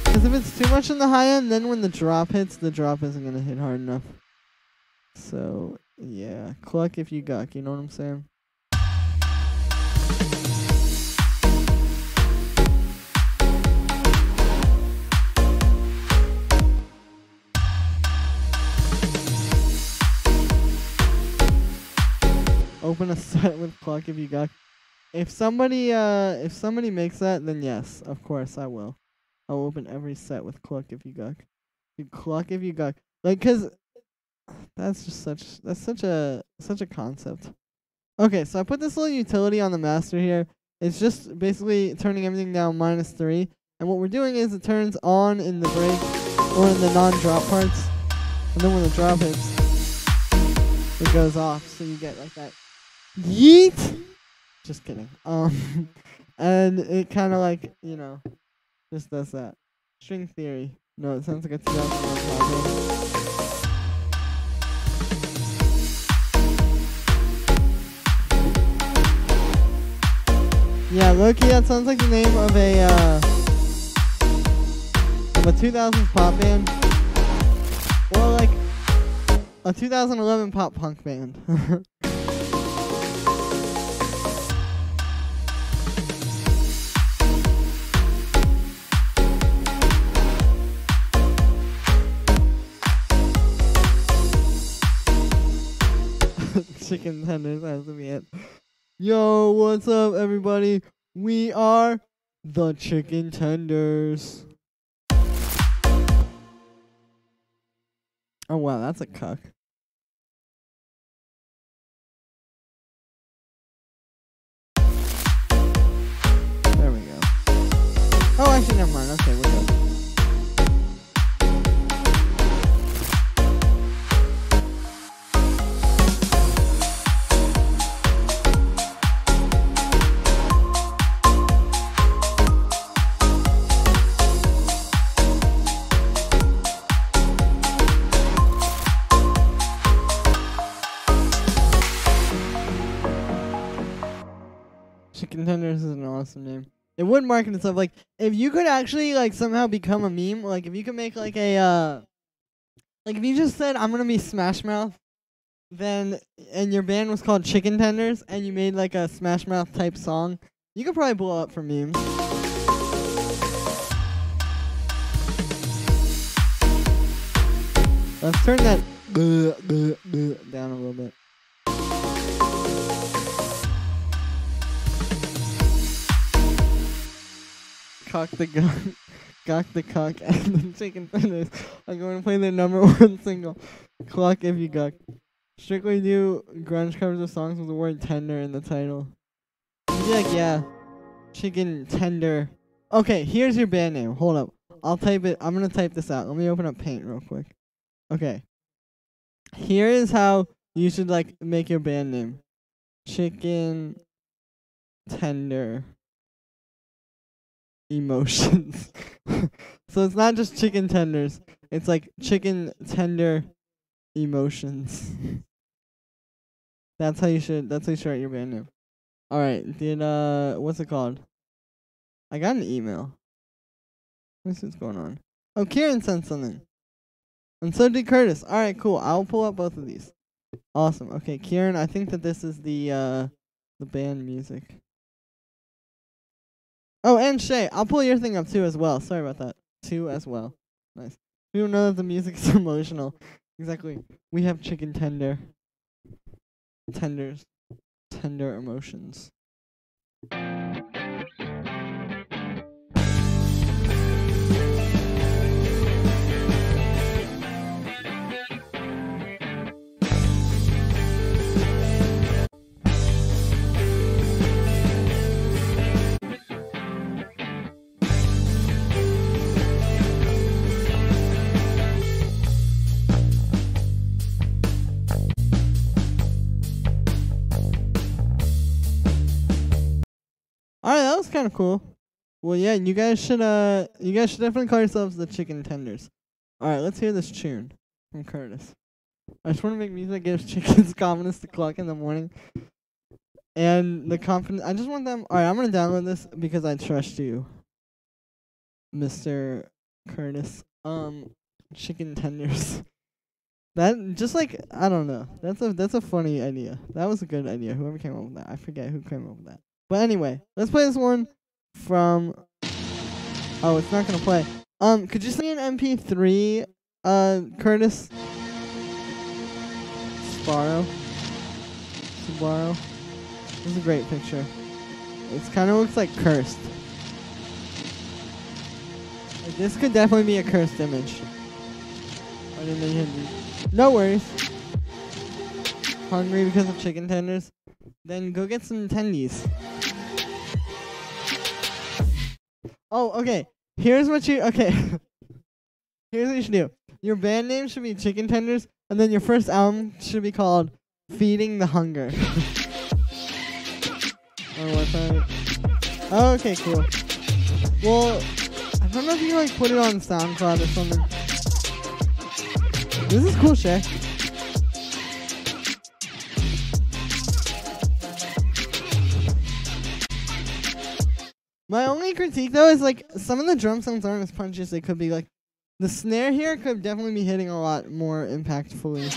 Because if it's too much in the high end, then when the drop hits, the drop isn't going to hit hard enough. So, yeah. Cluck if you guck, you know what I'm saying? Open a set with Cluck if you got. If somebody makes that, then yes, of course I will. I'll open every set with Cluck if you got. Cluck if you got. Like, 'cause that's just such a concept. Okay, so I put this little utility on the master here. It's just basically turning everything down -3. And what we're doing is it turns on in the break or in the non-drop parts. And then when the drop hits, it goes off. So you get like that. Yeet! Just kidding. And it kind of like, you know, just does that. String theory. No, it sounds like a 2001 project. Yeah, low-key, that sounds like the name of a 2000s pop band. Or like a 2011 pop punk band. Chicken tenders has to be it. Yo, what's up, everybody? We are the Chicken Tenders. Oh, wow, that's a cuck. There we go. Oh, actually, never mind. Okay, we're good. Chicken Tenders is an awesome name. It would market itself like if you could actually like somehow become a meme. Like if you could make like a like if you just said I'm gonna be Smash Mouth, then and your band was called Chicken Tenders and you made like a Smash Mouth type song, you could probably blow up for memes. Let's turn that down a little bit. Cock the gun, cock the cock, and the Chicken Tenders are going to play their #1 single, Cluck If You Guck. Strictly do grunge covers of songs with the word tender in the title. You'd be like, yeah, Chicken Tender. Okay, here's your band name. Hold up. I'll type it. I'm going to type this out. Let me open up Paint real quick. Okay. Here is how you should, like, make your band name. Chicken Tender Emotions. So it's not just Chicken Tenders. It's like Chicken Tender Emotions. That's how you should write your band name. Alright, what's it called? I got an email. Let's see what's going on. Oh, Kieran sent something. And so did Curtis. Alright, cool. I'll pull up both of these. Awesome. Okay, Kieran, I think that this is the band music. Oh, and Shay, I'll pull your thing up too as well. Sorry about that. Too as well. Nice. People know that the music is emotional. Exactly. We have Chicken Tender. Tenders. Tender emotions. Alright, that was kind of cool. Well, yeah, you guys should definitely call yourselves the Chicken Tenders. Alright, let's hear this tune from Curtis. I just want to make music that gives chickens confidence to cluck in the morning. And the confidence, I just want them, alright, I'm going to download this because I trust you, Mr. Curtis. Chicken Tenders. That, just like, I don't know. That's a funny idea. That was a good idea. Whoever came up with that. I forget who came up with that. But anyway, let's play this one from... Oh, it's not gonna play. Could you send me an MP3, Curtis? Sparrow? to borrow. This is a great picture. It kind of looks like cursed. Like, this could definitely be a cursed image. I didn't think it'd be. No worries. Hungry because of chicken tenders? Then go get some tendies. Oh, okay. Here's what you Here's what you should do. Your band name should be Chicken Tenders, and then your first album should be called Feeding the Hunger. Okay, cool. Well, I don't know if you like put it on SoundCloud or something. This is cool, Shay. My only critique though is like some of the drum sounds aren't as punchy as they could be. Like the snare here could definitely be hitting a lot more impactfully.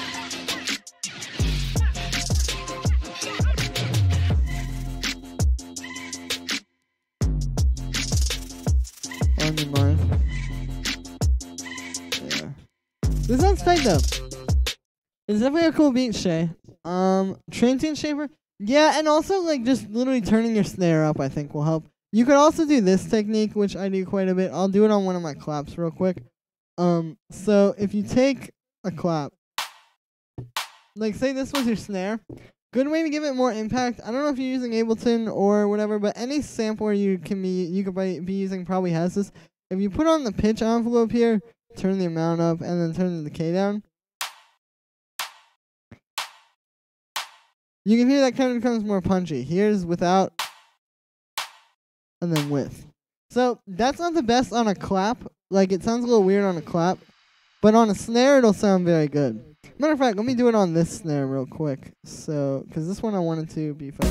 On your mind. Yeah. This sounds tight though. It's definitely a cool beat, Shay. Transient shaper? Yeah, and also like just literally turning your snare up I think will help. You could also do this technique, which I do quite a bit. I'll do it on one of my claps real quick. So if you take a clap, like say this was your snare, good way to give it more impact. I don't know if you're using Ableton or whatever, but any sampler you could be using probably has this. If you put on the pitch envelope here, turn the amount up, and then turn the decay down, you can hear that kind of becomes more punchy. Here's without, and then with. So that's not the best on a clap. Like it sounds a little weird on a clap, but on a snare it'll sound very good. Matter of fact, let me do it on this snare real quick. So, because this one I wanted to be fun.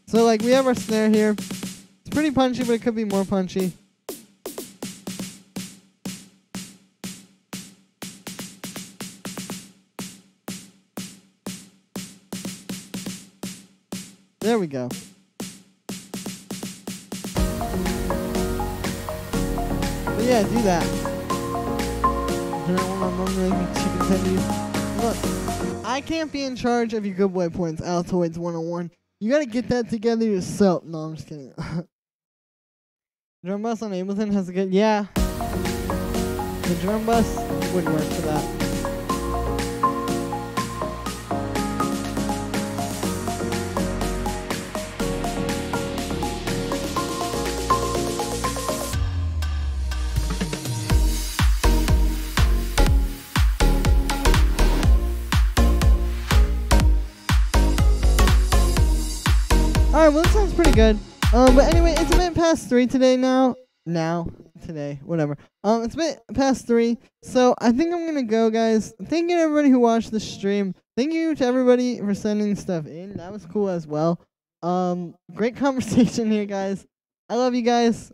So like we have our snare here. It's pretty punchy, but it could be more punchy. There we go. But yeah, do that. Chicken tendies. Look, I can't be in charge of your good boy points. Altoids 101. You gotta get that together yourself. No, I'm just kidding. Drum bus on Ableton has a good. Yeah. The drum bus wouldn't work for that. Alright, well, this sounds pretty good. But anyway, it's a bit past 3 today today, whatever. It's a bit past 3, so I think I'm gonna go, guys. Thank you to everybody who watched the stream. Thank you to everybody for sending stuff in. That was cool as well. Great conversation here, guys. I love you guys.